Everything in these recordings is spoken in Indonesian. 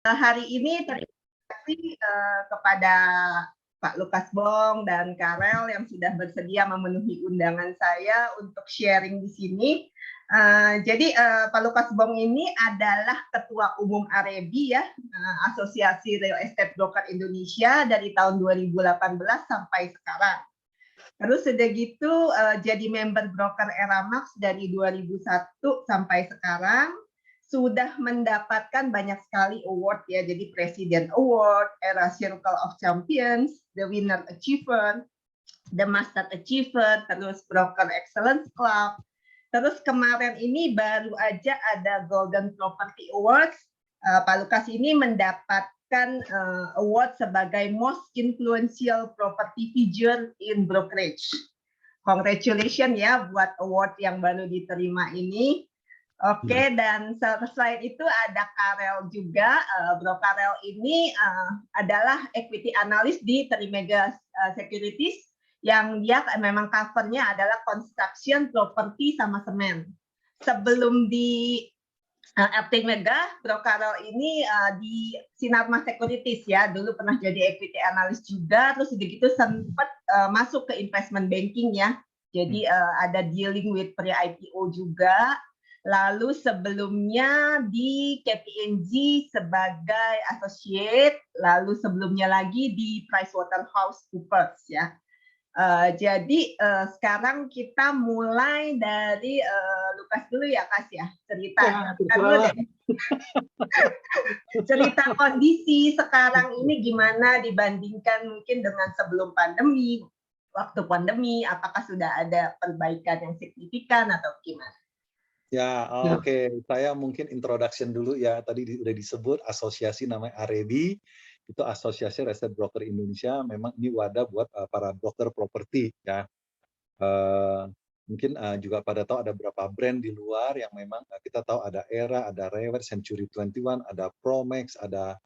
Hari ini terima kasih kepada Pak Lukas Bong dan Karel yang sudah bersedia memenuhi undangan saya untuk sharing di sini. Jadi Pak Lukas Bong ini adalah Ketua Umum AREBI ya, Asosiasi Real Estate Broker Indonesia dari tahun 2018 sampai sekarang. Terus sudah gitu jadi member broker Eramax dari 2001 sampai sekarang. Sudah mendapatkan banyak sekali award ya, jadi President Award, Era Circle of Champions, The Winner Achiever, The Master Achiever, terus Broker Excellence Club. Terus kemarin ini baru aja ada Golden Property Awards. Pak Lukas ini mendapatkan award sebagai Most Influential Property Figure in Brokerage. Congratulations ya buat award yang baru diterima ini. Oke, dan selain itu ada Karel juga. Bro Karel ini adalah equity analyst di Trimega Securities yang dia memang covernya adalah construction, property, sama semen. Sebelum di Trimega, Bro Karel ini di Sinarmas Securities ya, dulu pernah jadi equity analyst juga, terus begitu sempat masuk ke investment banking ya. Jadi ada dealing with pre-IPO juga. Lalu sebelumnya di KPMG sebagai associate, lalu sebelumnya lagi di PricewaterhouseCoopers ya. Jadi sekarang kita mulai dari Lukas dulu ya, Kas ya, cerita. Cerita kondisi sekarang ini gimana dibandingkan mungkin dengan sebelum pandemi, waktu pandemi, apakah sudah ada perbaikan yang signifikan atau gimana? Ya, oke. Saya mungkin introduction dulu ya. Tadi udah disebut asosiasi namanya AREBI, itu Asosiasi Real Estate Broker Indonesia. Memang ini wadah buat para broker properti ya. Mungkin juga pada tahu ada beberapa brand di luar yang memang kita tahu ada Era, ada Rever, Century 21, ada Promax, ada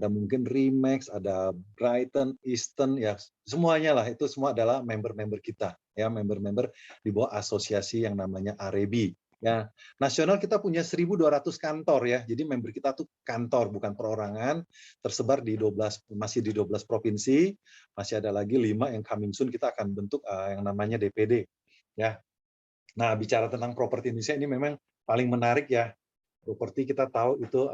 mungkin Remax, ada Brighton, Eastern ya, semuanya lah itu semua adalah member-member kita ya, member-member di bawah asosiasi yang namanya AREBI. Ya, nasional kita punya 1.200 kantor ya. Jadi member kita tuh kantor bukan perorangan, tersebar di 12 masih di 12 provinsi. Masih ada lagi 5 yang coming soon kita akan bentuk yang namanya DPD ya. Nah, bicara tentang properti Indonesia ini memang paling menarik ya. Properti kita tahu itu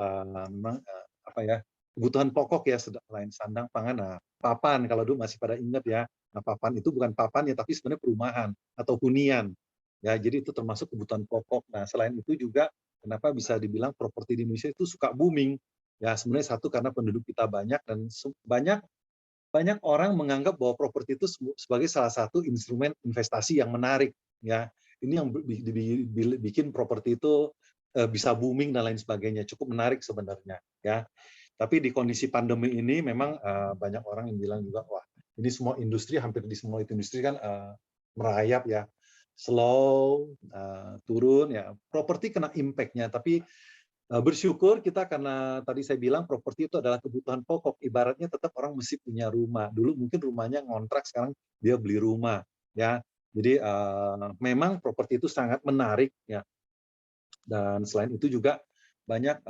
memang apa ya? Kebutuhan pokok ya, selain sandang, pangan, nah, papan kalau dulu masih pada ingat ya. Nah, papan itu bukan papan ya, tapi sebenarnya perumahan atau hunian. Ya, jadi itu termasuk kebutuhan pokok. Nah, selain itu juga kenapa bisa dibilang properti di Indonesia itu suka booming? Ya, sebenarnya satu karena penduduk kita banyak dan banyak orang menganggap bahwa properti itu sebagai salah satu instrumen investasi yang menarik. Ya, ini yang bikin properti itu bisa booming dan lain sebagainya. Cukup menarik sebenarnya. Ya, tapi di kondisi pandemi ini memang banyak orang yang bilang juga, wah, ini semua industri hampir di semua industri kan merayap ya. Slow, turun ya, properti kena impact-nya, tapi bersyukur kita karena tadi saya bilang properti itu adalah kebutuhan pokok, ibaratnya tetap orang mesti punya rumah. Dulu mungkin rumahnya ngontrak, sekarang dia beli rumah ya. Jadi memang properti itu sangat menarik ya. Dan selain itu juga banyak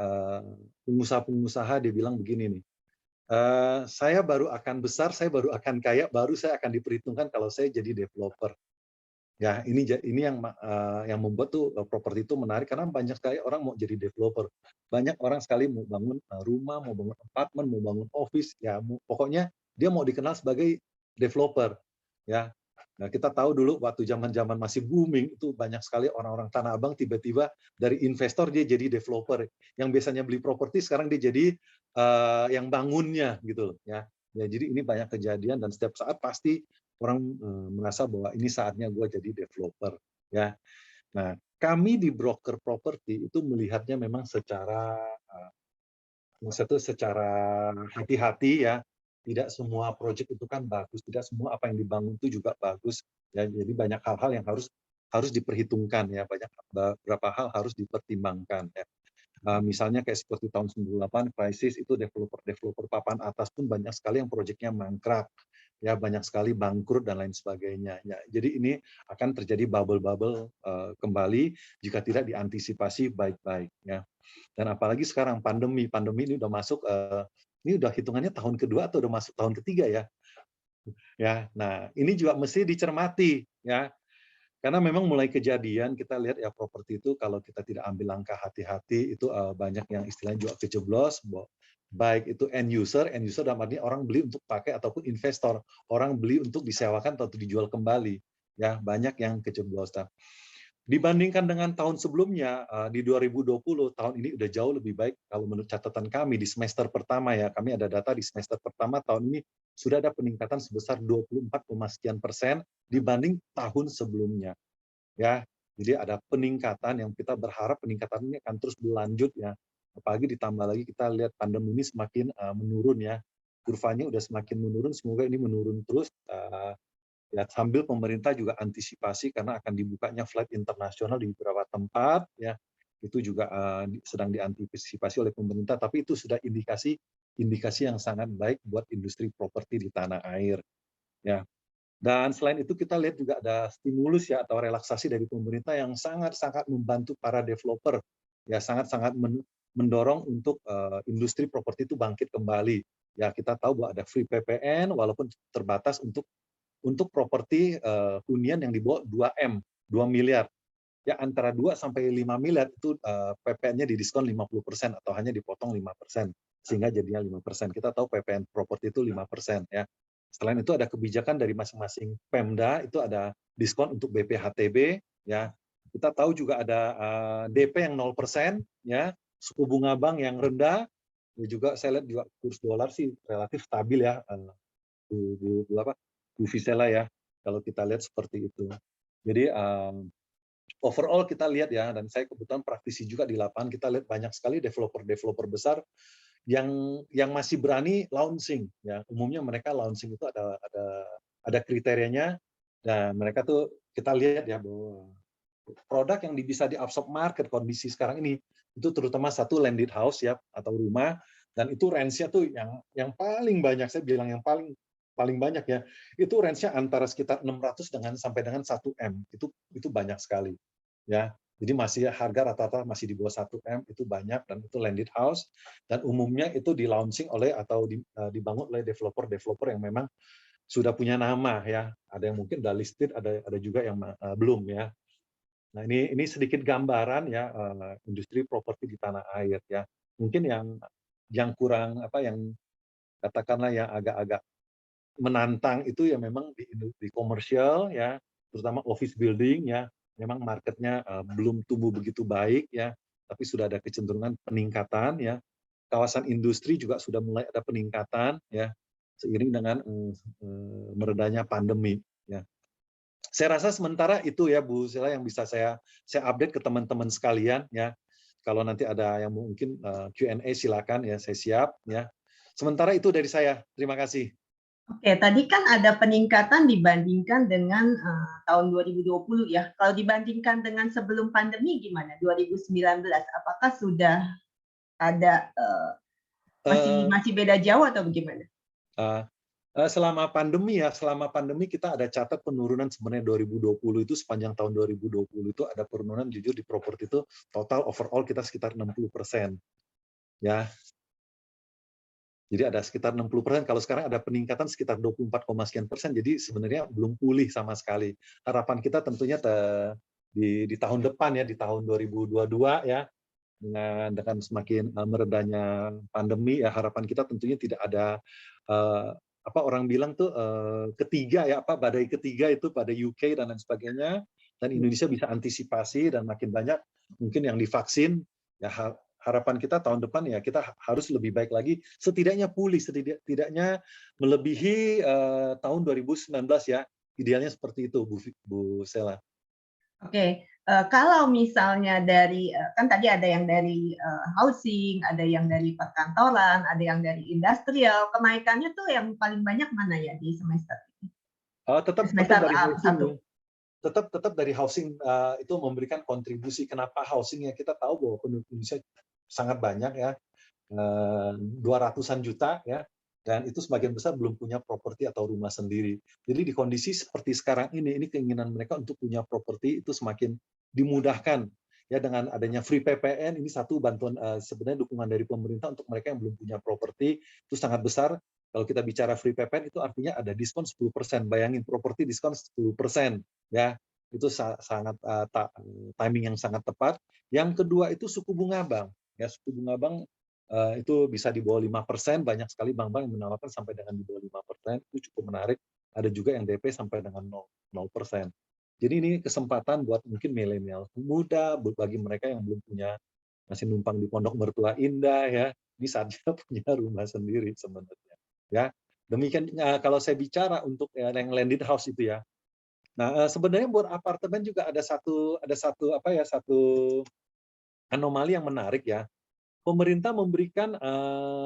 pengusaha-pengusaha dia bilang begini nih, saya baru akan besar, saya baru akan kaya, baru saya akan diperhitungkan kalau saya jadi developer. Ya, ini yang membuat tuh properti itu menarik karena banyak sekali orang mau jadi developer. Banyak orang sekali mau bangun rumah, mau bangun apartemen, mau bangun office, ya pokoknya dia mau dikenal sebagai developer. Ya. Nah, kita tahu dulu waktu zaman-zaman masih booming itu banyak sekali orang-orang Tanah Abang tiba-tiba dari investor dia jadi developer. Yang biasanya beli properti sekarang dia jadi yang bangunnya gitu ya. Ya, jadi ini banyak kejadian dan setiap saat pasti orang merasa bahwa ini saatnya gue jadi developer ya. Nah, kami di broker properti itu melihatnya memang secara hati-hati ya. Tidak semua proyek itu kan bagus, tidak semua apa yang dibangun itu juga bagus ya. Jadi banyak hal-hal yang harus diperhitungkan ya, beberapa hal harus dipertimbangkan ya. Misalnya kayak seperti tahun 98 krisis itu developer papan atas pun banyak sekali yang proyeknya mangkrak. ya banyak sekali bangkrut dan lain sebagainya. Ya, jadi ini akan terjadi bubble-bubble kembali jika tidak diantisipasi baik-baik. Ya. Dan apalagi sekarang pandemi ini udah masuk, ini udah hitungannya tahun kedua atau udah masuk tahun ketiga ya. Ya, nah ini juga mesti dicermati ya. Karena memang mulai kejadian kita lihat ya properti itu kalau kita tidak ambil langkah hati-hati itu banyak yang istilahnya juga kejeblos, baik itu end user dalam arti orang beli untuk pakai ataupun investor, orang beli untuk disewakan atau dijual kembali, ya banyak yang kejeblos. Nah, dibandingkan dengan tahun sebelumnya di 2020 tahun ini udah jauh lebih baik kalau menurut catatan kami di semester pertama ya kami ada data di semester pertama tahun ini sudah ada peningkatan sebesar 24, sekian persen dibanding tahun sebelumnya ya. Jadi ada peningkatan yang kita berharap peningkatan ini akan terus berlanjut ya. Apalagi ditambah lagi kita lihat pandemi ini semakin menurun ya. Kurvanya udah semakin menurun, semoga ini menurun terus. Ya, sambil pemerintah juga antisipasi karena akan dibukanya flight internasional di beberapa tempat ya. Itu juga sedang diantisipasi oleh pemerintah, tapi itu sudah indikasi yang sangat baik buat industri properti di tanah air ya. Dan selain itu kita lihat juga ada stimulus ya atau relaksasi dari pemerintah yang sangat-sangat membantu para developer ya, sangat-sangat mendorong untuk industri properti itu bangkit kembali. Ya kita tahu bahwa ada free PPN walaupun terbatas untuk properti hunian yang di bawah 2M, 2 miliar. Ya antara 2 sampai 5 miliar itu PPN-nya didiskon 50% atau hanya dipotong 5%, sehingga jadinya 5%. Kita tahu PPN properti itu 5% ya. Selain itu ada kebijakan dari masing-masing Pemda, itu ada diskon untuk BPHTB ya. Kita tahu juga ada DP yang 0% ya, suku bunga bank yang rendah. Ya juga saya lihat juga kurs dolar sih relatif stabil ya. Bu Visela ya, kalau kita lihat seperti itu. Jadi overall kita lihat ya, dan saya kebetulan praktisi juga di lapangan, kita lihat banyak sekali developer-developer besar yang masih berani launching. Ya, umumnya mereka launching itu ada kriterianya, dan mereka tuh kita lihat ya bahwa produk yang bisa diabsorb market kondisi sekarang ini itu terutama satu landed house ya atau rumah, dan itu range-nya tuh yang paling banyak, saya bilang yang paling banyak ya itu range-nya antara sekitar 600 sampai dengan 1M, itu banyak sekali ya. Jadi masih harga rata-rata masih di bawah 1M, itu banyak, dan itu landed house, dan umumnya itu di launching oleh atau dibangun oleh developer yang memang sudah punya nama ya. Ada yang mungkin udah listed, ada juga yang belum ya. Nah, ini sedikit gambaran ya industri properti di tanah air ya. Mungkin yang kurang yang katakanlah yang agak-agak menantang itu ya memang di industri komersial ya, terutama office building ya. Memang marketnya belum tumbuh begitu baik ya, tapi sudah ada kecenderungan peningkatan ya. Kawasan industri juga sudah mulai ada peningkatan ya, seiring dengan meredanya pandemi ya. Saya rasa sementara itu ya Bu Sela yang bisa saya update ke teman-teman sekalian ya. Kalau nanti ada yang mungkin Q&A silakan ya, saya siap ya. Sementara itu dari saya. Terima kasih. Oke, tadi kan ada peningkatan dibandingkan dengan tahun 2020 ya. Kalau dibandingkan dengan sebelum pandemi gimana? 2019, apakah sudah ada masih beda jauh atau bagaimana? Selama pandemi kita ada catat penurunan sebenarnya 2020 itu sepanjang tahun 2020 itu ada penurunan jujur di properti itu total overall kita sekitar 60% ya. Jadi ada sekitar 60%, kalau sekarang ada peningkatan sekitar 24, sekian persen, jadi sebenarnya belum pulih sama sekali. Harapan kita tentunya di tahun depan ya, di tahun 2022 ya, dengan semakin meredanya pandemi ya, harapan kita tentunya tidak ada orang bilang tuh ketiga ya, badai ketiga itu pada UK dan lain sebagainya, dan Indonesia bisa antisipasi dan makin banyak mungkin yang divaksin ya. Harapan kita tahun depan ya kita harus lebih baik lagi, setidaknya pulih, setidaknya melebihi tahun 2019 ya, idealnya seperti itu Bu Sela. Oke, kalau misalnya dari kan tadi ada yang dari housing, ada yang dari perkantoran, ada yang dari industrial, kenaikannya tuh yang paling banyak mana ya di semester ini? Tetap Semester dari housing satu. ya. Tetap dari housing itu memberikan kontribusi. Kenapa housing ya? Kita tahu bahwa penduduk Indonesia sangat banyak ya, 200-an juta ya. Dan itu sebagian besar belum punya properti atau rumah sendiri. Jadi di kondisi seperti sekarang ini keinginan mereka untuk punya properti itu semakin dimudahkan ya dengan adanya free PPN. Ini satu bantuan sebenarnya dukungan dari pemerintah untuk mereka yang belum punya properti itu sangat besar. Kalau kita bicara free PPN itu artinya ada diskon 10%. Bayangin properti diskon 10% ya. Itu sangat timing yang sangat tepat. Yang kedua itu suku bunga bank. Ya, suku bunga bank itu bisa di bawah 5%, banyak sekali bank-bank yang menawarkan sampai dengan di bawah 5%, itu cukup menarik. Ada juga yang DP sampai dengan 0%. Jadi ini kesempatan buat mungkin milenial muda, bagi mereka yang belum punya, masih numpang di pondok mertua indah ya, ini saatnya punya rumah sendiri sebenarnya. Ya, demikian kalau saya bicara untuk yang landed house itu ya. Nah, sebenarnya buat apartemen juga ada satu anomali yang menarik ya. Pemerintah memberikan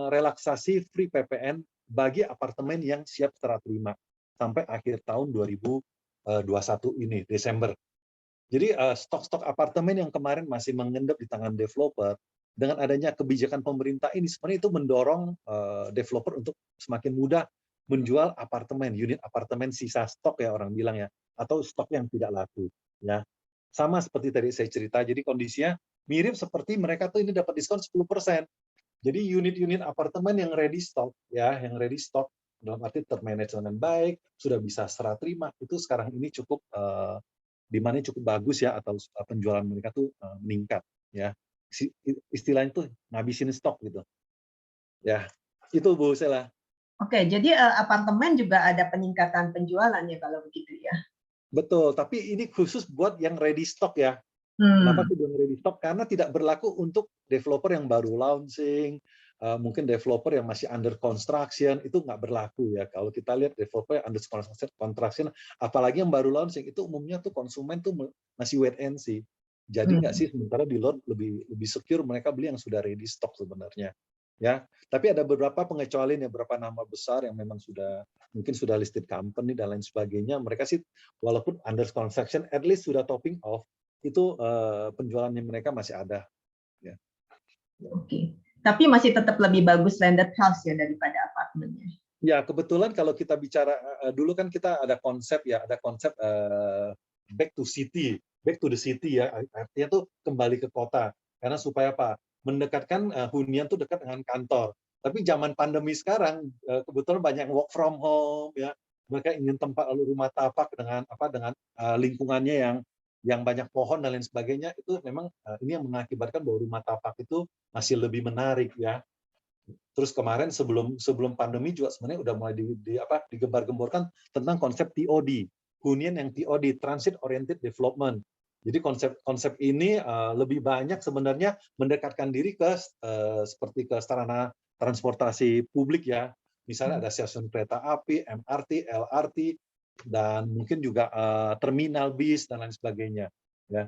relaksasi free PPN bagi apartemen yang siap serah terima sampai akhir tahun 2021 ini, Desember. Jadi stok-stok apartemen yang kemarin masih mengendap di tangan developer, dengan adanya kebijakan pemerintah ini sebenarnya itu mendorong developer untuk semakin mudah menjual apartemen, unit apartemen sisa stok ya orang bilang ya, atau stok yang tidak laku. Ya, sama seperti tadi saya cerita, jadi kondisinya mirip seperti mereka tuh ini dapat diskon 10%. Jadi unit-unit apartemen yang ready stock ya, yang ready stock dalam arti termanage dengan baik, sudah bisa serah terima, itu sekarang ini cukup demand-nya cukup bagus ya, atau penjualan mereka tuh meningkat ya. Istilahnya tuh ngabisin stok gitu. Ya, itu Bu Sela. Oke, jadi apartemen juga ada peningkatan penjualan ya kalau begitu ya. Betul, tapi ini khusus buat yang ready stock ya. Kenapa Hmm. tuh yang ready stock? Karena tidak berlaku untuk developer yang baru launching, mungkin developer yang masih under construction, itu nggak berlaku ya. Kalau kita lihat developer yang under construction, apalagi yang baru launching, itu umumnya tuh konsumen tuh masih wait and see. Jadi nggak Hmm. sih, sementara di luar lebih secure mereka beli yang sudah ready stock sebenarnya. Ya, tapi ada beberapa pengecualian ya, beberapa nama besar yang memang mungkin sudah listed company dan lain sebagainya. Mereka sih walaupun under construction, at least sudah topping off, itu penjualannya mereka masih ada. Ya. Oke. Tapi masih tetap lebih bagus landed house ya daripada apartemennya. Ya, kebetulan kalau kita bicara dulu kan kita ada konsep back to city, back to the city ya, artinya tuh kembali ke kota. Karena supaya apa? Mendekatkan hunian tuh dekat dengan kantor. Tapi zaman pandemi sekarang kebetulan banyak work from home ya. Mereka ingin tempat rumah tapak dengan lingkungannya yang banyak pohon dan lain sebagainya, itu memang ini yang mengakibatkan bahwa rumah tapak itu masih lebih menarik ya. Terus kemarin sebelum pandemi juga sebenarnya udah mulai digembar-gemborkan tentang konsep TOD, hunian yang TOD, Transit Oriented Development. Jadi konsep ini lebih banyak sebenarnya mendekatkan diri ke seperti ke sarana transportasi publik ya. Misalnya ada stasiun kereta api, MRT, LRT, dan mungkin juga terminal bis dan lain sebagainya. Ya.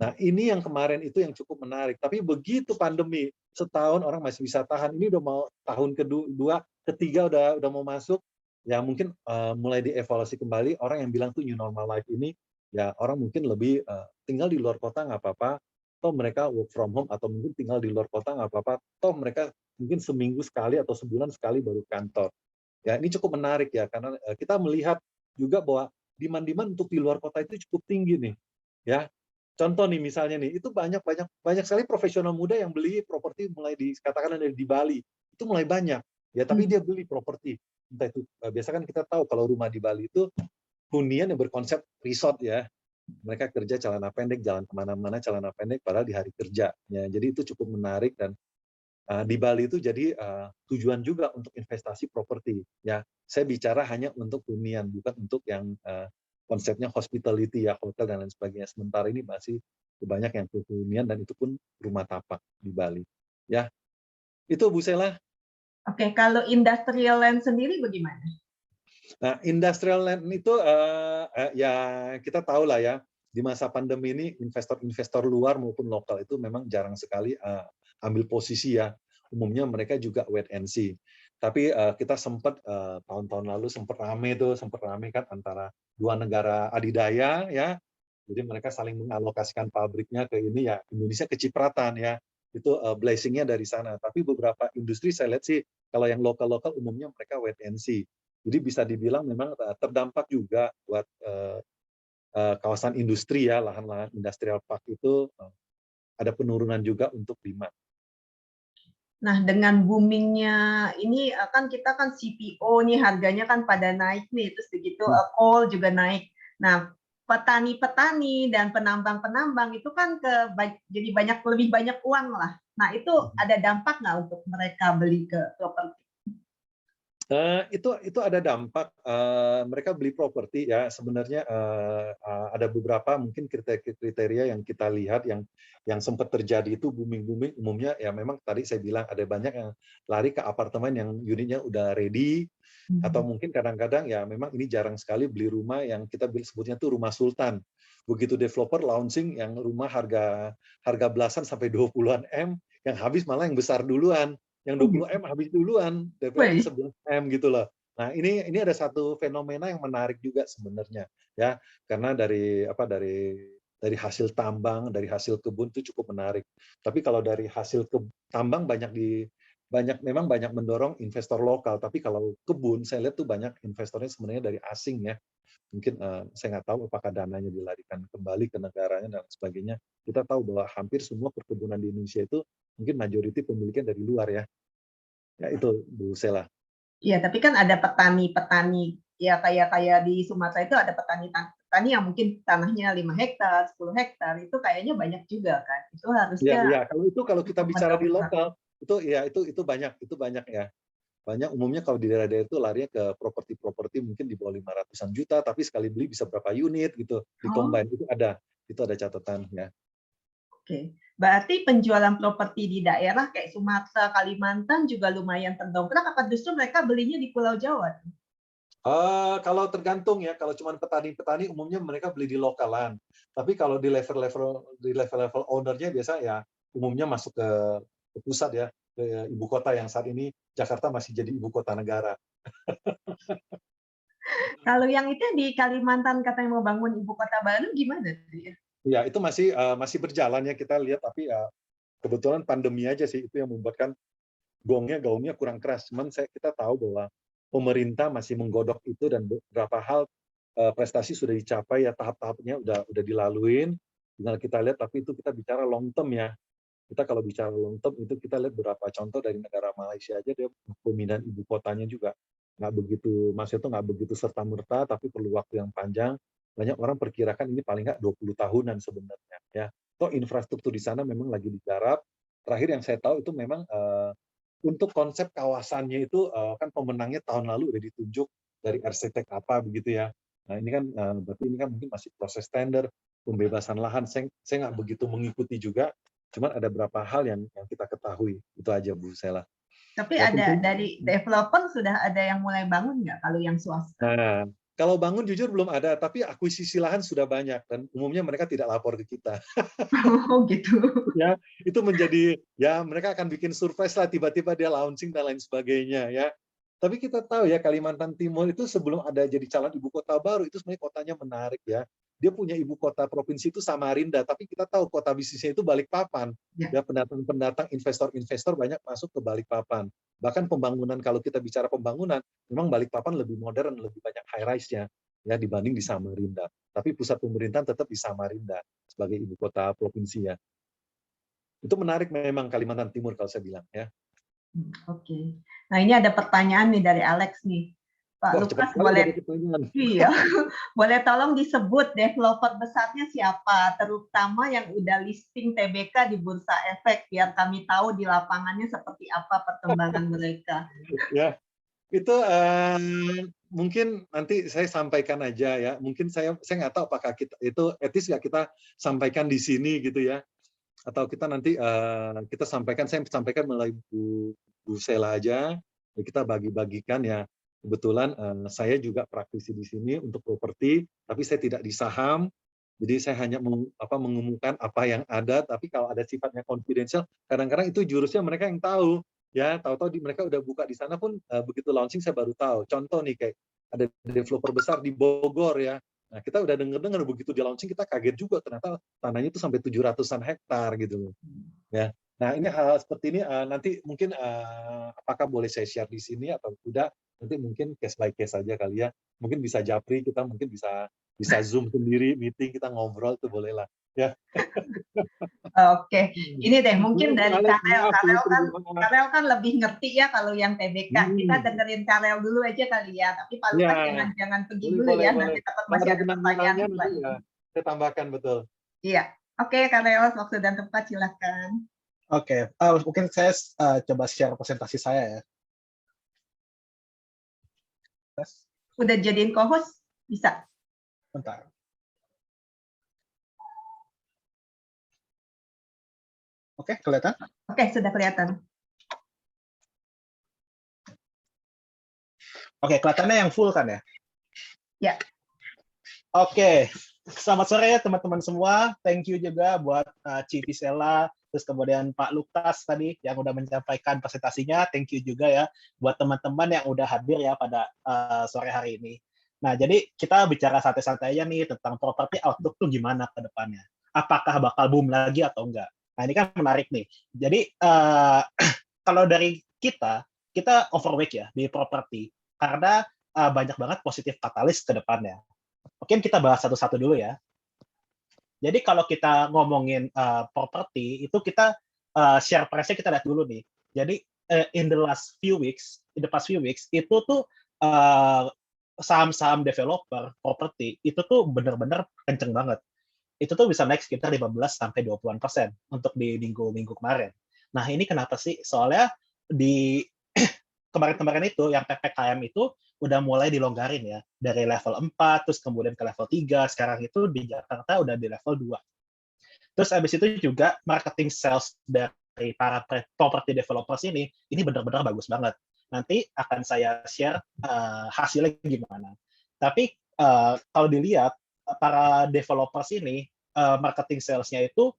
Nah, ini yang kemarin itu yang cukup menarik. Tapi begitu pandemi, setahun orang masih bisa tahan. Ini udah mau tahun kedua, ketiga udah mau masuk. Ya mungkin mulai dievaluasi kembali. Orang yang bilang tuh new normal life ini, ya orang mungkin lebih tinggal di luar kota nggak apa-apa. Toh mereka work from home atau mungkin tinggal di luar kota nggak apa-apa. Toh mereka mungkin seminggu sekali atau sebulan sekali baru kantor. Ya ini cukup menarik ya karena kita melihat juga bahwa demand untuk di luar kota itu cukup tinggi nih. Ya, contoh nih misalnya nih, itu banyak sekali profesional muda yang beli properti mulai katakan dari di Bali. Itu mulai banyak. Ya, tapi dia beli properti. Entah itu biasa kan kita tahu kalau rumah di Bali itu hunian yang berkonsep resort ya. Mereka kerja celana pendek, jalan kemana-mana celana pendek padahal di hari kerja. Ya, jadi itu cukup menarik dan di Bali itu jadi tujuan juga untuk investasi properti. Ya, saya bicara hanya untuk hunian, bukan untuk yang konsepnya hospitality ya, hotel dan lain sebagainya. Sementara ini masih banyak yang hunian dan itu pun rumah tapak di Bali. Ya, itu Bu Sela. Oke, kalau industrial land sendiri bagaimana? Nah, industrial land itu ya kita tahu lah ya, di masa pandemi ini investor-investor luar maupun lokal itu memang jarang sekali ambil posisi ya. Umumnya mereka juga wait and see. Tapi kita sempat tahun-tahun lalu sempat rame kan antara dua negara adidaya ya. Jadi mereka saling mengalokasikan pabriknya ke ini ya, Indonesia kecipratan ya. Itu blessing-nya dari sana. Tapi beberapa industri saya lihat sih Kalau yang lokal-lokal umumnya mereka wait and see. Jadi bisa dibilang memang terdampak juga buat kawasan industri ya, lahan-lahan industrial park itu ada penurunan juga untuk demand. Nah, dengan boomingnya ini kan kita kan CPO nih harganya kan pada naik nih, terus begitu coal juga naik. Nah, petani-petani dan penambang-penambang itu kan jadi lebih banyak uang lah. Nah, itu ada dampak nggak untuk mereka beli ke properti? Itu ada dampak, mereka beli properti ya sebenarnya, ada beberapa mungkin kriteria yang kita lihat yang sempat terjadi itu booming umumnya ya memang tadi saya bilang ada banyak yang lari ke apartemen yang unitnya udah ready, atau mungkin kadang-kadang ya memang ini jarang sekali beli rumah yang kita sebutnya tuh rumah sultan. Begitu developer launching yang rumah harga belasan sampai 20-an M, yang habis malah yang besar duluan. Yang 20 M habis duluan, developer 11 M gitu loh. Nah, ini ada satu fenomena yang menarik juga sebenarnya ya, karena dari hasil tambang, dari hasil kebun itu cukup menarik. Tapi kalau dari hasil tambang memang banyak mendorong investor lokal, tapi kalau kebun saya lihat tuh banyak investornya sebenarnya dari asing ya. Mungkin saya nggak tahu apakah dananya dilarikan kembali ke negaranya dan sebagainya. Kita tahu bahwa hampir semua perkebunan di Indonesia itu mungkin majority pemiliknya dari luar ya. Ya itu Bu Sela. Iya, tapi kan ada petani-petani ya kayak di Sumatera itu ada petani yang mungkin tanahnya 5 hektar, 10 hektar, itu kayaknya banyak juga kan. Itu Iya, harusnya iya. Kalau kita bicara di mendongkrak. lokal itu banyak ya. Banyak umumnya kalau di daerah-daerah itu larinya ke properti-properti mungkin di bawah 500-an juta, tapi sekali beli bisa berapa unit gitu. Di Oh, combine itu ada catatan ya. oke. Berarti penjualan properti di daerah kayak Sumatera, Kalimantan juga lumayan terdongkrak apa justru mereka belinya di Pulau Jawa? Kalau tergantung ya, kalau cuma petani-petani umumnya mereka beli di lokalan. Tapi kalau di level-level ownernya biasa ya umumnya masuk ke pusat ya, ke ibu kota yang saat ini Jakarta masih jadi ibu kota negara. Kalau yang itu di Kalimantan katanya mau bangun ibu kota baru gimana tuh ya? Ya itu masih berjalan ya kita lihat, tapi ya kebetulan pandemi aja sih itu yang membuatkan gaungnya kurang keras. Cuman kita tahu bahwa pemerintah masih menggodok itu dan beberapa hal prestasi sudah dicapai ya, tahap-tahapnya udah dilaluin. Tinggal kita lihat, tapi itu kita bicara long term ya. Kita kalau bicara long term itu kita lihat beberapa contoh dari negara Malaysia aja, dia pemindahan ibu kotanya juga maksudnya itu nggak begitu serta merta, tapi perlu waktu yang panjang. Banyak orang perkirakan ini paling nggak 20 tahunan sebenarnya ya. Toh infrastruktur di sana memang lagi digarap. Terakhir yang saya tahu itu memang untuk konsep kawasannya itu kan pemenangnya tahun lalu udah ditunjuk dari arsitek apa begitu ya. Nah ini kan berarti ini kan mungkin masih proses tender, pembebasan lahan. Saya nggak begitu mengikuti juga. Cuman ada beberapa hal yang kita ketahui. Itu aja Bu Sela. Tapi Ya ada tentu. dari developer sudah ada yang mulai bangun nggak kalau yang swasta? Nah, kalau bangun jujur belum ada, tapi akuisisi lahan sudah banyak dan umumnya mereka tidak lapor ke kita. Oh gitu. Ya, itu menjadi ya mereka akan bikin surprise lah tiba-tiba dia launching dan lain sebagainya ya. Tapi kita tahu ya Kalimantan Timur itu sebelum ada jadi calon ibu kota baru itu sebenarnya kotanya menarik ya. Dia punya ibu kota provinsi itu Samarinda, tapi kita tahu kota bisnisnya itu Balikpapan. Ya. Ya pendatang-pendatang investor-investor banyak masuk ke Balikpapan. Bahkan pembangunan kalau kita bicara pembangunan, memang Balikpapan lebih modern, lebih banyak high rise-nya ya dibanding di Samarinda. Tapi pusat pemerintahan tetap di Samarinda sebagai ibu kota provinsi ya. Itu menarik memang Kalimantan Timur kalau saya bilang ya. Oke. Nah ini ada pertanyaan nih dari Alex nih. Pak Wah, cepat Lukas sekali dari pertanyaan. iya, boleh tolong disebut developer besarnya siapa, terutama yang udah listing TBK di Bursa Efek, biar kami tahu di lapangannya seperti apa perkembangan mereka. Ya, itu mungkin nanti saya sampaikan aja ya. Mungkin saya nggak tahu apakah itu etis nggak kita sampaikan di sini gitu ya. Atau kita nanti saya sampaikan melalui Bu Sela aja. Ya, kita bagi-bagikan ya. Kebetulan saya juga praktisi di sini untuk properti, tapi saya tidak di saham. Jadi saya hanya mengumumkan apa yang ada, tapi kalau ada sifatnya confidential, kadang-kadang itu jurusnya mereka yang tahu. Ya, tahu-tahu mereka udah buka di sana pun begitu launching saya baru tahu. Contoh nih kayak ada developer besar di Bogor ya. Nah, kita udah dengar begitu di launching kita kaget juga ternyata tanahnya itu sampai 700-an hektar gitu loh. Ya. Nah, ini hal-hal seperti ini nanti mungkin apakah boleh saya share di sini atau tidak? Nanti mungkin case by case saja kali ya. Mungkin bisa japri, kita mungkin bisa Zoom sendiri, meeting, kita ngobrol tuh bolehlah. Ya. Oke, ini deh mungkin dari Karel. Maaf, Karel kan lebih ngerti ya kalau yang TBK. Kita Hmm, dengerin Karel dulu aja kali ya. Tapi Pak Lukas ya, jangan pergi boleh, dulu boleh, ya. boleh. Nanti takut Kalau masih ada ada pertanyaan benang-benangnya nanti setelah ya ini. saya tambahkan betul. Iya. Oke, Karel, waktu dan tempat silakan. Oke, mungkin saya coba share presentasi saya ya. Tes, Udah jadiin co-host? Bisa. bentar. Oke, kelihatan? Oke, sudah kelihatan. Oke, kelihatannya yang full kan ya? Ya. Oke, selamat sore ya teman-teman semua. Thank you juga buat Cici Sela, terus kemudian Pak Lukas tadi yang udah menyampaikan presentasinya. Thank you juga ya buat teman-teman yang udah hadir ya pada sore hari ini. Nah, jadi kita bicara santai-santai aja nih tentang property outlook tuh gimana ke depannya. Apakah bakal boom lagi atau enggak? Nah, ini kan menarik nih. Jadi, kalau dari kita overweight ya di property karena banyak banget positif katalis ke depannya. Mungkin kita bahas satu-satu dulu ya. Jadi kalau kita ngomongin properti itu kita share price-nya kita lihat dulu nih. Jadi in the past few weeks itu tuh saham-saham developer properti itu tuh benar-benar kenceng banget. Itu tuh bisa naik sekitar 15 sampai 20% untuk di minggu-minggu kemarin. Nah, ini kenapa sih? Soalnya di kemarin-kemarin itu yang PPKM itu udah mulai dilonggarin ya dari level 4 terus kemudian ke level 3 sekarang itu di Jakarta udah di level 2. Terus habis itu juga marketing sales dari para property developers ini benar-benar bagus banget. Nanti akan saya share hasilnya gimana. Tapi kalau dilihat para developers ini marketing sales-nya itu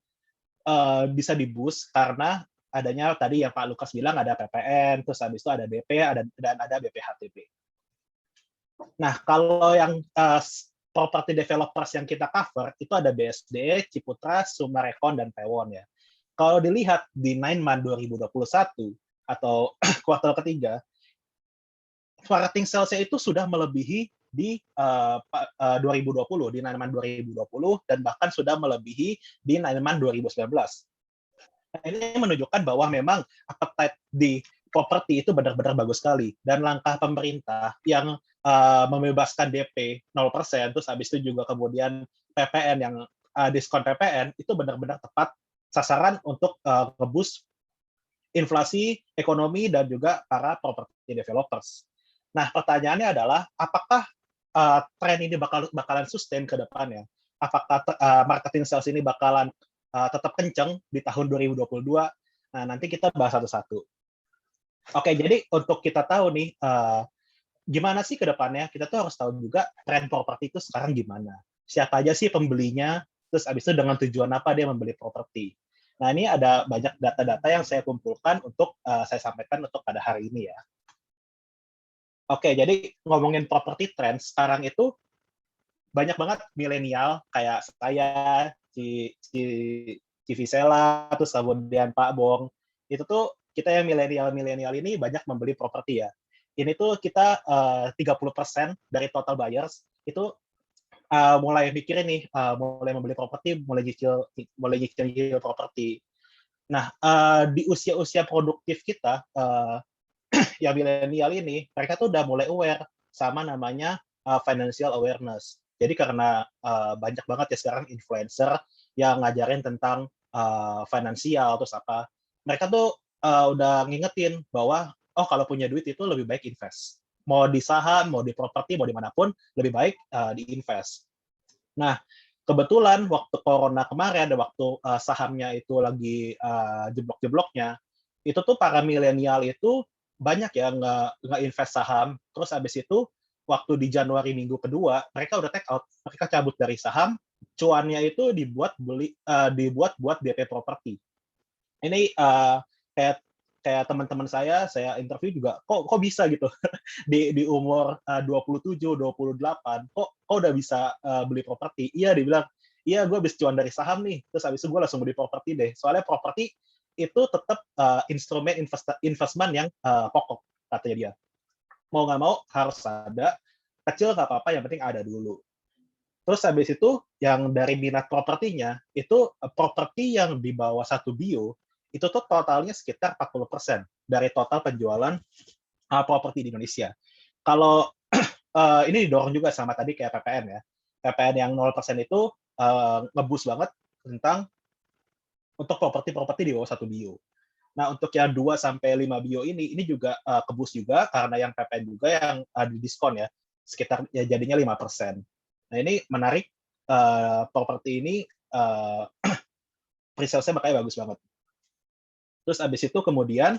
bisa di-boost karena adanya tadi yang Pak Lukas bilang ada PPN, terus habis itu ada BP, dan ada BPHTB. Nah, kalau yang property developers yang kita cover, itu ada BSD, Ciputra, Sumarekon, dan Tewon ya. Kalau dilihat di 9 month 2021 atau kuartal ketiga, marketing sales-nya itu sudah melebihi di 2020, di 9 month 2020, dan bahkan sudah melebihi di 9 month 2019. Nah, ini menunjukkan bahwa memang appetite di properti itu benar-benar bagus sekali. Dan langkah pemerintah yang membebaskan DP 0%, terus habis itu juga kemudian PPN yang diskon PPN, itu benar-benar tepat sasaran untuk nge-boost inflasi, ekonomi, dan juga para property developers. Nah, pertanyaannya adalah, apakah tren ini bakalan sustain ke depannya? Apakah marketing sales ini bakalan tetap kenceng di tahun 2022? Nah, nanti kita bahas satu-satu. Oke, jadi untuk kita tahu nih, gimana sih ke depannya, kita tuh harus tahu juga tren properti itu sekarang gimana. Siapa aja sih pembelinya, terus abis itu dengan tujuan apa dia membeli properti. Nah, ini ada banyak data-data yang saya kumpulkan untuk saya sampaikan untuk pada hari ini ya. Oke, jadi ngomongin property trend, sekarang itu banyak banget milenial kayak saya, Visela, terus kemudian Pak Bong, itu tuh kita yang milenial ini banyak membeli properti ya. Ini tuh kita 30% dari total buyers itu mulai mikirin nih, mulai membeli properti, mulai nyicil properti. Nah, di usia-usia produktif kita, yang milenial ini, mereka tuh udah mulai aware sama namanya financial awareness. Jadi karena banyak banget ya sekarang influencer yang ngajarin tentang finansial, terus apa, mereka tuh udah ngingetin bahwa, oh kalau punya duit itu lebih baik invest. Mau di saham, mau di properti, mau dimanapun, lebih baik di-invest. Nah, kebetulan waktu corona kemarin, ada waktu sahamnya itu lagi jeblok-jebloknya, itu tuh para milenial itu banyak ya nge-invest saham, terus habis itu waktu di Januari minggu kedua, mereka udah take out, mereka cabut dari saham, cuannya itu dibuat buat DP properti. Ini kayak teman-teman saya interview juga, kok bisa gitu di umur 27, 28, kok udah bisa beli properti? Iya, dibilang, iya gue habis cuan dari saham nih, terus habis itu gue langsung beli properti deh. Soalnya properti itu tetap instrumen investment yang pokok, katanya dia. Mau nggak mau harus ada, kecil nggak apa-apa, yang penting ada dulu. Terus habis itu yang dari minat propertinya, itu properti yang di bawah 1 bio, itu tuh totalnya sekitar 40% dari total penjualan properti di Indonesia. Kalau ini didorong juga sama tadi kayak PPN ya. PPN yang 0% itu ngebus banget tentang untuk properti-properti di bawah 1 bio. Nah, untuk yang 2 sampai 5 bio ini juga kebus juga karena yang PPN juga yang di diskon ya, sekitar ya jadinya 5%. Nah, ini menarik, properti ini pre-sales-nya makanya bagus banget. Terus habis itu kemudian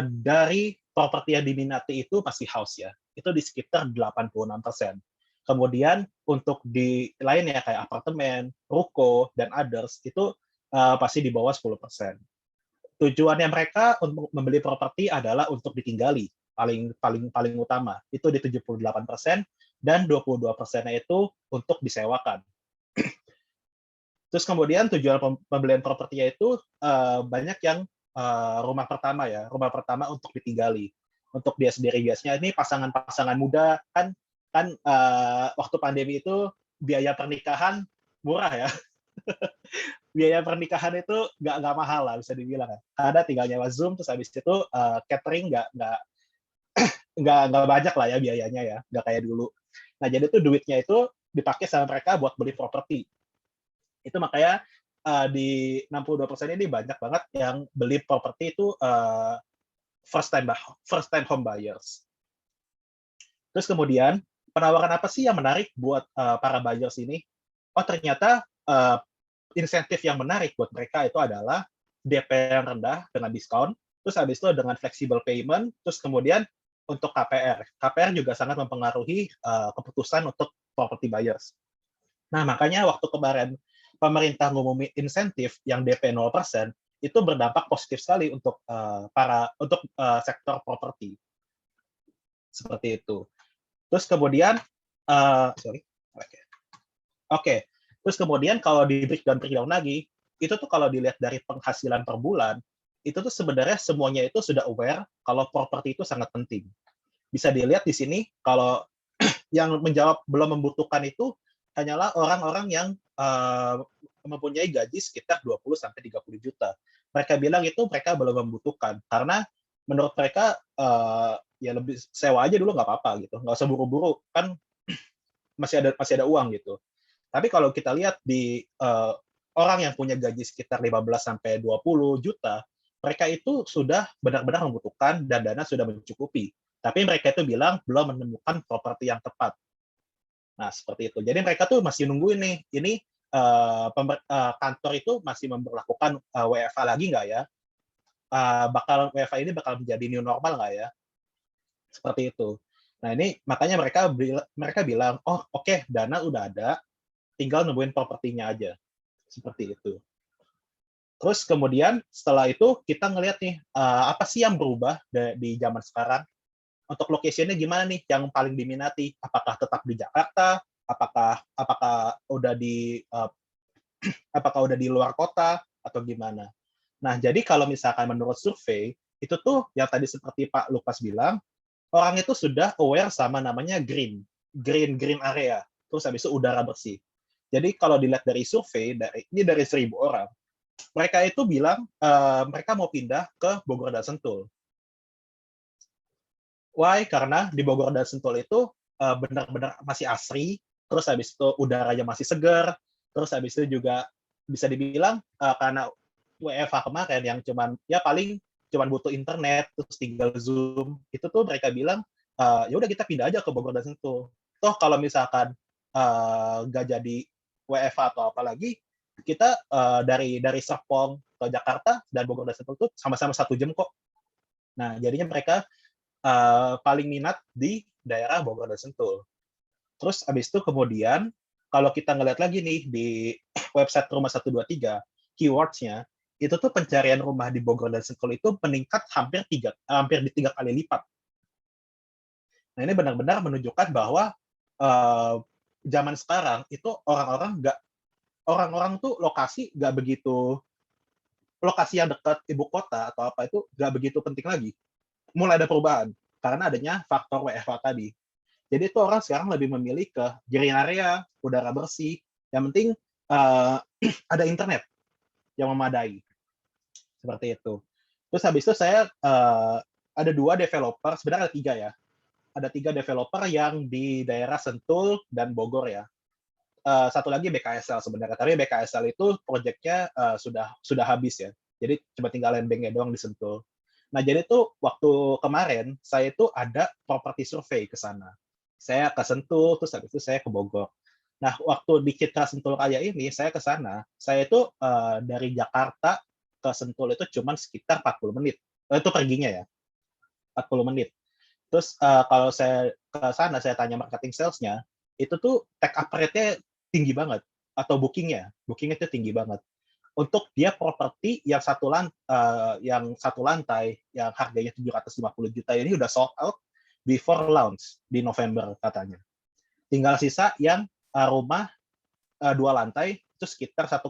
dari properti yang diminati itu pasti house ya, itu di sekitar 86%. Kemudian untuk di lainnya kayak apartemen, ruko, dan others itu pasti di bawah 10%. Tujuannya mereka untuk membeli properti adalah untuk ditinggali, paling utama. Itu di 78%, dan 22%-nya itu untuk disewakan. Terus kemudian tujuan pembelian propertinya itu banyak yang rumah pertama ya, rumah pertama untuk ditinggali. Untuk dia sendiri biasanya ini pasangan-pasangan muda kan waktu pandemi itu biaya pernikahan murah ya. Biaya pernikahan itu nggak mahal lah bisa dibilang ya. Ada tinggal nyewa Zoom, terus habis itu catering nggak banyak lah ya biayanya ya, nggak kayak dulu. Nah jadi tuh duitnya itu dipakai sama mereka buat beli properti. Itu makanya di 62% ini banyak banget yang beli properti itu first time home buyers. Terus kemudian penawaran apa sih yang menarik buat para buyers ini? Oh ternyata insentif yang menarik buat mereka itu adalah DP yang rendah dengan diskon, terus habis itu dengan flexible payment, terus kemudian untuk KPR. KPR juga sangat mempengaruhi keputusan untuk property buyers. Nah, makanya waktu kemarin pemerintah ngumumin insentif yang DP 0%, itu berdampak positif sekali untuk sektor properti. Seperti itu. Terus kemudian, terus kemudian kalau di breakdown lagi, itu tuh kalau dilihat dari penghasilan per bulan, itu tuh sebenarnya semuanya itu sudah aware kalau properti itu sangat penting. Bisa dilihat di sini, kalau yang menjawab belum membutuhkan itu hanyalah orang-orang yang mempunyai gaji sekitar 20-30 juta. Mereka bilang itu mereka belum membutuhkan, karena menurut mereka ya lebih sewa aja dulu nggak apa-apa gitu, nggak usah buru-buru, kan masih ada uang gitu. Tapi kalau kita lihat di orang yang punya gaji sekitar 15-20 juta, mereka itu sudah benar-benar membutuhkan dan dana sudah mencukupi. Tapi mereka itu bilang belum menemukan properti yang tepat. Nah, seperti itu. Jadi mereka tuh masih nungguin nih, ini kantor itu masih memperlakukan WFH lagi nggak ya? WFH ini bakal menjadi new normal nggak ya? Seperti itu. Nah, ini makanya mereka bilang, oh oke, dana udah ada, tinggal nemuin propertinya aja. Seperti itu. Terus kemudian setelah itu kita ngelihat nih, apa sih yang berubah di zaman sekarang? Untuk location-nya gimana nih yang paling diminati? Apakah tetap di Jakarta? Apakah udah di luar kota atau gimana? Nah, jadi kalau misalkan menurut survei, itu tuh yang tadi seperti Pak Lukas bilang, orang itu sudah aware sama namanya green area. Terus habis itu udara bersih. Jadi kalau dilihat dari survei, ini dari 1.000 orang, mereka itu bilang mereka mau pindah ke Bogor dan Sentul. Why? Karena di Bogor dan Sentul itu benar-benar masih asri, terus habis itu udaranya masih segar, terus habis itu juga bisa dibilang karena WFH kemarin yang paling butuh internet, terus tinggal Zoom, itu tuh mereka bilang, ya udah kita pindah aja ke Bogor dan Sentul. Toh kalau misalkan nggak jadi WFH atau apa lagi, kita dari Serpong ke Jakarta dan Bogor dan Sentul tuh sama-sama 1 jam kok. Nah, jadinya mereka paling minat di daerah Bogor dan Sentul. Terus habis itu kemudian, kalau kita ngeliat lagi nih di website Rumah 123, keywords-nya, itu tuh pencarian rumah di Bogor dan Sentul itu meningkat hampir di 3 kali lipat. Nah, ini benar-benar menunjukkan bahwa zaman sekarang itu orang-orang tuh lokasi nggak begitu lokasi yang dekat ibu kota atau apa itu nggak begitu penting lagi. Mulai ada perubahan karena adanya faktor WFH tadi. Jadi itu orang sekarang lebih memilih ke green area, udara bersih, yang penting uh, ada internet yang memadai, seperti itu. Terus habis itu saya ada 2 developer, sebenarnya ada 3 ya. Ada 3 developer yang di daerah Sentul dan Bogor ya. Satu lagi BKSL sebenarnya, tapi BKSL itu proyeknya sudah habis ya. Jadi cuma tinggal land bank-nya doang di Sentul. Nah, jadi tuh waktu kemarin saya itu ada property survey ke sana. Saya ke Sentul, terus habis itu saya ke Bogor. Nah, waktu di Citra Sentul Raya ini, saya ke sana, saya itu dari Jakarta ke Sentul itu cuma sekitar 40 menit. Itu perginya ya, 40 menit. Terus kalau saya ke sana, saya tanya marketing sales-nya, itu tuh take up rate-nya tinggi banget, atau bookingnya itu tinggi banget. Untuk dia properti yang satu lantai, yang harganya 750 juta ini udah sold out before launch di November katanya. Tinggal sisa yang rumah 2 lantai itu sekitar 1,7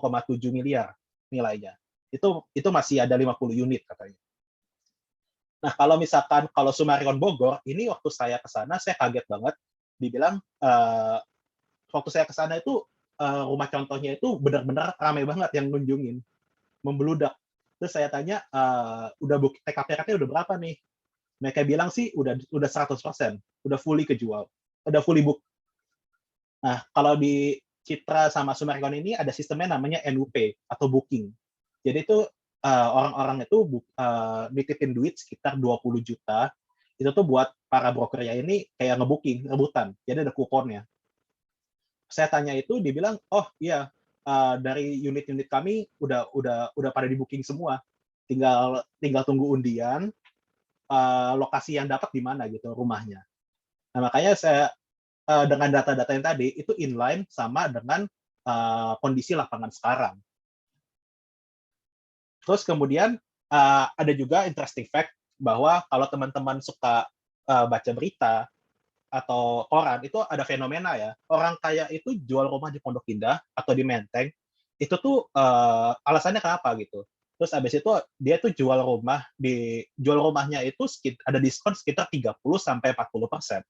miliar nilainya. Itu masih ada 50 unit katanya. Nah, kalau misalkan kalau Summarecon Bogor, ini waktu saya ke sana saya kaget banget. Dibilang waktu saya ke sana itu rumah contohnya itu benar-benar ramai banget yang ngunjungin, membludak. Terus saya tanya, udah book TKP-nya udah berapa nih? Mereka bilang sih udah 100%, udah fully kejual, udah fully book. Nah, kalau di Citra sama Summarecon ini ada sistemnya namanya NUP atau booking. Jadi itu orang-orang itu nitipin duit sekitar 20 juta, itu tuh buat para broker ya ini kayak ngebooking, rebutan. Jadi ada kuponnya. Saya tanya itu, dibilang, oh iya, dari unit-unit kami udah pada di booking semua. Tinggal tunggu undian, lokasi yang dapat di mana gitu rumahnya. Nah, makanya saya dengan data-data yang tadi itu inline sama dengan kondisi lapangan sekarang. Terus kemudian ada juga interesting fact bahwa kalau teman-teman suka baca berita atau koran, itu ada fenomena ya. Orang kaya itu jual rumah di Pondok Indah atau di Menteng, itu tuh alasannya kenapa gitu. Terus habis itu dia tuh jual rumahnya itu ada diskon sekitar 30 sampai 40%.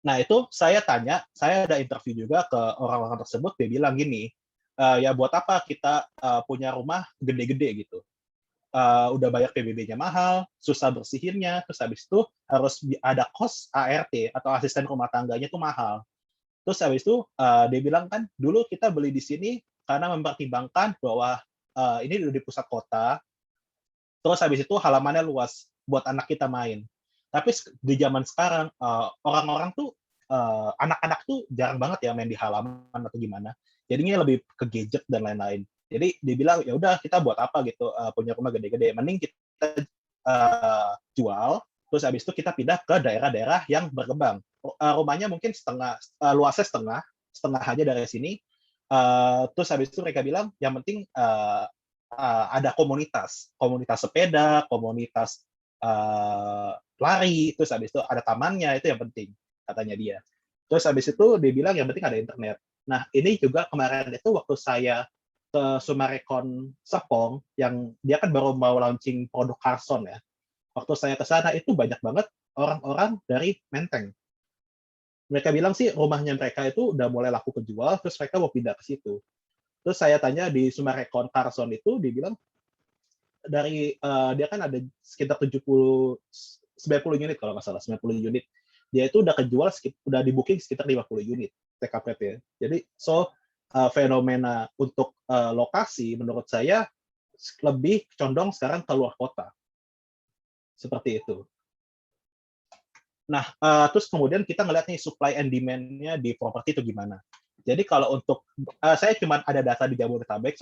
Nah, itu saya tanya, saya ada interview juga ke orang-orang tersebut, dia bilang gini, ya buat apa kita punya rumah gede-gede gitu. Udah bayar PBB-nya mahal, susah bersihinnya, terus habis itu harus ada kos ART atau asisten rumah tangganya itu mahal. Terus habis itu dia bilang kan, dulu kita beli di sini karena mempertimbangkan bahwa ini udah di pusat kota, terus habis itu halamannya luas buat anak kita main. Tapi di zaman sekarang orang-orang tuh anak-anak tuh jarang banget ya main di halaman atau gimana. Jadinya lebih ke gadget dan lain-lain. Jadi dia bilang ya udah kita buat apa gitu punya rumah gede-gede. Mending kita jual, terus habis itu kita pindah ke daerah-daerah yang berkembang. Rumahnya mungkin luasnya setengah aja dari sini. Terus habis itu mereka bilang yang penting ada komunitas sepeda, komunitas lari, terus habis itu ada tamannya, itu yang penting katanya dia. Terus habis itu dia bilang yang penting ada internet. Nah, ini juga kemarin itu waktu saya ke Summarecon Serpong, yang dia kan baru mau launching produk Carson ya. Waktu saya ke sana itu banyak banget orang-orang dari Menteng. Mereka bilang sih rumahnya mereka itu udah mulai laku kejual, terus mereka mau pindah ke situ. Terus saya tanya di Summarecon Carson itu, dibilang dari dia kan ada sekitar 90 unit kalau nggak salah, 90 unit. Dia itu udah kejual, udah di booking sekitar 50 unit TKP. Jadi fenomena untuk lokasi menurut saya lebih condong sekarang ke luar kota. Seperti itu. Nah, terus kemudian kita ngeliat nih supply and demand-nya di properti itu gimana. Jadi kalau untuk saya cuma ada data di Jabodetabek,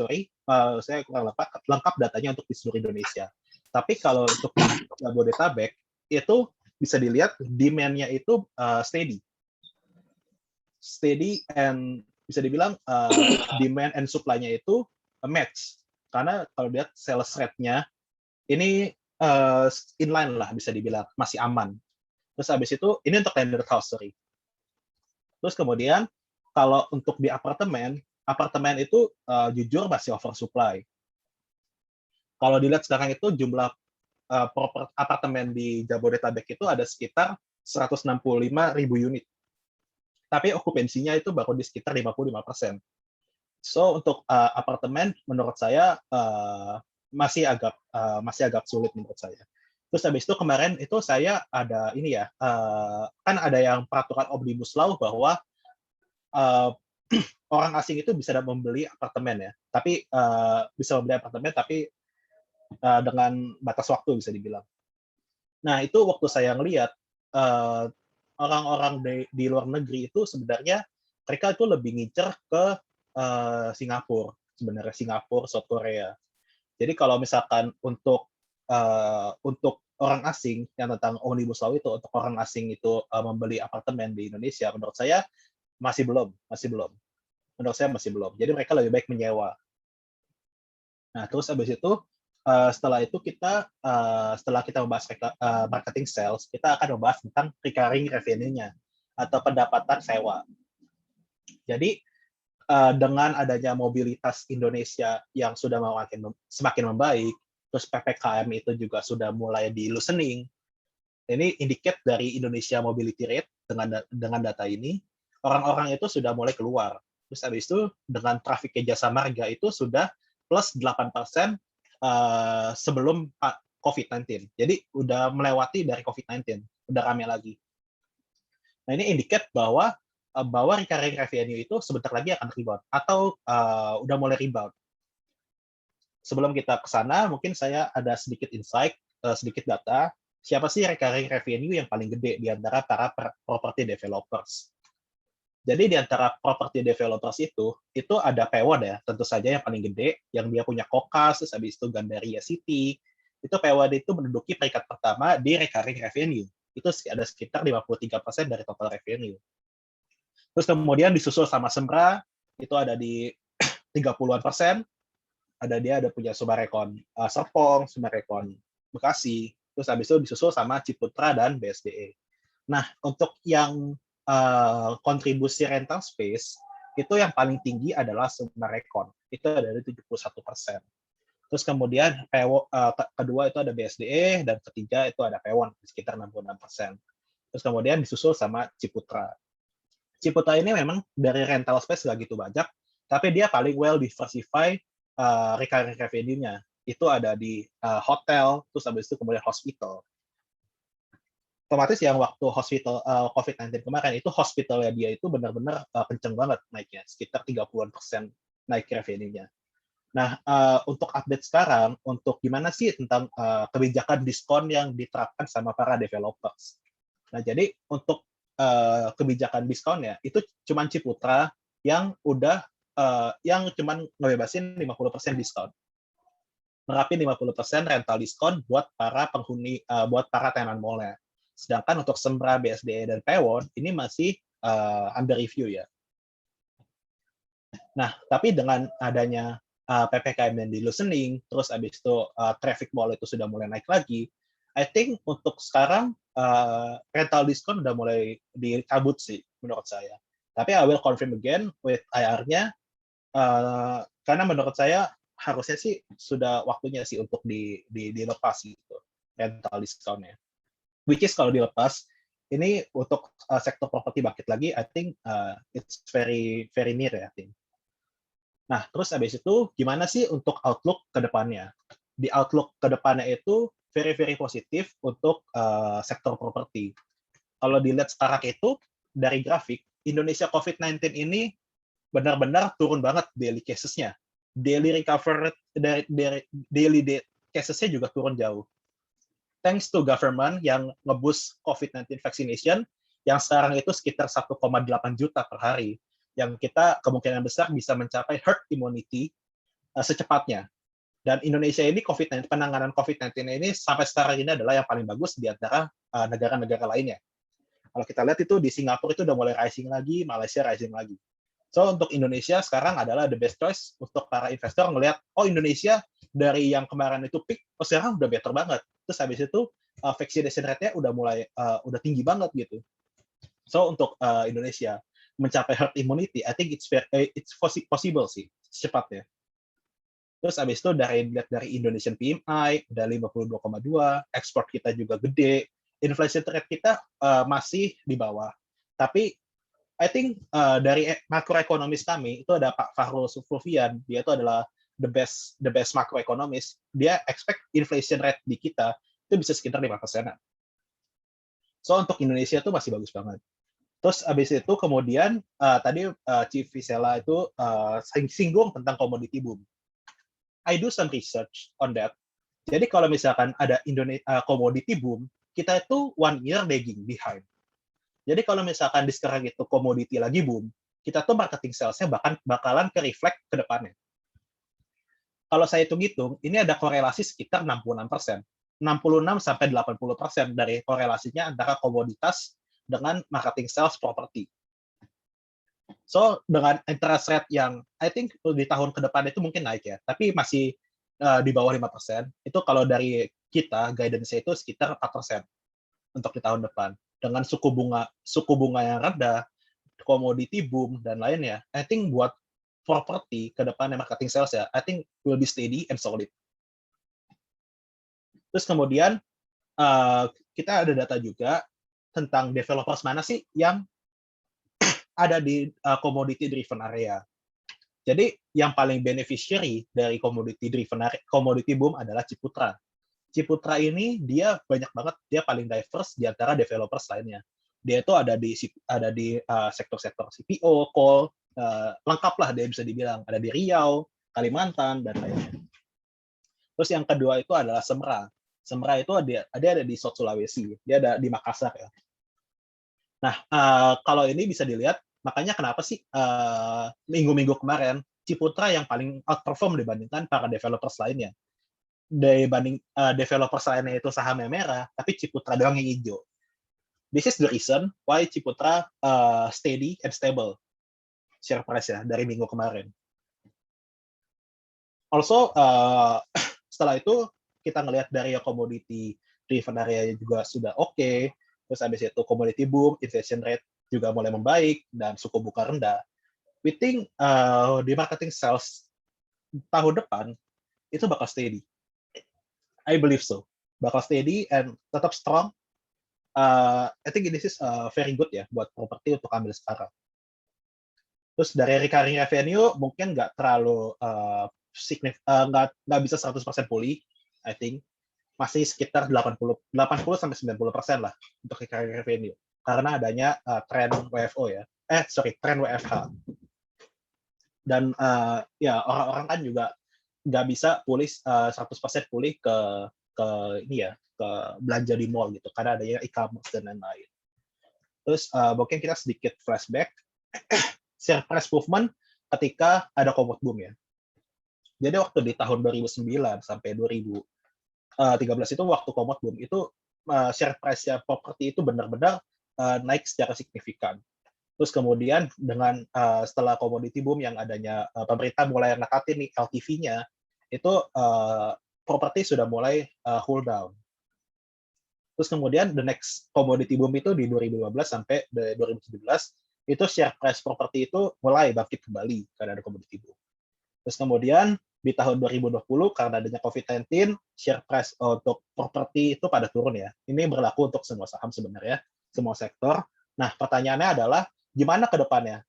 saya kurang lengkap datanya untuk di seluruh Indonesia. Tapi kalau untuk Jabodetabek itu bisa dilihat demand-nya itu steady and bisa dibilang demand and supply-nya itu match. Karena kalau lihat sales rate-nya ini inline lah bisa dibilang, masih aman. Terus habis itu ini untuk landed house, sorry. Terus kemudian kalau untuk di apartemen itu jujur masih oversupply. Kalau dilihat sekarang itu jumlah apartemen di Jabodetabek itu ada sekitar 165.000 unit. Tapi okupansinya itu baru di sekitar 55%. So untuk apartemen menurut saya masih agak sulit menurut saya. Terus habis itu kemarin itu saya ada ini ya, kan ada yang peraturan Omnibus Law bahwa orang asing itu bisa membeli apartemen ya, tapi bisa membeli apartemen tapi dengan batas waktu bisa dibilang. Nah itu waktu saya ngelihat orang-orang di luar negeri itu sebenarnya mereka itu lebih ngincer ke Singapura, sebenarnya Singapura, South Korea. Jadi kalau misalkan untuk orang asing yang tentang Omnibus Law itu, untuk orang asing itu membeli apartemen di Indonesia, menurut saya masih belum. Menurut saya masih belum. Jadi mereka lebih baik menyewa. Nah, terus habis itu setelah kita membahas marketing sales, kita akan membahas tentang recurring revenue-nya atau pendapatan sewa. Jadi dengan adanya mobilitas Indonesia yang sudah semakin membaik, terus PPKM itu juga sudah mulai di loosening. Ini indicate dari Indonesia Mobility Rate dengan data ini, orang-orang itu sudah mulai keluar. Terus habis itu dengan trafiknya jasa marga itu sudah plus 8% sebelum COVID-19. Jadi udah melewati dari COVID-19, udah rame lagi. Nah ini indicate bahwa recurring revenue itu sebentar lagi akan rebound atau udah mulai rebound. Sebelum kita ke sana, mungkin saya ada sedikit insight, sedikit data. Siapa sih recurring revenue yang paling gede di antara para property developers? Jadi di antara property developers itu ada Pewon ya, tentu saja yang paling gede, yang dia punya Kokas, terus habis itu Gandaria City. Itu Pewon itu menduduki peringkat pertama di recurring revenue. Itu ada sekitar 53% dari total revenue. Terus kemudian disusul sama Sembra, itu ada di 30-an%. Ada punya Sumarekon Serpong, Sumarekon Bekasi, terus habis itu disusul sama Ciputra dan BSDE. Nah, untuk yang kontribusi rental space, itu yang paling tinggi adalah Sumarekon, itu ada di 71%. Terus kemudian kedua itu ada BSDE, dan ketiga itu ada Pewon, sekitar 66%. Terus kemudian disusul sama Ciputra. Ciputra ini memang dari rental space nggak gitu banyak, tapi dia paling well diversify recurring revenue-nya. Itu ada di hotel, terus habis itu kemudian hospital. Otomatis yang waktu hospital COVID-19 kemarin, itu hospitalnya dia itu benar-benar kenceng banget naiknya, sekitar 30% naik revenue-nya. Nah, untuk update sekarang, untuk gimana sih tentang kebijakan diskon yang diterapkan sama para developers. Nah, jadi untuk kebijakan diskonnya itu cuma Ciputra yang udah yang cuma ngebebasin 50% diskon, nerapin 50% rental diskon buat para penghuni, buat para tenan mall-nya. Sedangkan untuk Sembra, BSDE, dan Pewon ini masih under review ya. Nah, tapi dengan adanya PPKM yang di loosening, terus habis itu traffic mall itu sudah mulai naik lagi, I think untuk sekarang rental diskon udah mulai dicabut sih menurut saya. Tapi I will confirm again with IR-nya, karena menurut saya harusnya sih sudah waktunya sih untuk dilepas gitu rental discount-nya. Which is kalau dilepas, ini untuk sektor properti bangkit lagi, I think it's very very near ya, I think. Nah, terus habis itu gimana sih untuk outlook ke depannya? Di outlook ke depannya itu very very positif untuk sektor properti. Kalau dilihat sekarang itu dari grafik, Indonesia COVID-19 ini benar-benar turun banget daily cases-nya. Daily recovery daily cases-nya juga turun jauh. Thanks to government yang nge-boost COVID-19 vaccination yang sekarang itu sekitar 1,8 juta per hari, yang kita kemungkinan besar bisa mencapai herd immunity secepatnya. Dan Indonesia ini penanganan COVID-19 ini sampai sekarang ini adalah yang paling bagus di antara negara-negara lainnya. Kalau kita lihat itu di Singapura itu udah mulai rising lagi, Malaysia rising lagi. So untuk Indonesia sekarang adalah the best choice untuk para investor ngelihat, oh Indonesia dari yang kemarin itu peak, oh sekarang udah better banget. Terus habis itu vaccination rate-nya udah mulai udah tinggi banget gitu. So untuk Indonesia mencapai herd immunity, I think it's possible sih secepatnya. Terus abis itu dilihat dari Indonesian PMI udah 52,2, ekspor kita juga gede, inflation rate kita masih di bawah. Tapi I think dari makroekonomis kami itu ada Pak Fahrul Sufyan, dia itu adalah the best macroeconomist. Dia expect inflation rate di kita itu bisa sekitar 5%. So untuk Indonesia itu masih bagus banget. Terus abis itu kemudian tadi Chief Visela itu singgung tentang commodity boom. I do some research on that. Jadi kalau misalkan ada commodity boom, kita itu 1 year lagging behind. Jadi kalau misalkan di sekarang itu commodity lagi boom, kita tuh marketing sales-nya bakalan ke reflect ke depannya. Kalau saya hitung-hitung, ini ada korelasi sekitar 66%. 66 sampai 80% dari korelasinya antara komoditas dengan marketing sales property. So dengan interest rate yang I think di tahun ke depan itu mungkin naik ya, tapi masih di bawah 5%. Itu kalau dari kita guidance-nya itu sekitar 4% untuk di tahun depan. Dengan suku bunga yang rendah, commodity boom dan lainnya, I think buat property ke depan marketing sales ya, I think will be steady and solid. Terus kemudian kita ada data juga tentang developers mana sih yang ada di commodity driven area. Jadi yang paling beneficiary dari commodity boom adalah Ciputra. Ciputra ini dia banyak banget, dia paling diverse di antara developers lainnya. Dia itu ada di sektor-sektor CPO, coal, lengkap lah dia bisa dibilang. Ada di Riau, Kalimantan, dan lainnya. Terus yang kedua itu adalah Semra. Semra itu ada di South Sulawesi, dia ada di Makassar ya. Nah, kalau ini bisa dilihat, makanya kenapa sih minggu-minggu kemarin Ciputra yang paling outperform dibandingkan para developers lainnya. Dibanding developers lainnya itu sahamnya merah, tapi Ciputra doang yang hijau. This is the reason why Ciputra steady and stable share price ya dari minggu kemarin. Also, setelah itu kita ngelihat dari commodity driven area juga sudah oke. Terus habis itu commodity boom, inflation rate juga mulai membaik, dan suku bunga rendah. We think di marketing sales tahun depan itu bakal steady. I believe so. Bakal steady and tetap strong. I think this is very good ya buat properti untuk ambil sekarang. Terus dari recurring revenue mungkin nggak terlalu nggak bisa 100% pulih, I think. Masih sekitar 80-90% lah untuk recurring revenue karena adanya tren WFO ya, tren WFH. Dan ya orang-orang kan juga nggak bisa pulih 100% pulih ke ini ya, ke belanja di mall gitu karena adanya e-commerce dan lain-lain. Terus mungkin kita sedikit flashback share price movement ketika ada commodity boom ya. Jadi waktu di tahun 2009 sampai 2013 itu waktu commodity boom itu share price-nya properti itu benar-benar naik secara signifikan. Terus kemudian dengan setelah commodity boom yang adanya pemerintah mulai nekatin nih LTV-nya, itu properti sudah mulai cool down. Terus kemudian the next commodity boom itu di 2015 sampai 2017 itu share price properti itu mulai bangkit kembali karena ada commodity boom. Terus kemudian di tahun 2020 karena adanya COVID-19, share price untuk properti itu pada turun ya. Ini berlaku untuk semua saham sebenarnya, semua sektor. Nah, pertanyaannya adalah gimana ke depannya?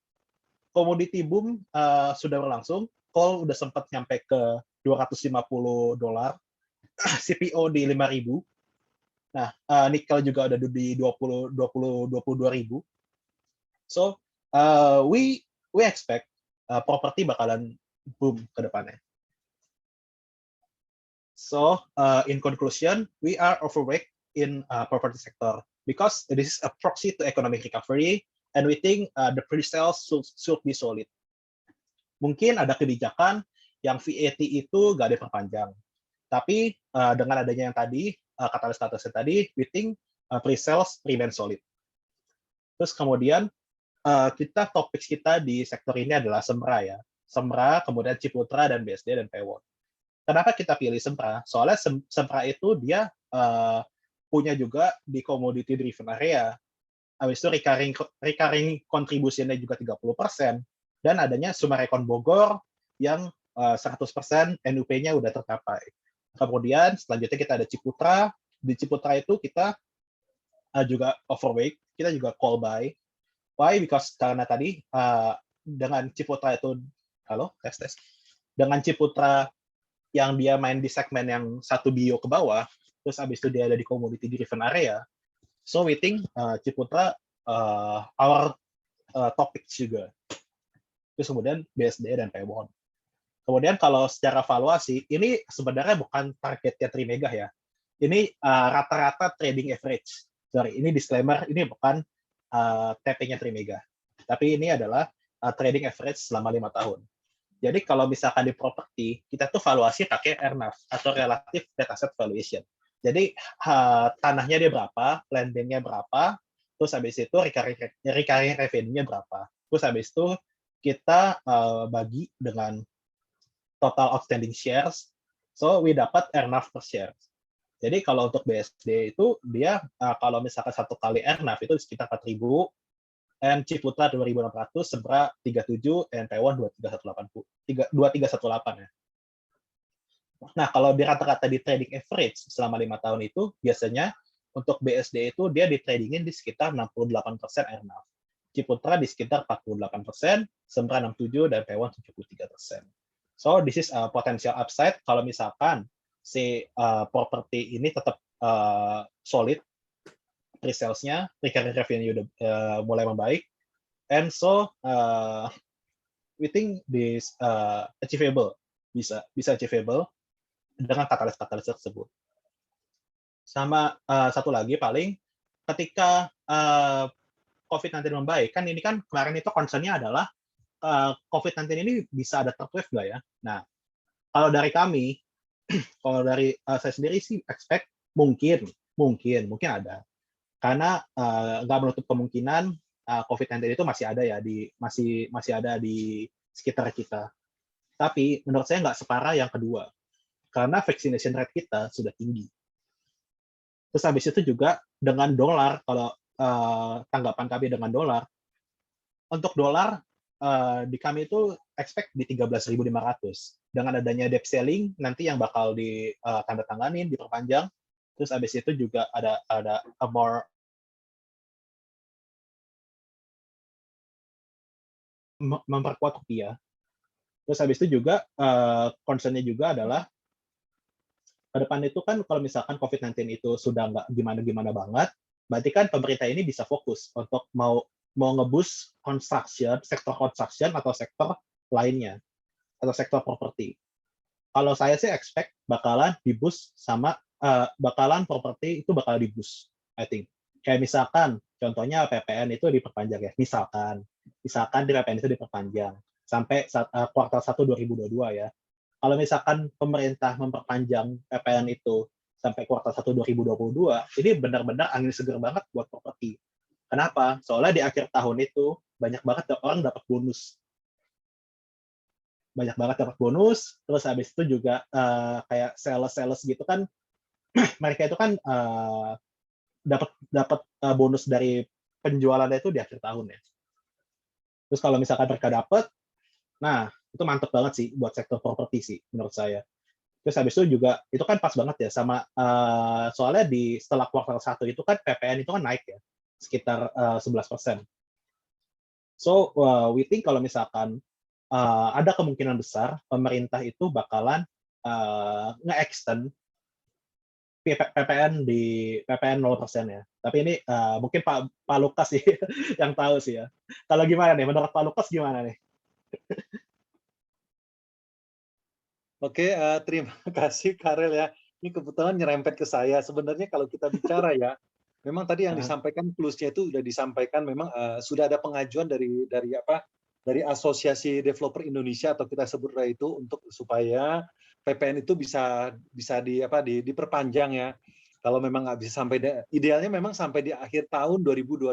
Commodity boom sudah berlangsung, coal udah sempat nyampe ke $250, CPO di 5.000. Nah, nikel juga ada di 22.000. So, we expect properti bakalan boom ke depannya. So, in conclusion, we are overweight in property sector because this is a proxy to economic recovery, and we think the pre-sales should be solid. Mungkin ada kebijakan yang VAT itu nggak diperpanjang, tapi dengan adanya yang tadi, katalis-katalis tadi, we think pre-sales remain solid. Terus kemudian topik kita di sektor ini adalah Semra ya. Semra, kemudian Ciputra, dan BSD, dan Pewon. Kenapa kita pilih Semra? Soalnya Semra itu dia punya juga di commodity driven area. Habis itu recurring contribution-nya juga 30%, dan adanya Sumarekon Bogor yang 100% NUP-nya udah tercapai. Kemudian selanjutnya kita ada Ciputra. Di Ciputra itu kita juga overweight, kita juga call buy. Why? Because karena tadi dengan Ciputra itu, tes. Dengan Ciputra yang dia main di segmen yang satu bio ke bawah, terus habis itu dia ada di commodity driven area. So we think Ciputra our topics juga. Terus kemudian BSD dan Pewon. Kemudian kalau secara valuasi, ini sebenarnya bukan targetnya Trimegah ya. Ini rata-rata trading average. Sorry, ini disclaimer, ini bukan TP-nya Trimegah. Tapi ini adalah trading average selama 5 tahun. Jadi kalau misalkan di properti, kita tuh valuasi pakai RNAV atau Relative Net Asset Valuation. Jadi tanahnya dia berapa, land bank-nya berapa, terus habis itu recurring revenue-nya berapa. Terus habis itu kita bagi dengan total outstanding shares, so we dapat RNAV per share. Jadi kalau untuk BSD itu dia kalau misalkan 1 kali RNAV itu sekitar 4.000, and Ciputra 2.600, Sebra 37, and Taiwan 2318 ya. Nah, kalau di rata-rata di trading average selama 5 tahun itu, biasanya untuk BSD itu dia di tradingin di sekitar 68% RNAV. Ciputra di sekitar 48%, Sebra 67, dan Taiwan 73%. So, this is a potential upside kalau misalkan si properti ini tetap solid, pre-sales-nya, recurring revenue udah mulai membaik, and so we think this achievable, bisa achievable dengan katalis-katalis tersebut. Sama satu lagi paling, ketika COVID-19 membaik, kan ini kan kemarin itu concern-nya adalah COVID-19 ini bisa ada third wave nggak ya? Nah, kalau dari kami, kalau dari saya sendiri sih expect mungkin ada. Karena nggak menutup kemungkinan COVID-19 itu masih ada ya masih ada di sekitar kita. Tapi menurut saya nggak separah yang kedua, karena vaccination rate kita sudah tinggi. Terus habis itu juga dengan dolar, kalau tanggapan kami dengan dolar, untuk dolar di kami itu expect di 13.500. Dengan adanya debt ceiling nanti yang bakal ditandatanganin, diperpanjang. Terus habis itu juga ada a more memperkuat rupiah. Terus habis itu juga concern-nya juga adalah ke depan itu kan kalau misalkan COVID-19 itu sudah nggak gimana-gimana banget, berarti kan pemerintah ini bisa fokus untuk mau nge-boost sektor construction atau sektor lainnya, atau sektor properti. Kalau saya sih expect bakalan di-boost sama bakalan properti itu bakal di-boost, I think. Kayak misalkan contohnya PPN itu diperpanjang ya, misalkan di PPN itu diperpanjang sampai kuartal 1 2022 ya. Kalau misalkan pemerintah memperpanjang PPN itu sampai kuartal 1 2022, ini benar-benar angin segar banget buat properti. Kenapa? Soalnya di akhir tahun itu banyak banget orang dapat bonus. Terus habis itu juga kayak sales gitu kan, mereka itu kan dapat bonus dari penjualannya itu di akhir tahun ya. Terus kalau misalkan mereka dapat, nah itu mantep banget sih buat sektor properti sih menurut saya. Terus habis itu juga itu kan pas banget ya sama soalnya setelah kuartal 1 itu kan PPN itu kan naik ya sekitar 11%. So we think kalau misalkan ada kemungkinan besar pemerintah itu bakalan nge-extend PPN di PPN 0% ya. Tapi ini mungkin Pak Lukas sih yang tahu sih ya. Kalau gimana nih? Menurut Pak Lukas gimana nih? Oke, terima kasih Karel ya. Ini kebetulan nyerempet ke saya. Sebenarnya kalau kita bicara ya, memang tadi yang disampaikan plus-nya itu sudah disampaikan, memang sudah ada pengajuan dari Asosiasi Developer Indonesia atau kita sebut itu untuk supaya PPN itu bisa diperpanjang ya. Kalau memang nggak bisa idealnya memang sampai di akhir tahun 2022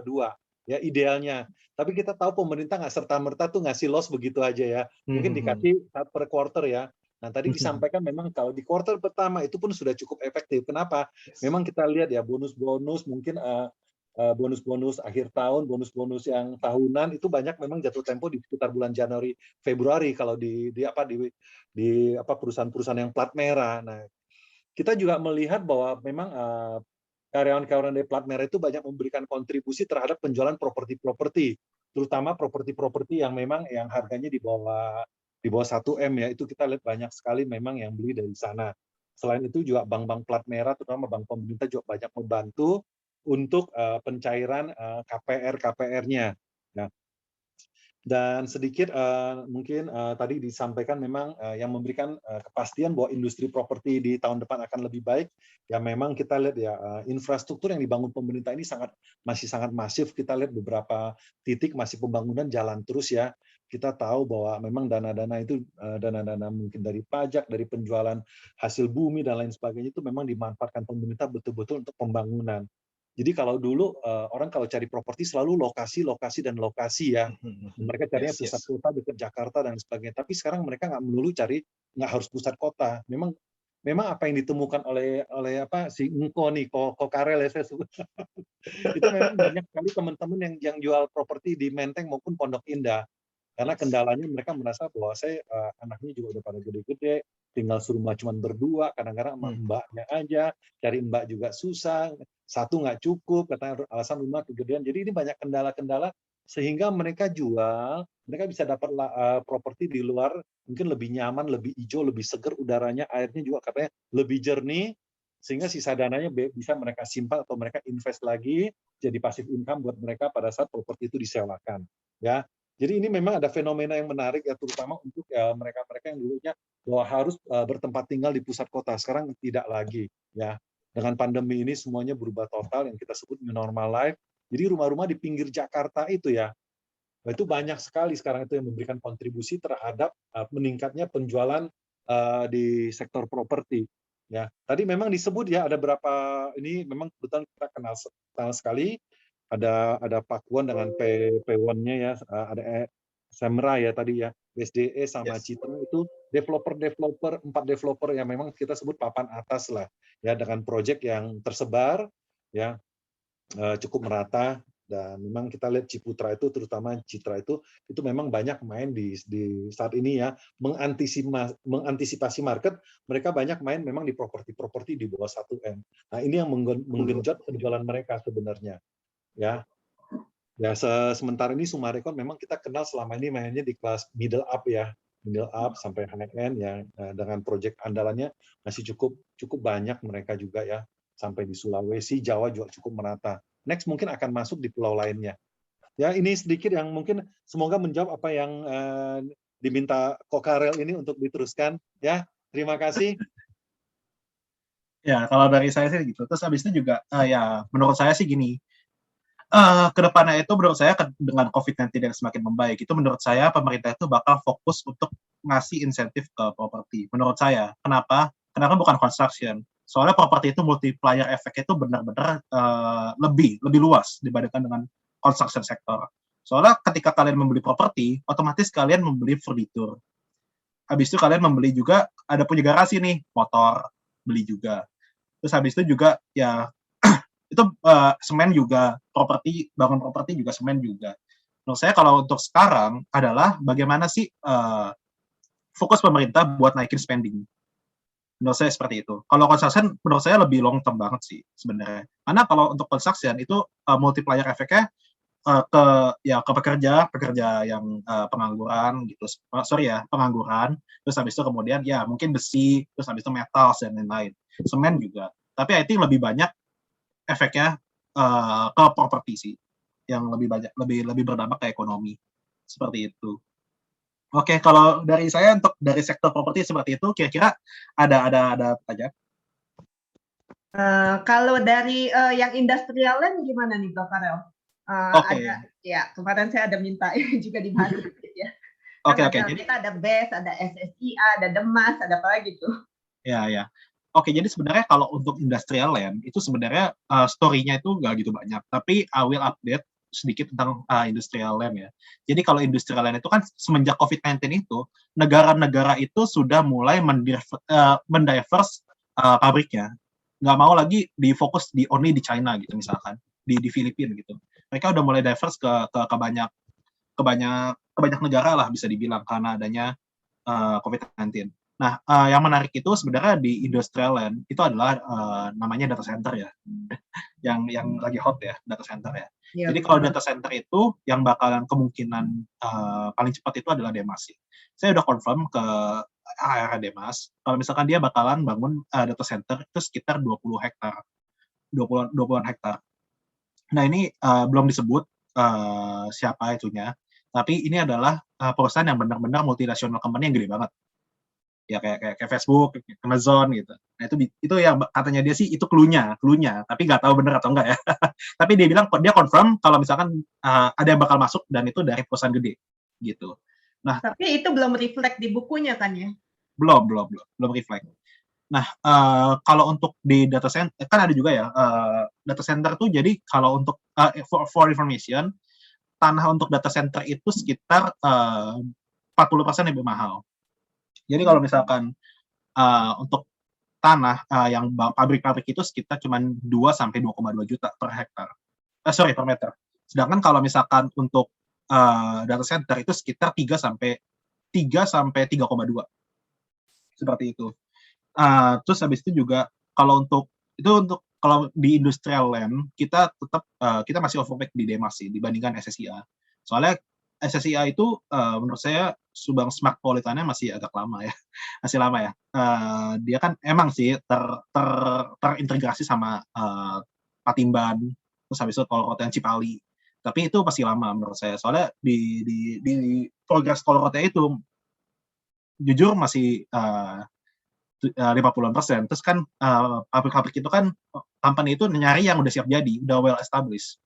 ya idealnya. Tapi kita tahu pemerintah nggak serta-merta tuh ngasih loss begitu aja ya. Mungkin dikasih per quarter ya. Nah, tadi disampaikan memang kalau di kuartal pertama itu pun sudah cukup efektif. Kenapa? Memang kita lihat ya bonus-bonus mungkin bonus-bonus akhir tahun, bonus-bonus yang tahunan itu banyak memang jatuh tempo di sekitar bulan Januari Februari kalau di perusahaan-perusahaan yang plat merah. Nah, kita juga melihat bahwa memang karyawan-karyawan dari plat merah itu banyak memberikan kontribusi terhadap penjualan properti-properti, terutama properti-properti yang memang yang harganya di bawah 1 M ya, itu kita lihat banyak sekali memang yang beli dari sana. Selain itu juga bank-bank plat merah, terutama bank pemerintah juga banyak membantu untuk pencairan KPR-KPR-nya. Nah, dan sedikit mungkin tadi disampaikan memang yang memberikan kepastian bahwa industri properti di tahun depan akan lebih baik, ya memang kita lihat ya infrastruktur yang dibangun pemerintah ini masih sangat masif. Kita lihat beberapa titik masih pembangunan jalan terus ya. Kita tahu bahwa memang dana-dana itu dana-dana mungkin dari pajak, dari penjualan hasil bumi dan lain sebagainya itu memang dimanfaatkan pemerintah betul-betul untuk pembangunan. Jadi kalau dulu orang kalau cari properti selalu lokasi, lokasi dan lokasi ya. Mereka carinya Yes, pusat yes. kota dekat Jakarta dan sebagainya. Tapi sekarang mereka nggak melulu cari, nggak harus pusat kota. Memang apa yang ditemukan oleh si Engko nih, Ko Karel ya saya sebut. Itu memang banyak sekali teman-teman yang jual properti di Menteng maupun Pondok Indah. Karena kendalanya mereka merasa bahwa saya anaknya juga udah pada gede-gede, tinggal serumah cuma berdua, kadang-kadang sama mbaknya aja, cari mbak juga susah, satu nggak cukup, katanya alasan rumah kegedean. Jadi ini banyak kendala-kendala sehingga mereka jual, mereka bisa dapat properti di luar mungkin lebih nyaman, lebih hijau, lebih seger udaranya, airnya juga katanya lebih jernih, sehingga sisa dananya bisa mereka simpan atau mereka invest lagi jadi passive income buat mereka pada saat properti itu disewakan. Ya, jadi ini memang ada fenomena yang menarik ya, terutama untuk mereka-mereka yang dulunya bahwa harus bertempat tinggal di pusat kota. Sekarang tidak lagi ya. Dengan pandemi ini semuanya berubah total yang kita sebut new normal life. Jadi rumah-rumah di pinggir Jakarta itu ya, itu banyak sekali sekarang itu yang memberikan kontribusi terhadap meningkatnya penjualan di sektor properti. Ya, tadi memang disebut ya ada berapa ini memang kebetulan kita kenal sekali. Ada Pakuan dengan P1-nya ya, ada Semra ya tadi ya, SDE sama Yes. Citra itu developer 4 developer yang memang kita sebut papan atas lah ya, dengan proyek yang tersebar ya cukup merata. Dan memang kita lihat Ciputra itu terutama Citra itu memang banyak main di saat ini ya, mengantisipasi market, mereka banyak main memang di properti di bawah 1 M. Nah, ini yang menggenjot penjualan mereka sebenarnya. Ya, sementara ini Summarecon memang kita kenal selama ini mainnya di kelas middle up ya, middle up sampai high end ya, dengan proyek andalannya masih cukup banyak mereka juga ya, sampai di Sulawesi, Jawa juga cukup merata. Next mungkin akan masuk di pulau lainnya. Ya, ini sedikit yang mungkin semoga menjawab apa yang diminta Kokarel ini untuk diteruskan ya. Terima kasih. Ya, kalau dari saya sih gitu. Terus habis itu juga ya menurut saya sih gini, ke depannya itu menurut saya dengan COVID-19 yang semakin membaik, itu menurut saya pemerintah itu bakal fokus untuk ngasih insentif ke properti. Menurut saya, kenapa? Kenapa bukan construction? Soalnya properti itu multiplier efeknya itu benar-benar lebih luas dibandingkan dengan construction sector. Soalnya ketika kalian membeli properti, otomatis kalian membeli furniture. Habis itu kalian membeli juga, ada punya garasi nih, motor, beli juga. Terus habis itu juga ya itu semen juga, bangun properti juga semen juga. Menurut saya kalau untuk sekarang adalah bagaimana sih fokus pemerintah buat naikin spending. Menurut saya seperti itu. Kalau construction menurut saya lebih long term banget sih sebenarnya. Karena kalau untuk construction itu multiplier efeknya ke pekerja yang pengangguran gitu. Pengangguran. Terus habis itu kemudian ya mungkin besi, terus habis itu metal dan lain-lain. Semen juga. Tapi I think lebih banyak efeknya ke properti sih, yang lebih berdampak ke ekonomi seperti itu. Oke, kalau dari saya untuk dari sektor properti seperti itu, kira-kira ada aja. Kalau dari yang industrial land gimana nih, Dok Karel? Oke. Ada ya, kemarin saya ada minta juga dibahas sedikit ya. Oke. Jadi kita ada BES, ada SSIA, ada DEMAS, ada apa lagi tuh? Ya. Oke, jadi sebenarnya kalau untuk industrial land itu sebenarnya story-nya itu nggak gitu banyak, tapi I will update sedikit tentang industrial land ya. Jadi kalau industrial land itu kan semenjak COVID-19 itu negara-negara itu sudah mulai mendiverse pabriknya, nggak mau lagi difokus only di China gitu misalkan. di Filipina gitu. Mereka udah mulai diverse ke banyak negara lah bisa dibilang karena adanya COVID-19. Nah, yang menarik itu sebenarnya di industrial land itu adalah namanya data center ya, yang lagi hot ya data center ya. Iya, Jadi kalau data center itu yang bakalan kemungkinan paling cepat itu adalah Demas. Saya udah confirm ke area Demas, kalau misalkan dia bakalan bangun data center itu sekitar 20 hektar, 20-an hektar. Nah ini belum disebut siapa itunya, tapi ini adalah perusahaan yang benar-benar multinasional company yang gede banget. Ya kayak Facebook, Amazon gitu. Nah itu yang katanya dia sih itu clue-nya, tapi nggak tahu benar atau enggak ya. Tapi dia bilang dia confirm kalau misalkan ada yang bakal masuk dan itu dari perusahaan gede gitu. Nah, tapi itu belum reflect di bukunya kan ya? belum reflect. Nah, kalau untuk di data center kan ada juga ya data center tuh jadi kalau untuk for information tanah untuk data center itu sekitar 40% lebih mahal. Jadi kalau misalkan untuk tanah yang pabrik-pabrik itu sekitar cuma 2 sampai 2,2 juta per hektar. Per meter. Sedangkan kalau misalkan untuk data center itu sekitar 3 sampai 3,2. Seperti itu. Terus habis itu juga kalau kalau di industrial land kita tetap kita masih overweight di Demas sih dibandingkan SSIA. Soalnya SSIA itu menurut saya Subang Smart Politannya masih agak lama ya, masih lama ya. Dia kan emang sih terintegrasi sama Patimban, terus habis itu Tol Rote Cipali. Tapi itu masih lama menurut saya. Soalnya di progres Tol Rote itu jujur masih 50%. Terus kan pabrik-pabrik itu kan company itu nyari yang udah siap jadi, udah well established.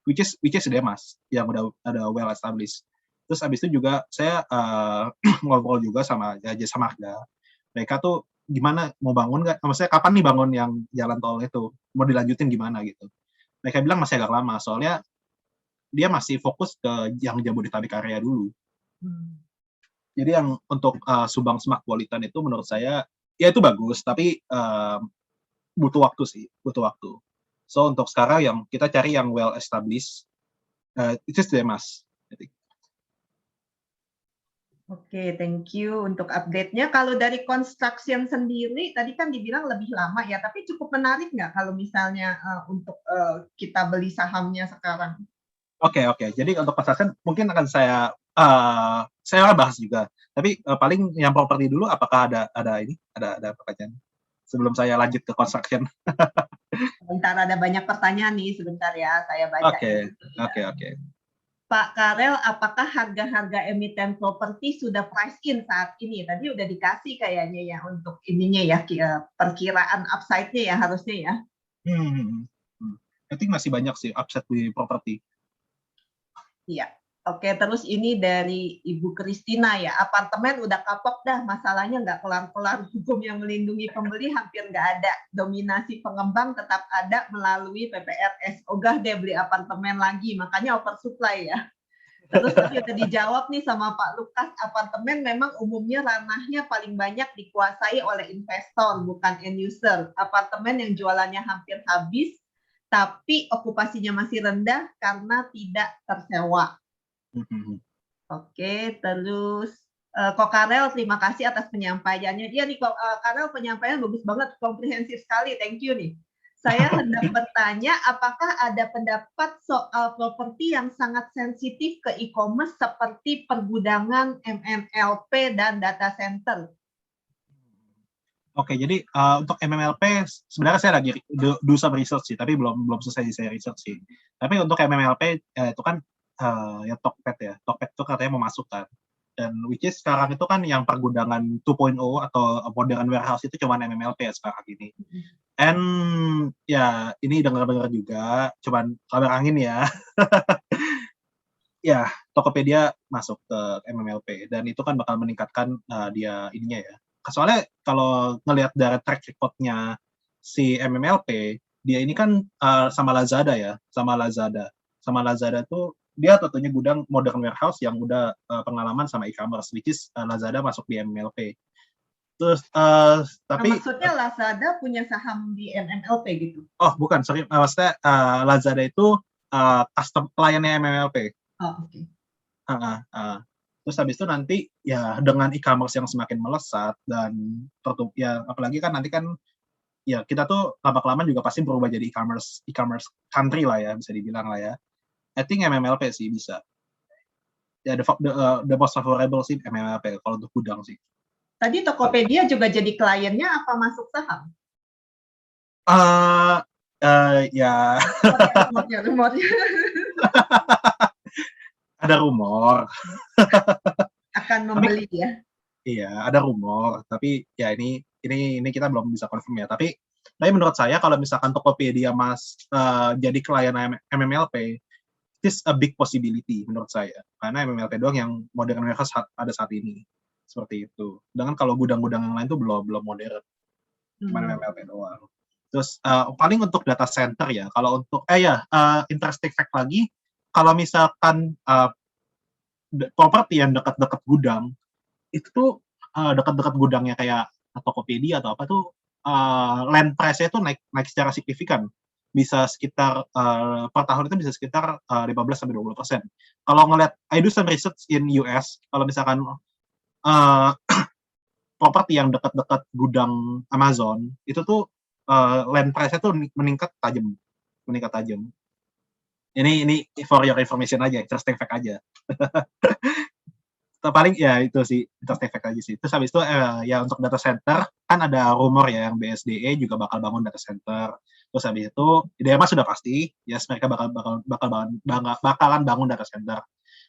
Which is Demas yang udah well established. Terus abis itu juga saya ngobrol juga sama Jasa Marga. Mereka tuh gimana mau bangun nggak? Maksudnya kapan nih bangun yang jalan tol itu? Mau dilanjutin gimana gitu? Mereka bilang masih agak lama, soalnya dia masih fokus ke yang Jabodetabek area dulu. Jadi yang untuk Subang Smart Politan itu menurut saya ya itu bagus, tapi butuh waktu sih, butuh waktu. So untuk sekarang yang kita cari yang well established, itu Demas. Oke, thank you untuk update-nya. Kalau dari construction sendiri, tadi kan dibilang lebih lama ya, tapi cukup menarik nggak kalau misalnya untuk kita beli sahamnya sekarang? Oke. Jadi untuk construction mungkin akan saya bahas juga. Tapi paling yang properti dulu, apakah ada pertanyaan sebelum saya lanjut ke construction? Sebentar, ada banyak pertanyaan nih, sebentar ya, saya baca. Oke. Pak Karel, apakah harga-harga emiten properti sudah price in saat ini? Tadi udah dikasih kayaknya ya untuk ininya ya, perkiraan upside-nya ya harusnya ya. I think masih banyak sih upside di properti. Iya. Oke, terus ini dari Ibu Kristina ya, apartemen udah kapok dah, masalahnya nggak kelar-kelar, hukum yang melindungi pembeli hampir nggak ada, dominasi pengembang tetap ada melalui PPRS, ogah deh beli apartemen lagi, makanya oversupply ya. Terus tadi udah dijawab nih sama Pak Lukas, apartemen memang umumnya ranahnya paling banyak dikuasai oleh investor, bukan end user. Apartemen yang jualannya hampir habis, tapi okupasinya masih rendah karena tidak tersewa. Oke, terus Kok Karel, terima kasih atas penyampaiannya. Iya nih, Kok Karel penyampaian bagus banget, komprehensif sekali. Thank you nih. Saya hendak bertanya, apakah ada pendapat soal properti yang sangat sensitif ke e-commerce seperti pergudangan, MMLP, dan data center? Oke, jadi untuk MMLP sebenarnya saya lagi do some research sih, tapi belum selesai saya research sih. Tapi untuk MMLP itu kan ya Tokped ya. Tokped itu katanya memasukkan. Dan which is sekarang itu kan yang pergudangan 2.0 atau modern warehouse itu cuma MMLP ya sekarang ini. And ya ini dengar-dengar juga, cuman kabar angin ya. Ya, Tokopedia masuk ke MMLP dan itu kan bakal meningkatkan dia ininya ya. Soalnya kalau ngelihat dari track record-nya si MMLP, dia ini kan sama Lazada ya, sama Lazada tuh dia tentunya gudang modern warehouse yang udah pengalaman sama e-commerce, which is Lazada masuk di MMLP. Terus Nah, tapi maksudnya Lazada punya saham di MMLP gitu? oh bukan, sorry, maksudnya Lazada itu custom kliennya MMLP. Oh, oke. Terus habis itu nanti ya dengan e-commerce yang semakin melesat dan ya apalagi kan nanti kan ya kita tuh lama-kelamaan juga pasti berubah jadi e-commerce country lah ya, bisa dibilang lah ya. I think MMLP sih bisa. Ya the most favorable sih MMLP kalau untuk gudang sih. Tadi Tokopedia juga jadi kliennya apa masuk saham? Ya Rumornya. ada rumor. Akan membeli ya. Iya, ada rumor, tapi ya ini kita belum bisa confirm ya. Tapi menurut saya kalau misalkan Tokopedia jadi klien MMLP, it is a big possibility menurut saya. Karena MMLP doang yang modern warehouse pada saat ini. Seperti itu. Dengan kalau gudang-gudang yang lain tuh belum modern. Cuma MMLP doang. Terus paling untuk data center ya. Kalau untuk interesting fact lagi, kalau misalkan properti yang dekat-dekat gudang itu tuh dekat-dekat gudangnya kayak Tokopedia atau apa tuh land price-nya tuh naik secara signifikan. Bisa sekitar per tahun itu bisa sekitar 15-20%. Kalau ngeliat, I do some research in US, kalau misalkan properti yang dekat-dekat gudang Amazon, itu tuh land price-nya tuh meningkat tajam. Ini for your information aja, interesting fact aja. Paling ya itu sih interesting fact aja sih. Terus habis itu ya untuk data center kan ada rumor ya yang BSDE juga bakal bangun data center. Terus habis itu IDEMA sudah pasti, yes mereka bakalan bangun data center.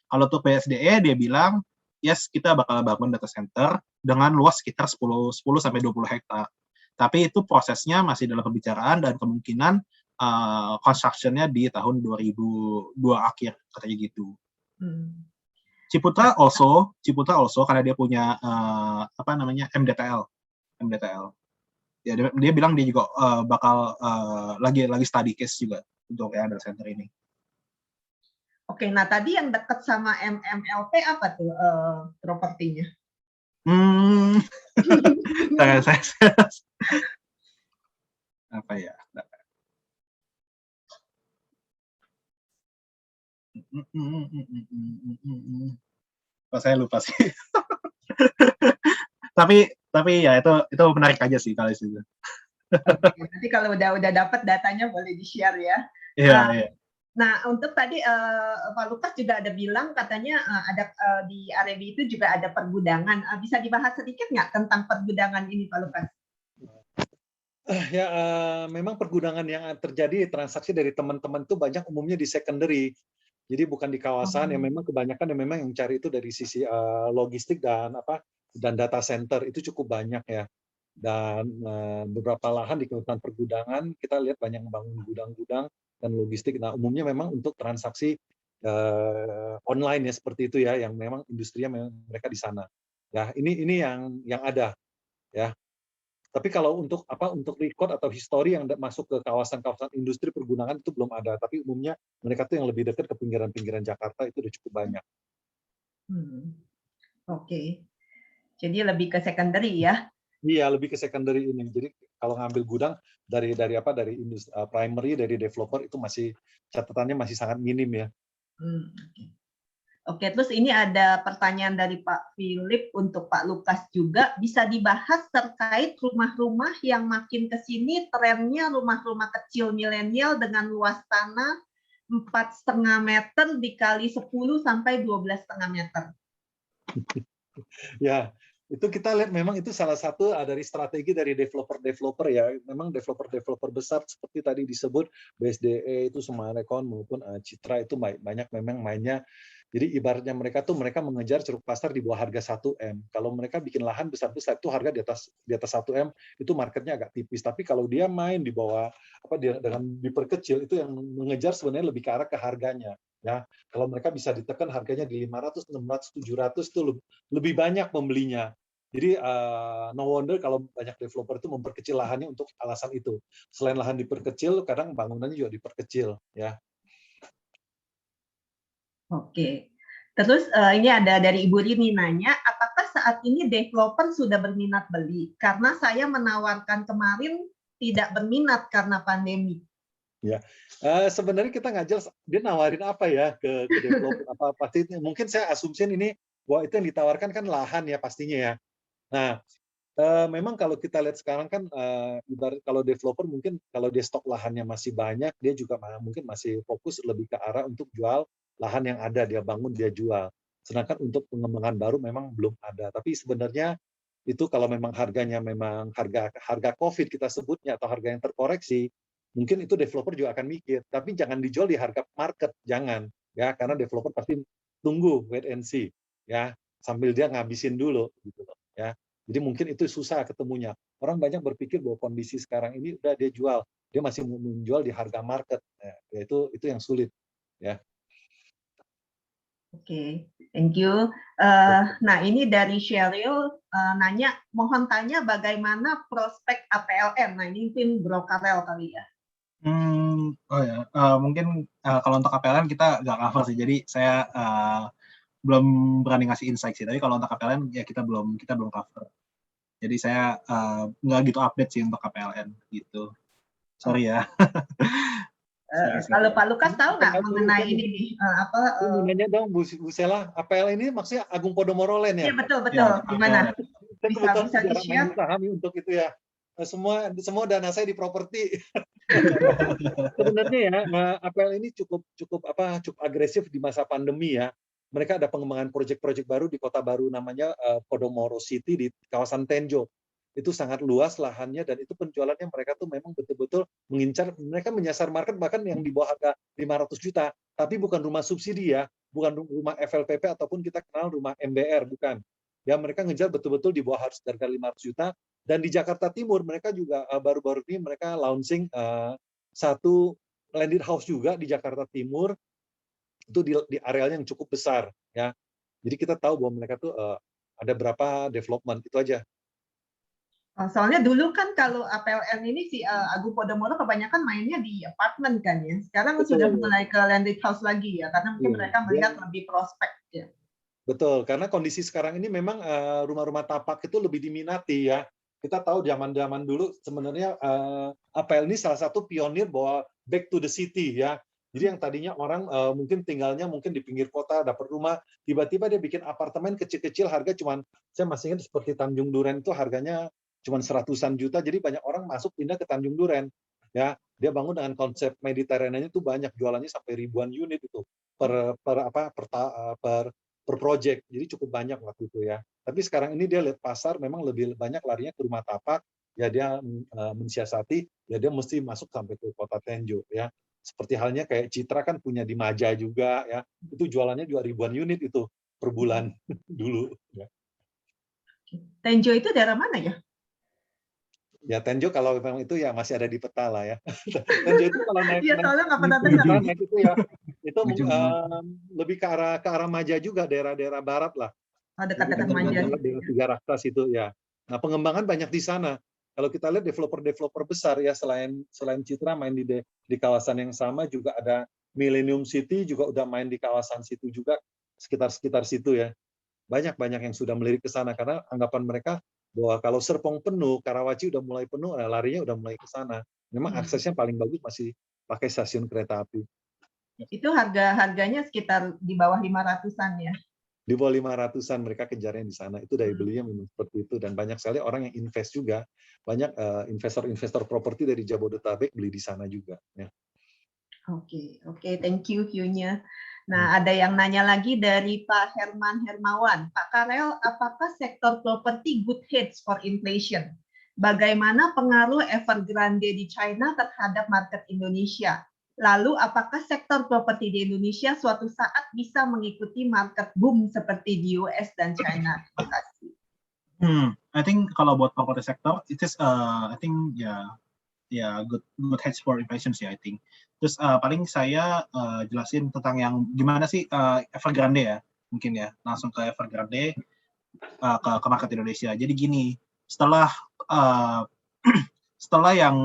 Kalau untuk BSDE dia bilang yes kita bakal bangun data center dengan luas sekitar 10 sampai 20 hektar. Tapi itu prosesnya masih dalam pembicaraan dan kemungkinan construction-nya di tahun 2002 akhir katanya gitu. Ciputra also karena dia punya MDTL. Ya dia bilang dia juga bakal lagi study case juga untuk data center ini. Oke, nah tadi yang dekat sama MMLP apa tuh propertinya? Saya apa ya? Saya lupa sih. tapi ya itu menarik aja sih kalau itu. Oke, nanti kalau udah dapat datanya boleh di-share ya. Iya. Nah, untuk tadi Pak Lukas juga ada bilang katanya ada di Arebi itu juga ada pergudangan. Bisa dibahas sedikit nggak tentang pergudangan ini, Pak Lukas? Ya, memang pergudangan yang terjadi transaksi dari teman-teman itu banyak umumnya di secondary. Jadi bukan di kawasan yang memang kebanyakan yang cari itu dari sisi logistik dan data center itu cukup banyak ya. Dan beberapa lahan di kawasan pergudangan kita lihat banyak membangun gudang-gudang dan logistik. Nah, umumnya memang untuk transaksi online ya seperti itu ya, yang memang industrinya memang mereka di sana. Ya, ini yang ada ya. Tapi kalau untuk record atau history yang masuk ke kawasan-kawasan industri pergudangan itu belum ada. Tapi umumnya mereka tuh yang lebih dekat ke pinggiran-pinggiran Jakarta itu udah cukup banyak. Oke. Jadi lebih ke secondary ya? Iya, lebih ke secondary ini. Jadi kalau ngambil gudang dari industri primary dari developer itu masih catatannya masih sangat minim ya. Oke, terus ini ada pertanyaan dari Pak Philip untuk Pak Lukas juga. Bisa dibahas terkait rumah-rumah yang makin ke sini trennya rumah-rumah kecil milenial dengan luas tanah 4,5 meter dikali 10 sampai 12,5 meter. Ya, itu kita lihat memang itu salah satu dari strategi dari developer ya. Memang developer besar seperti tadi disebut BSDE itu Sumarekon maupun Citra itu banyak memang mainnya. Jadi ibaratnya mereka mengejar ceruk pasar di bawah harga 1M. Kalau mereka bikin lahan besar-besar itu harga di atas 1M itu marketnya agak tipis. Tapi kalau dia main di bawah dengan diperkecil itu yang mengejar sebenarnya lebih ke arah ke harganya. Ya, kalau mereka bisa ditekan harganya di 500, 600, 700 itu lebih banyak pembelinya. Jadi no wonder kalau banyak developer itu memperkecil lahannya untuk alasan itu. Selain lahan diperkecil, kadang bangunannya juga diperkecil, ya. Oke. Terus ini ada dari Ibu Rini nanya, apakah saat ini developer sudah berminat beli? Karena saya menawarkan kemarin tidak berminat karena pandemi. Ya, sebenarnya kita nggak jelas dia nawarin apa ya ke developer apa pasti mungkin saya asumsiin ini bahwa itu yang ditawarkan kan lahan ya pastinya ya. Nah, memang kalau kita lihat sekarang kan ibarat kalau developer mungkin kalau dia stok lahannya masih banyak, dia juga mungkin masih fokus lebih ke arah untuk jual lahan yang ada, dia bangun, dia jual. Sedangkan untuk pengembangan baru memang belum ada. Tapi sebenarnya itu kalau memang harganya memang harga COVID kita sebutnya atau harga yang terkoreksi, mungkin itu developer juga akan mikir. Tapi jangan dijual di harga market, jangan ya karena developer pasti tunggu wait and see ya sambil dia ngabisin dulu gitu loh ya. Jadi mungkin itu susah ketemunya. Orang banyak berpikir bahwa kondisi sekarang ini udah dia jual, dia masih mau menjual di harga market. Ya, itu yang sulit ya. Oke, thank you. Nah, ini dari Sheryl nanya, mohon tanya bagaimana prospek APLN. Nah, ini mungkin Bro Karel kali ya. Oh ya, mungkin kalau untuk KPLN kita nggak cover sih, jadi saya belum berani ngasih insight sih. Tapi kalau untuk KPLN ya kita belum cover. Jadi saya nggak gitu update sih untuk KPLN gitu. Sorry ya. Kalau Pak Lukas tahu nggak mengenai ini nih apa? Nanya dong Bu Sela, APL ini maksudnya Agung Podomoro Land ya? Iya betul. Ya, Gimana? Bisa Bisa di-share? main saham untuk itu ya. Semua dana saya di properti. Sebenarnya ya APL ini cukup agresif di masa pandemi ya. Mereka ada pengembangan proyek-proyek baru di kota baru namanya Podomoro City di kawasan Tenjo. Itu sangat luas lahannya dan itu penjualannya mereka tuh memang betul-betul mengincar, mereka menyasar market bahkan yang di bawah harga 500 juta. Tapi bukan rumah subsidi ya, bukan rumah FLPP ataupun kita kenal rumah MBR, bukan. Ya mereka ngejar betul-betul di bawah harga 500 juta. Dan di Jakarta Timur mereka juga baru-baru ini mereka launching satu landed house juga di Jakarta Timur itu di arealnya yang cukup besar ya. Jadi kita tahu bahwa mereka tuh ada berapa development itu aja. Soalnya dulu kan kalau APLN ini si Agung Podomoro kebanyakan mainnya di apartemen kan ya. Sekarang Betul. sudah mulai ke landed house lagi ya, karena mungkin mereka melihat lebih prospek ya. Betul, karena kondisi sekarang ini memang rumah-rumah tapak itu lebih diminati ya. Kita tahu zaman-zaman dulu sebenarnya APL ini salah satu pionir bahwa back to the city ya. Jadi yang tadinya orang mungkin tinggalnya mungkin di pinggir kota dapat rumah, tiba-tiba dia bikin apartemen kecil-kecil harga cuman, saya masih ingat seperti Tanjung Duren itu harganya cuman seratusan juta, jadi banyak orang masuk pindah ke Tanjung Duren ya. Dia bangun dengan konsep Mediterranean itu banyak jualannya sampai ribuan unit itu per project, jadi cukup banyak waktu itu ya. Tapi sekarang ini dia lihat pasar memang lebih banyak larinya ke rumah tapak, ya dia mensiasati, ya dia mesti masuk sampai ke kota Tenjo ya. Seperti halnya kayak Citra kan punya di Maja juga ya, itu jualannya juga ribuan unit itu per bulan dulu. Ya. Tenjo itu daerah mana ya? Ya Tenjo kalau memang itu ya masih ada di peta lah ya. Tenjo itu kalau naik itu ya, itu lebih ke arah Maja juga, daerah-daerah barat lah. Dekat-dekat Maja. Daerah Tiga Raksa itu ya. Nah pengembangan banyak di sana. Kalau kita lihat developer besar ya selain Citra main di kawasan yang sama, juga ada Millennium City juga udah main di kawasan situ juga, sekitar situ ya. Banyak yang sudah melirik ke sana karena anggapan mereka bahwa kalau Serpong penuh, Karawaci udah mulai penuh, larinya udah mulai ke sana. Memang aksesnya paling bagus masih pakai stasiun kereta api. Itu harganya sekitar di bawah 500-an ya? Di bawah 500-an mereka kejarnya di sana. Itu daya belinya memang seperti itu. Dan banyak sekali orang yang invest juga. Banyak investor properti dari Jabodetabek beli di sana juga. Ya. Oke, thank you view-nya. Nah, ada yang nanya lagi dari Pak Herman Hermawan. Pak Karel, apakah sektor properti good hedge for inflation? Bagaimana pengaruh Evergrande di China terhadap market Indonesia? Lalu, apakah sektor properti di Indonesia suatu saat bisa mengikuti market boom seperti di US dan China? Terima kasih. I think kalau buat property sector, it is I think good hedge for inflation sih I think. Terus paling saya jelasin tentang yang gimana sih Evergrande ya, mungkin ya langsung ke Evergrande ke market Indonesia. Jadi gini, setelah yang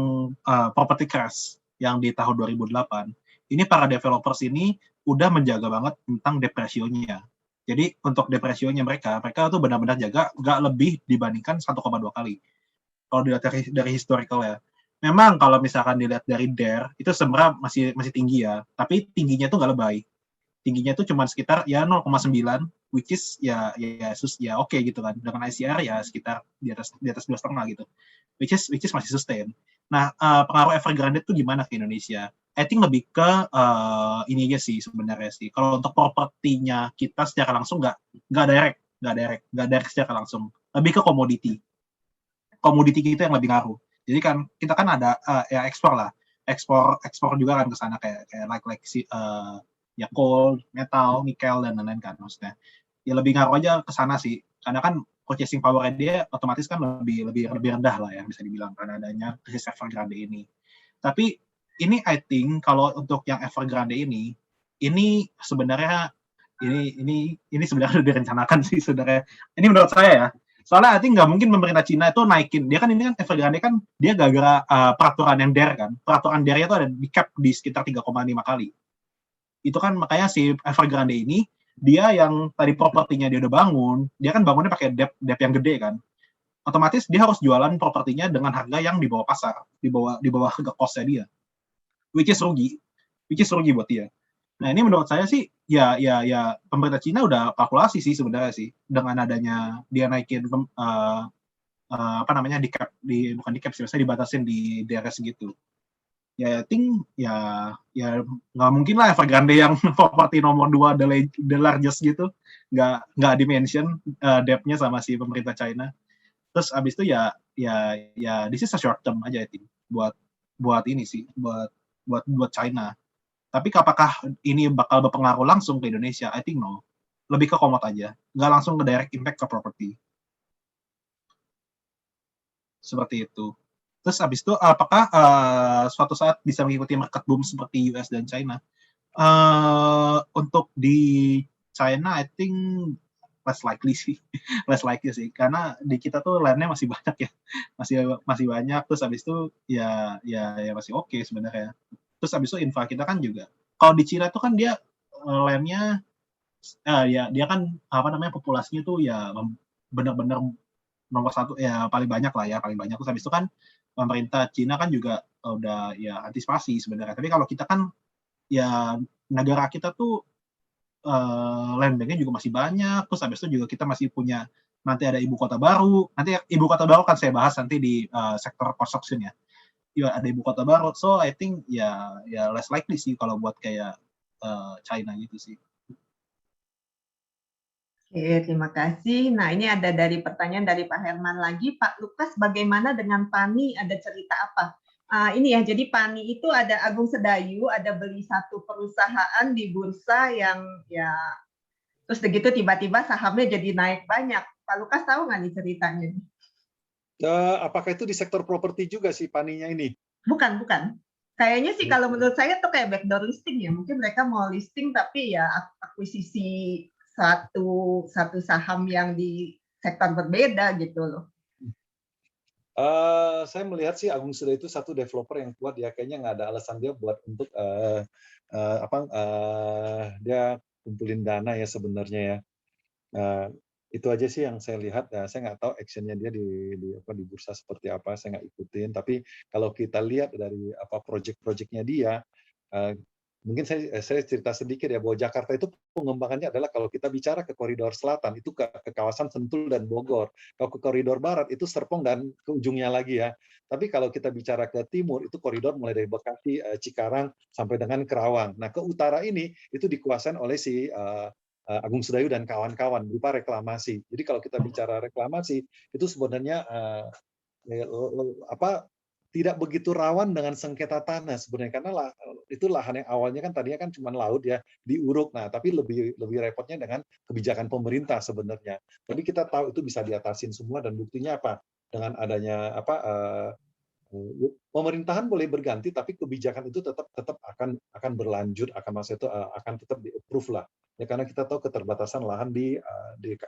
property crash yang di tahun 2008, ini para developers ini udah menjaga banget tentang depresionya. Jadi untuk depresionya mereka tuh benar-benar jaga nggak lebih dibandingkan 1,2 kali. Kalau dilihat dari historical ya. Memang kalau misalkan dilihat dari DARE itu sebenarnya masih tinggi ya, tapi tingginya tuh nggak lebay. Tingginya tuh cuma sekitar ya 0,9, which is ya oke gitu kan. Dengan ICR ya sekitar di atas 2,5 gitu. Which is masih sustain. Nah, pengaruh Evergrande tuh gimana ke Indonesia? I think lebih ke ini aja sih sebenarnya sih. Kalau untuk propertinya kita secara langsung nggak direct secara langsung. Lebih ke komoditi kita yang lebih ngaruh. Jadi kan kita kan ada ya ekspor juga kan ke sana kayak si ya coal, metal, nikel dan lain-lain kan maksudnya. Ya lebih ngaruh aja ke sana sih. Karena kan purchasing power dia otomatis kan lebih rendah lah ya bisa dibilang karena adanya krisis Evergrande ini. Tapi ini I think kalau untuk yang Evergrande ini sebenarnya ini sebenarnya udah direncanakan sih sebenarnya. Ini menurut saya ya. Soalnya I think nggak mungkin pemerintah Cina itu naikin. Dia kan ini kan Evergrande kan dia gara-gara peraturan yang DARE kan. Peraturan DARE itu ada di cap di sekitar 3,5 kali. Itu kan makanya si Evergrande ini dia yang tadi propertinya dia udah bangun, dia kan bangunnya pakai debt yang gede kan. Otomatis dia harus jualan propertinya dengan harga yang di bawah pasar, di bawah harga kosnya dia. Which is rugi buat dia. Nah, ini menurut saya sih ya pemerintah Cina udah kalkulasi sih sebenarnya sih dengan adanya dia naikin apa namanya bukan di cap sih, biasanya dibatasin di DRS gitu. Ya, I think ya nggak mungkin lah Evergrande yang properti nomor 2 the largest gitu, nggak dimention debt-nya sama si pemerintah China. Terus abis itu ya this is a short term aja I think buat ini sih buat China. Tapi apakah ini bakal berpengaruh langsung ke Indonesia? I think no. Lebih ke komod aja, nggak langsung ke direct impact ke properti. Seperti itu. Terus abis itu apakah suatu saat bisa mengikuti market boom seperti US dan China? Untuk di China, I think less likely sih, karena di kita tuh land-nya masih banyak ya, masih banyak. Terus abis itu ya masih oke sebenarnya. Terus abis itu infra kita kan juga. Kalau di China tuh kan dia land-nya ya dia kan apa namanya populasinya tuh ya benar-benar nomor 1 ya paling banyak lah ya terus habis itu kan pemerintah Cina kan juga udah ya antisipasi sebenarnya. Tapi kalau kita kan ya negara kita tuh land bank-nya juga masih banyak. Terus habis itu juga kita masih punya nanti ada ibu kota baru. Nanti ibu kota baru kan saya bahas nanti di sektor construction ya. Ya ada ibu kota baru. So I think ya less likely sih kalau buat kayak China gitu sih. Oke, terima kasih. Nah, ini ada pertanyaan dari Pak Herman lagi. Pak Lukas, bagaimana dengan PANI? Ada cerita apa? Ini ya, jadi PANI itu ada Agung Sedayu, ada beli satu perusahaan di bursa yang ya, terus begitu tiba-tiba sahamnya jadi naik banyak. Pak Lukas tahu nggak nih ceritanya? Apakah itu di sektor properti juga sih PANI-nya ini? Bukan. Kayaknya sih kalau menurut saya tuh kayak backdoor listing ya. Mungkin mereka mau listing tapi ya akuisisi satu saham yang di sektor berbeda gitu loh. Saya melihat sih Agung Sedayu itu satu developer yang kuat ya, kayaknya nggak ada alasan dia buat untuk dia kumpulin dana ya sebenarnya ya. Itu aja sih yang saya lihat. Saya nggak tahu actionnya dia di bursa seperti apa, saya nggak ikutin. Tapi kalau kita lihat dari project-projectnya dia, mungkin saya cerita sedikit ya bahwa Jakarta itu pengembangannya adalah kalau kita bicara ke koridor selatan itu ke kawasan Sentul dan Bogor. Kalau ke koridor barat itu Serpong dan ke ujungnya lagi ya. Tapi kalau kita bicara ke timur itu koridor mulai dari Bekasi, Cikarang sampai dengan Kerawang. Nah, ke utara ini itu dikuasain oleh si Agung Sedayu dan kawan-kawan berupa reklamasi. Jadi kalau kita bicara reklamasi itu sebenarnya tidak begitu rawan dengan sengketa tanah sebenarnya karena itu lahan yang awalnya kan tadinya kan cuma laut ya diuruk. Nah, tapi lebih repotnya dengan kebijakan pemerintah sebenarnya. Tapi kita tahu itu bisa diatasin semua dan buktinya apa? Dengan adanya pemerintahan boleh berganti tapi kebijakan itu tetap akan berlanjut, akan tetap di-approve lah. Ya karena kita tahu keterbatasan lahan di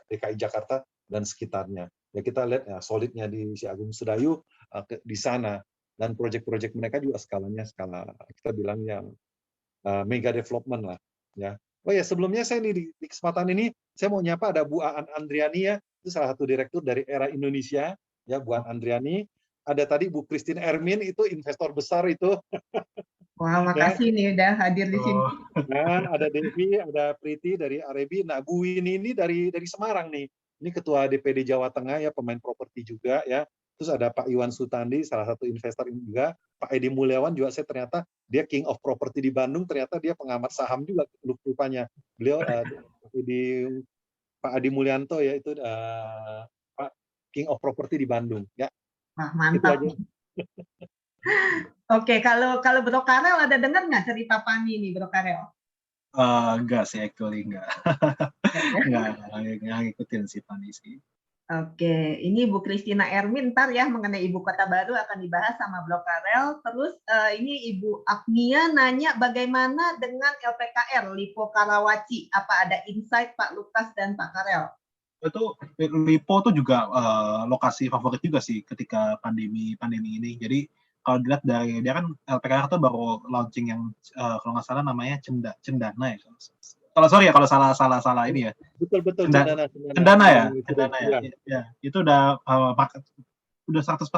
DKI Jakarta dan sekitarnya. Ya kita lihat ya solidnya di si Agung Sedayu di sana dan proyek-proyek mereka juga skala kita bilang yang mega development lah ya. Oh ya, sebelumnya saya nih di kesempatan ini saya mau nyapa ada Bu Aan Andriani ya, itu salah satu direktur dari Era Indonesia, ya Bu Aan Andriani. Ada tadi Bu Christine Ermin itu investor besar itu, Wah, ya. makasih nih udah hadir di sini. Oh, Nah, ada Devi, ada Priti dari Arebi. Nah, Bu Wini ini dari Semarang nih. Ini ketua DPD Jawa Tengah ya, pemain properti juga ya. Terus ada Pak Iwan Sutandi, salah satu investor ini juga. Pak Edi Mulyawan juga saya ternyata dia King of Property di Bandung, ternyata dia pengamat saham juga rupanya. Beliau Pak Adi Mulyanto ya itu Pak King of Property di Bandung ya. Wah, Itu mantap aja. nih. Oke, kalau Bro Karel ada dengar nggak cerita Pani nih, Bro Karel? enggak sih, actually enggak. Enggak ngikutin sih Pani sih. Oke, ini Bu Christina Ermin ntar ya mengenai ibu kota baru akan dibahas sama Bro Karel. Terus ini Ibu Agnia nanya bagaimana dengan LPKR Lipo Karawaci? Apa ada insight Pak Lukas dan Pak Karel? Itu Lipo tuh juga lokasi favorit juga sih ketika pandemi ini. Jadi kalau dilihat dari dia kan LPKR tuh baru launching yang kalau nggak salah namanya Cendana ya. Kalau sorry ya kalau salah ini ya. Betul Cendana Cendana ya, ya. ya. Itu udah udah 100%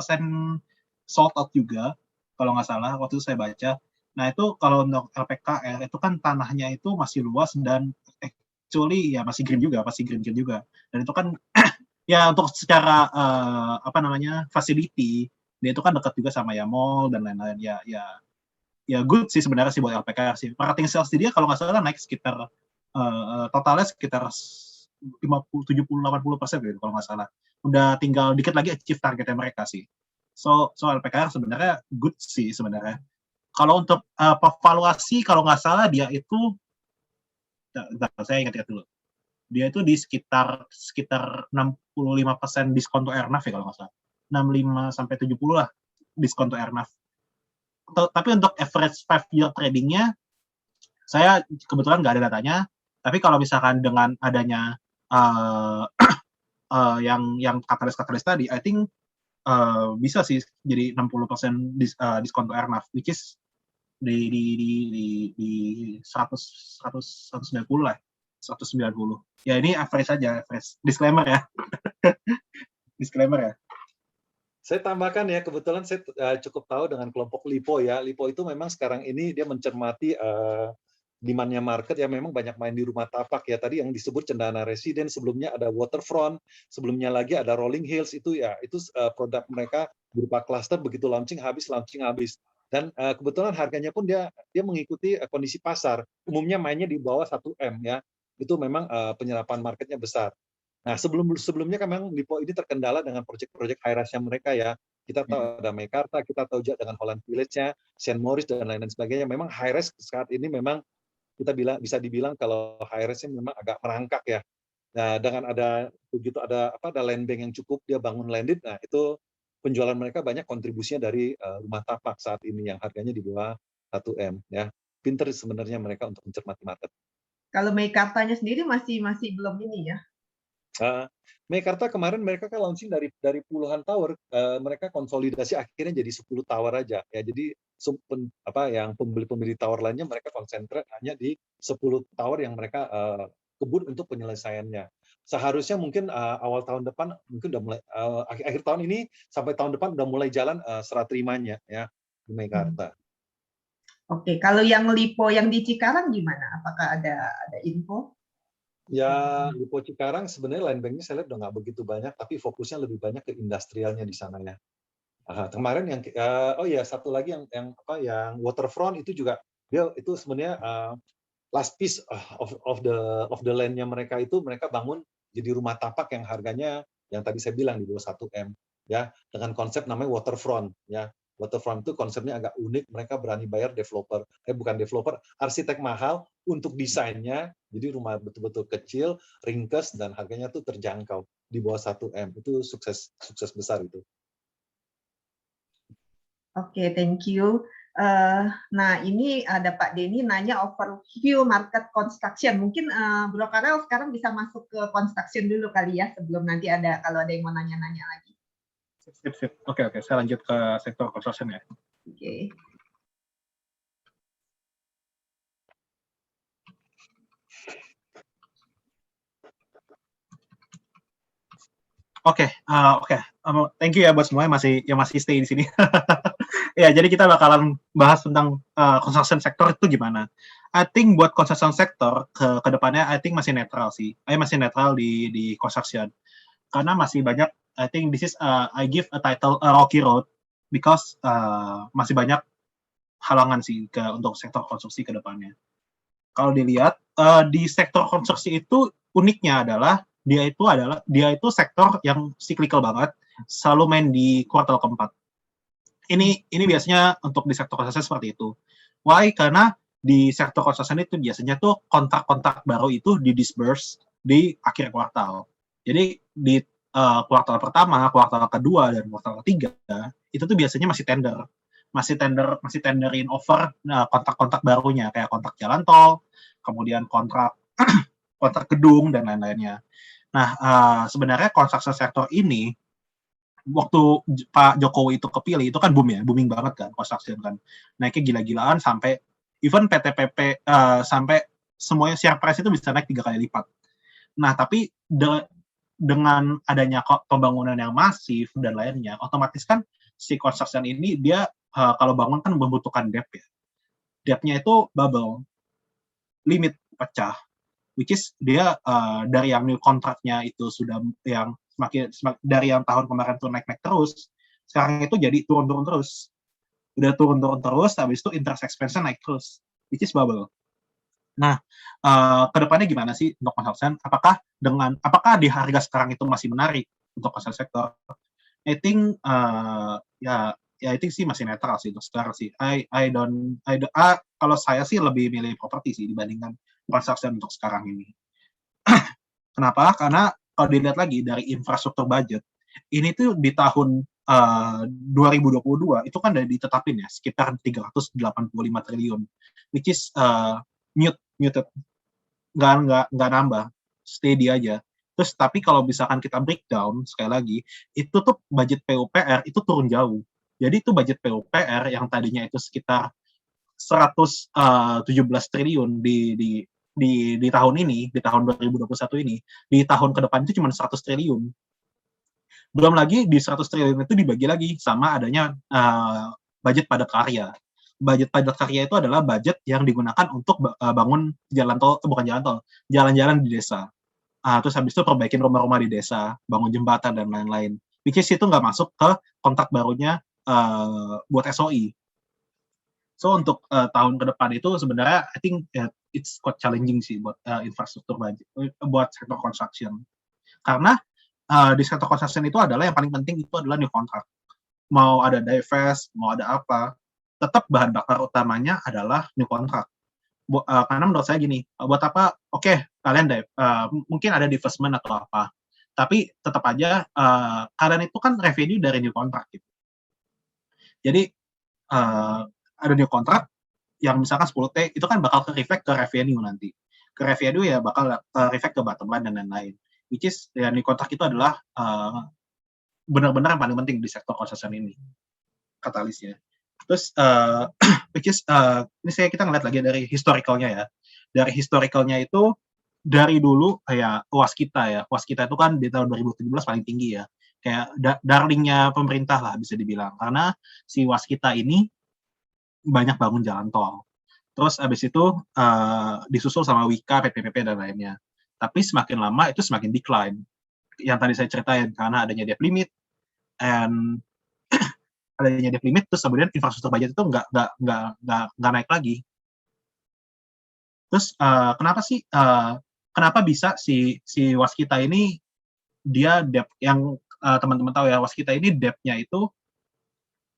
sold out juga kalau nggak salah waktu itu saya baca. Nah itu kalau untuk LPKR itu kan tanahnya itu masih luas dan actually ya masih green juga. Dan itu kan ya untuk secara apa namanya facility dia itu kan dekat juga sama ya mall dan lain-lain ya good sih sebenarnya sih buat LPKR sih. Marketing sales dia kalau nggak salah naik sekitar totalnya sekitar 50, 70, 80% gitu kalau nggak salah. Udah tinggal dikit lagi achieve targetnya mereka sih. So LPKR sebenarnya good sih sebenarnya. Kalau untuk valuasi kalau nggak salah dia itu, saya ingat dulu. Dia itu di sekitar 65% diskon to earnaf ya kalau nggak salah. 65-70 lah diskon to earnaf. Tapi untuk average 5-year tradingnya, saya kebetulan nggak ada datanya. Tapi kalau misalkan dengan adanya yang katalis tadi, I think bisa sih jadi 60% diskon to earnaf, which is di 190 lah, 190. Ya ini average saja, average. Disclaimer ya. Disclaimer ya. Saya tambahkan ya, kebetulan saya cukup tahu dengan kelompok Lipo ya. Lipo itu memang sekarang ini dia mencermati demand-nya market ya, memang banyak main di rumah tapak ya. Tadi yang disebut Cendana Residen, sebelumnya ada Waterfront, sebelumnya lagi ada Rolling Hills, itu ya itu produk mereka berupa cluster, begitu launching habis. Dan kebetulan harganya pun dia mengikuti kondisi pasar. Umumnya mainnya di bawah 1M ya. Itu memang penyerapan marketnya besar. Nah, sebelumnya kan memang Lipo ini terkendala dengan proyek-proyek high-rise-nya mereka ya. Kita tahu ada Meikarta, kita tahu juga dengan Holland Village-nya, St. Maurice dan lain-lain sebagainya. Memang high-rise saat ini memang kita bisa dibilang kalau high-rise-nya memang agak merangkak ya. Nah, dengan ada begitu ada land bank yang cukup, dia bangun landed, nah itu penjualan mereka banyak kontribusinya dari rumah tapak saat ini yang harganya di bawah 1M ya. Pinter sebenarnya mereka untuk mencermati market. Kalau Meikartanya sendiri masih belum ini ya. Meikarta kemarin mereka kan launching dari puluhan tower, mereka konsolidasi akhirnya jadi 10 tower aja ya. Jadi yang pembeli tower lainnya mereka konsentrat hanya di 10 tower yang mereka kebut untuk penyelesaiannya. Seharusnya mungkin awal tahun depan mungkin udah mulai akhir tahun ini sampai tahun depan udah mulai jalan serah terimanya ya di Meikarta. Oke, kalau yang Lipo yang di Cikarang gimana? Apakah ada info? Ya, Lipo Cikarang sebenarnya land bank-nya saya lihat udah nggak begitu banyak, tapi fokusnya lebih banyak ke industrialnya di sana ya. Kemarin yang satu lagi yang Waterfront itu juga dia itu sebenarnya last piece of the land-nya mereka itu mereka bangun jadi rumah tapak yang harganya yang tadi saya bilang di bawah 1M ya, dengan konsep namanya Waterfront ya. Waterfront itu konsepnya agak unik, mereka berani bayar bukan developer, arsitek mahal untuk desainnya, jadi rumah betul-betul kecil, ringkes, dan harganya tuh terjangkau di bawah 1M, itu sukses besar itu. Oke, thank you. Nah, ini ada Pak Denny nanya overview market construction. Mungkin Bro Karel sekarang bisa masuk ke construction dulu kali ya, sebelum nanti kalau ada yang mau nanya-nanya lagi. Sip. Oke. Saya lanjut ke sektor construction ya. Oke. Oke, thank you ya buat semua yang masih stay di sini. Ya, jadi kita bakalan bahas tentang construction sector itu gimana. I think buat construction sector ke depannya I think masih netral sih. Masih netral di construction. Karena masih banyak, I think this is I give a title a rocky road because masih banyak halangan sih untuk sektor konstruksi ke depannya. Kalau dilihat di sektor konstruksi itu uniknya adalah dia itu sektor yang cyclical banget, selalu main di kuartal keempat. Ini biasanya untuk di sektor konstruksi seperti itu. Why? Karena di sektor konstruksi itu biasanya tuh kontrak-kontrak baru itu di disburse di akhir kuartal. Jadi di kuartal pertama, kuartal kedua, dan kuartal ketiga itu tuh biasanya masih tenderin over kontrak-kontrak barunya kayak kontrak jalan tol, kemudian kontrak gedung dan lain-lainnya. Nah, sebenarnya construction sector ini waktu Pak Jokowi itu kepilih itu kan booming banget kan construction kan, naiknya gila-gilaan sampai even PTPP sampai semuanya share price itu bisa naik 3 kali lipat. Nah, tapi dengan adanya pembangunan yang masif dan lainnya, otomatis kan si construction ini dia kalau bangun kan membutuhkan debt ya. Debt-nya itu bubble, limit pecah. Which is dia dari yang new kontraknya itu sudah yang semakin dari yang tahun kemarin tuh naik terus, sekarang itu jadi turun terus. Udah turun terus, habis itu interest expense naik terus, which is bubble. Nah, kedepannya gimana sih untuk construction? Apakah di harga sekarang itu masih menarik untuk construction sector? I think I think sih masih netral sih untuk sekarang sih. Kalau saya sih lebih milih properti sih dibandingkan construction untuk sekarang ini. Kenapa? Karena kalau dilihat lagi dari infrastruktur budget, ini tuh di tahun 2022 itu kan udah ditetapin ya sekitar 385 triliun, which is muted, nggak nambah, steady aja. Terus tapi kalau misalkan kita breakdown sekali lagi, itu tuh budget PUPR itu turun jauh. Jadi itu budget PUPR yang tadinya itu sekitar 117 triliun di tahun ini, di tahun 2021 ini, di tahun ke depan itu cuma 100 triliun. Belum lagi di 100 triliun itu dibagi lagi sama adanya budget padat karya. Budget padat karya itu adalah budget yang digunakan untuk bangun jalan-jalan di desa. Terus habis itu perbaikin rumah-rumah di desa, bangun jembatan dan lain-lain. Which is itu nggak masuk ke kontrak barunya buat SOI. So untuk tahun ke depan itu sebenarnya I think it's quite challenging sih buat infrastruktur buat sektor construction. Karena di sektor construction itu adalah yang paling penting itu adalah new contract. Mau ada divest, mau ada apa, tetap bahan bakar utamanya adalah new contract. Karena menurut saya gini, buat apa? Oke, kalian mungkin ada divestment atau apa, tapi tetap aja kalian itu kan revenue dari new contract gitu. Jadi ada new contract yang misalkan 10T itu kan bakal reflect ke revenue nanti. Ke revenue ya bakal reflect ke bottom line dan lain-lain. Which is ya new contract itu adalah benar-benar yang paling penting di sektor construction ini, katalisnya. Terus which is ini kita ngeliat lagi dari historicalnya ya. Dari historicalnya itu dari dulu kayak waskita itu kan di tahun 2017 paling tinggi ya. Kayak darlingnya pemerintah lah bisa dibilang, karena si waskita ini banyak bangun jalan tol. Terus abis itu disusul sama Wika, PPPP dan lainnya. Tapi semakin lama itu semakin decline. Yang tadi saya ceritain karena adanya debt limit and adanya debt limit, terus kemudian infrastruktur budget itu nggak naik lagi. Terus kenapa bisa si waskita ini dia debt yang teman-teman tahu ya, waskita ini debt-nya itu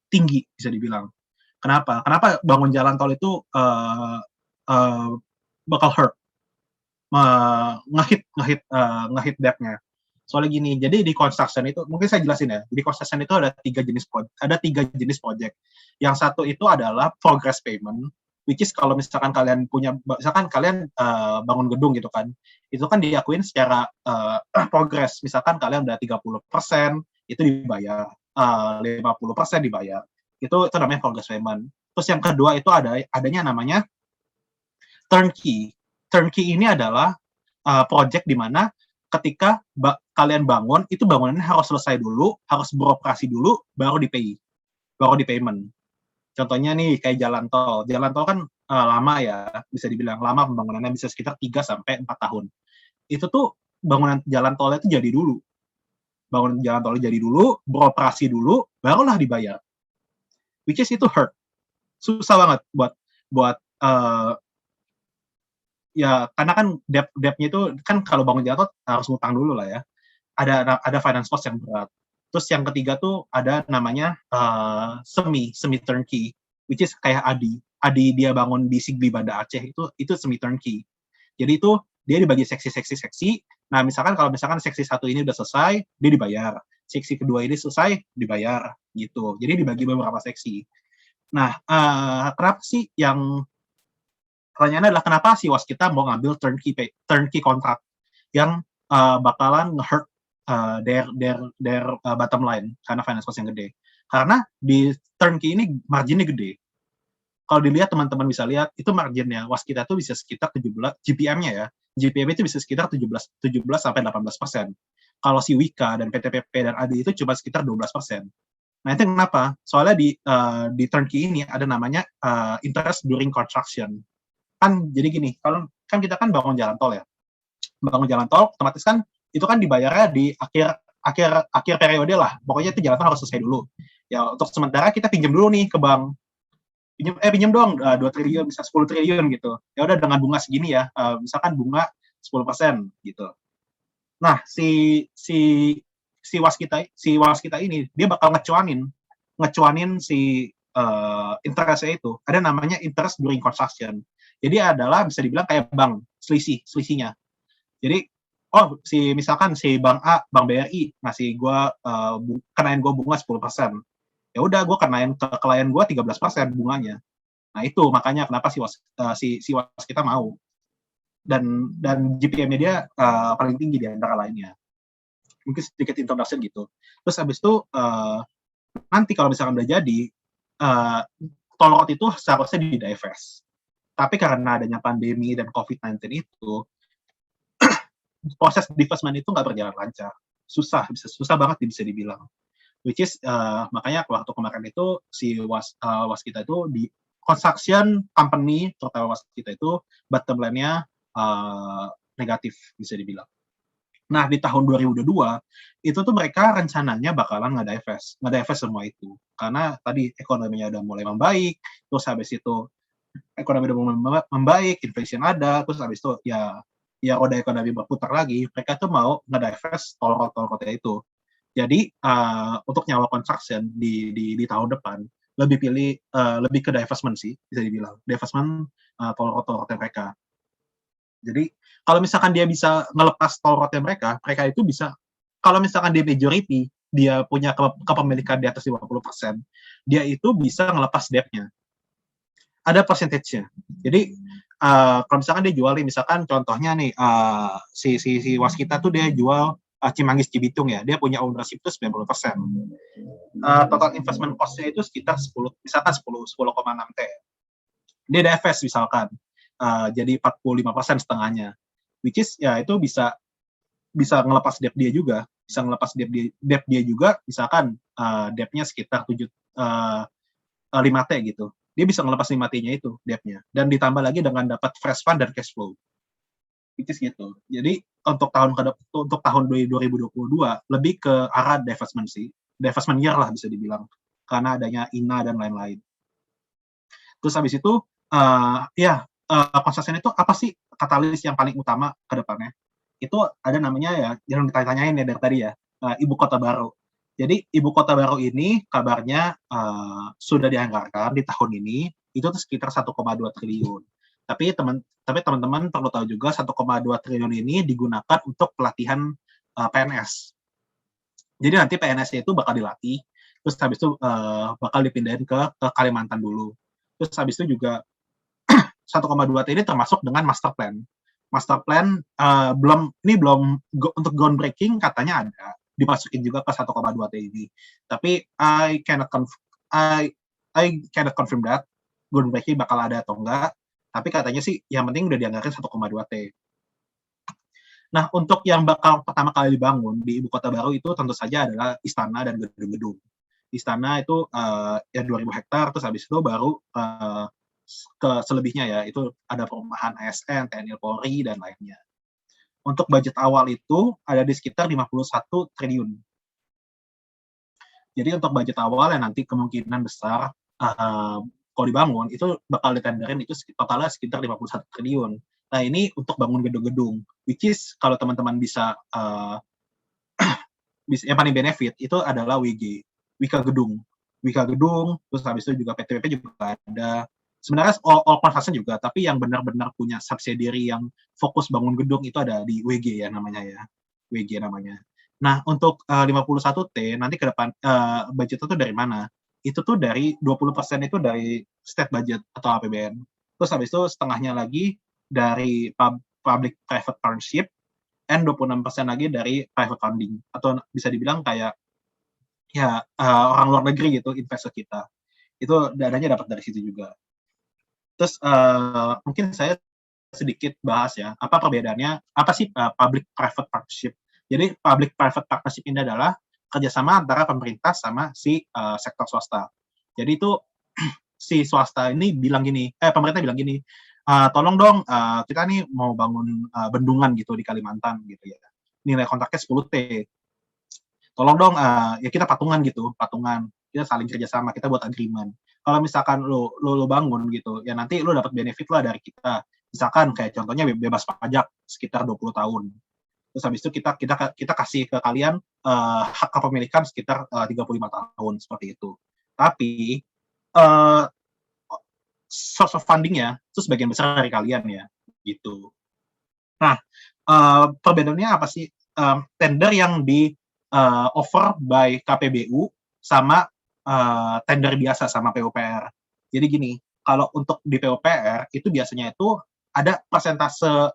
tinggi bisa dibilang. Kenapa bangun jalan tol itu bakal hurt, ngehit debt-nya. Soalnya gini, jadi di construction itu mungkin saya jelasin ya. Di construction itu ada tiga jenis project. Yang satu itu adalah progress payment, which is kalau misalkan kalian bangun gedung gitu kan, itu kan diakuin secara progress. Misalkan kalian udah 30% itu dibayar, 50% dibayar. Itu namanya progress payment. Terus yang kedua itu adanya namanya turnkey. turnkey ini adalah project di mana ketika kalian bangun, itu bangunannya harus selesai dulu, harus beroperasi dulu, baru di payment. Contohnya nih kayak jalan tol. Jalan tol kan lama ya, bisa dibilang lama pembangunannya, bisa sekitar 3 sampai 4 tahun. Itu tuh bangunan jalan tolnya itu jadi dulu. Bangunan jalan tolnya jadi dulu, beroperasi dulu, barulah dibayar. Which is itu hurt. Susah banget buat ya karena kan debt-nya itu kan kalau bangun jalan tol harus ngutang dulu lah ya. Ada finance cost yang berat. Terus yang ketiga tuh ada namanya semi turnkey, which is kayak Adi dia bangun di Sigli Banda Aceh itu semi turnkey. Jadi itu dia dibagi seksi. Nah, kalau misalkan seksi 1 ini udah selesai, dia dibayar. Seksi kedua ini selesai, dibayar gitu. Jadi dibagi beberapa seksi. Nah, kenapa sih pertanyaannya adalah kenapa sih waskita mau ngambil turnkey kontrak yang bakalan nge-hurt their bottom line karena finance cost yang gede. Karena di turnkey ini marginnya gede. Kalau dilihat teman-teman bisa lihat itu marginnya waskita itu bisa sekitar 17 GPM-nya ya. GPM itu bisa sekitar 17 sampai 18%. Kalau si Wika dan PTPP dan ADI itu cuma sekitar 12%. Nah, itu kenapa? Soalnya di turnkey ini ada namanya interest during construction. Kan jadi gini, kalau kan kita kan bangun jalan tol ya. Bangun jalan tol otomatis kan itu kan dibayarnya di akhir periode lah. Pokoknya itu jalan tol harus selesai dulu. Ya untuk sementara kita pinjam dulu nih ke bank. Pinjam dong 2 triliun bisa 10 triliun gitu. Ya udah dengan bunga segini ya. Misalkan bunga 10% gitu. Nah, si waskita ini dia bakal ngecuanin si interestnya itu. Ada namanya interest during construction. Jadi adalah bisa dibilang kayak bank selisihnya. Jadi misalkan si bank A, bank BRI ngasih kenain gue bunga 10%. Ya udah gue kenain ke klien gue 13% bunganya. Nah, itu makanya kenapa si waskita mau. Dan GPM-nya dia paling tinggi di antara lainnya. Mungkin sedikit introduction gitu. Terus habis itu nanti kalau misalkan udah jadi tol road itu seharusnya di divest. Tapi karena adanya pandemi dan COVID-19 itu proses divestment itu nggak berjalan lancar. Susah banget bisa dibilang. Which is makanya waktu kemarin itu si waskita itu di construction company terutama waskita itu bottom line-nya negatif bisa dibilang. Nah, di tahun 2022 itu tuh mereka rencananya bakalan nge-divest semua itu. Karena tadi ekonominya udah mulai membaik, terus habis itu ekonomi udah mulai membaik, inflation ada, terus habis itu ya roda ekonomi berputar lagi, mereka tuh mau nge-divest tol-tolnya itu. Jadi untuk nyawa construction di tahun depan lebih ke divestment sih bisa dibilang. Divestment tol-tolnya mereka. Jadi kalau misalkan dia bisa ngelepas tol roadnya mereka itu bisa, kalau misalkan dia majority, dia punya kepemilikan di atas 50%, dia itu bisa ngelepas debt-nya. Ada percentage-nya. Jadi kalau misalkan dia jual, misalkan contohnya nih, si waskita tuh dia jual Cimanggis Cibitung ya, dia punya ownership itu 90%. Total investment cost-nya itu sekitar 10,6 T. Dia divest misalkan. Jadi 45% setengahnya, which is ya itu bisa ngelepas debt dia juga, misalkan debt-nya sekitar 5 T gitu, dia bisa ngelepas 5 T-nya itu debt-nya, dan ditambah lagi dengan dapat fresh fund dan cash flow, which is gitu. Jadi untuk tahun 2022 lebih ke arah divestment year lah bisa dibilang, karena adanya INA dan lain-lain. Terus habis itu construction itu apa sih katalis yang paling utama ke depannya? Itu ada namanya ya, jangan ditanya-tanyain ya dari tadi ya, Ibu Kota Baru. Jadi Ibu Kota Baru ini kabarnya sudah dianggarkan di tahun ini, itu tuh sekitar 1,2 triliun. Tapi teman-teman perlu tahu juga 1,2 triliun ini digunakan untuk pelatihan PNS. Jadi nanti PNS-nya itu bakal dilatih, terus habis itu bakal dipindahin ke Kalimantan dulu. Terus habis itu juga 1,2 T ini termasuk dengan master plan. Master plan belum untuk groundbreaking katanya ada, dimasukin juga ke 1,2 T ini. Tapi I cannot confirm that groundbreaking bakal ada atau enggak. Tapi katanya sih yang penting udah dianggarkan 1,2 T. Nah, untuk yang bakal pertama kali dibangun di ibu kota baru itu tentu saja adalah istana dan gedung-gedung. Istana itu ya 2.000 hektar, terus habis itu baru ke selebihnya ya, itu ada perumahan ASN, TNI Polri, dan lainnya. Untuk budget awal itu ada di sekitar 51 triliun. Jadi untuk budget awal yang nanti kemungkinan besar kalau dibangun itu bakal ditenderin itu totalnya sekitar 51 triliun. Nah, ini untuk bangun gedung-gedung, which is kalau teman-teman bisa yang paling benefit itu adalah Wika Gedung. Wika Gedung, terus habis itu juga PTPP juga ada. Sebenarnya all construction juga, tapi yang benar-benar punya subsidiary yang fokus bangun gedung itu ada di WG ya namanya ya. WG namanya. Nah, untuk 51T nanti ke depan budget itu dari mana? Itu tuh dari 20% itu dari state budget atau APBN. Terus habis itu setengahnya lagi dari public private partnership, and 26% lagi dari private funding, atau bisa dibilang kayak ya orang luar negeri gitu investor kita. Itu dananya dapat dari situ juga. Terus mungkin saya sedikit bahas ya, apa perbedaannya, apa sih public private partnership. Jadi public private partnership ini adalah kerjasama antara pemerintah sama si sektor swasta. Jadi itu si swasta ini bilang gini, pemerintah bilang gini, tolong dong kita nih mau bangun bendungan gitu di Kalimantan gitu ya. Nilai kontraknya 10T. Tolong dong ya kita patungan gitu, kita saling kerjasama, kita buat agreement. Kalau misalkan lo bangun gitu, ya nanti lo dapat benefit lah dari kita. Misalkan kayak contohnya bebas pajak sekitar 20 tahun. Terus habis itu kita kasih ke kalian hak kepemilikan sekitar 35 tahun seperti itu. Tapi source of funding-nya itu sebagian besar dari kalian ya, gitu. Nah, perbedaannya apa sih? Tender yang di offer by KPBU sama tender biasa sama PUPR. Jadi gini, kalau untuk di PUPR itu biasanya itu ada persentase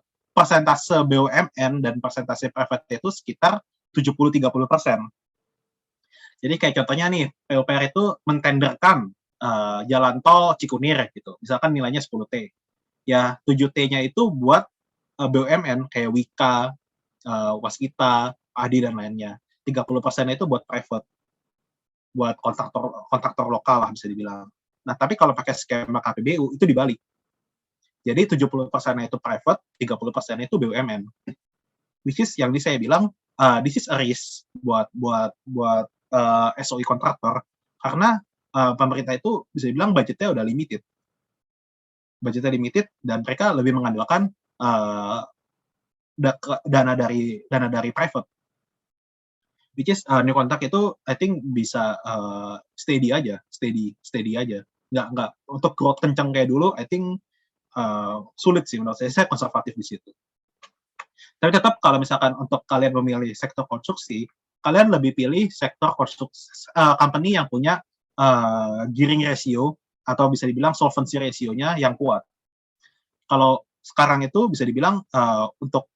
BUMN dan persentase private itu sekitar 70-30%. Jadi kayak contohnya nih, PUPR itu mentenderkan jalan tol Cikunir gitu. Misalkan nilainya 10T. Ya 7T-nya itu buat BUMN kayak Wika, Waskita, Adi dan lainnya. 30% itu buat private. Buat kontraktor lokal lah bisa dibilang. Nah, tapi kalau pakai skema KPBU itu dibalik. Jadi 70%-nya itu private, 30%-nya itu BUMN. Which is yang saya bilang this is a risk buat SOE kontraktor karena pemerintah itu bisa dibilang budgetnya udah limited. Budgetnya limited dan mereka lebih mengandalkan dana dari private. Which is new contract itu I think bisa steady aja. Nggak untuk growth kencang kayak dulu I think sulit sih menurut saya konservatif di situ. Tapi tetap kalau misalkan untuk kalian memilih sektor konstruksi, kalian lebih pilih sektor konstruksi company yang punya gearing ratio atau bisa dibilang solvency ratio-nya yang kuat. Kalau sekarang itu bisa dibilang untuk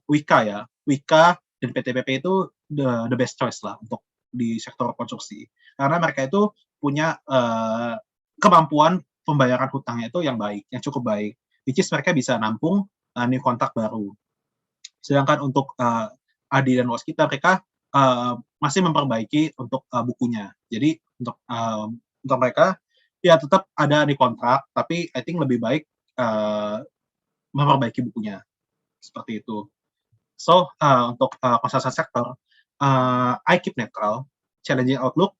Wika ya, Wika dan PTPP itu the best choice lah untuk di sektor konstruksi. Karena mereka itu punya kemampuan pembayaran hutangnya itu yang baik, yang cukup baik. Which is mereka bisa nampung new kontrak baru. Sedangkan untuk Adi dan Waskita mereka masih memperbaiki untuk bukunya. Jadi untuk mereka ya tetap ada di kontrak, tapi I think lebih baik memperbaiki bukunya. Seperti itu. So, untuk konsentrasi sektor, I keep neutral, challenging outlook,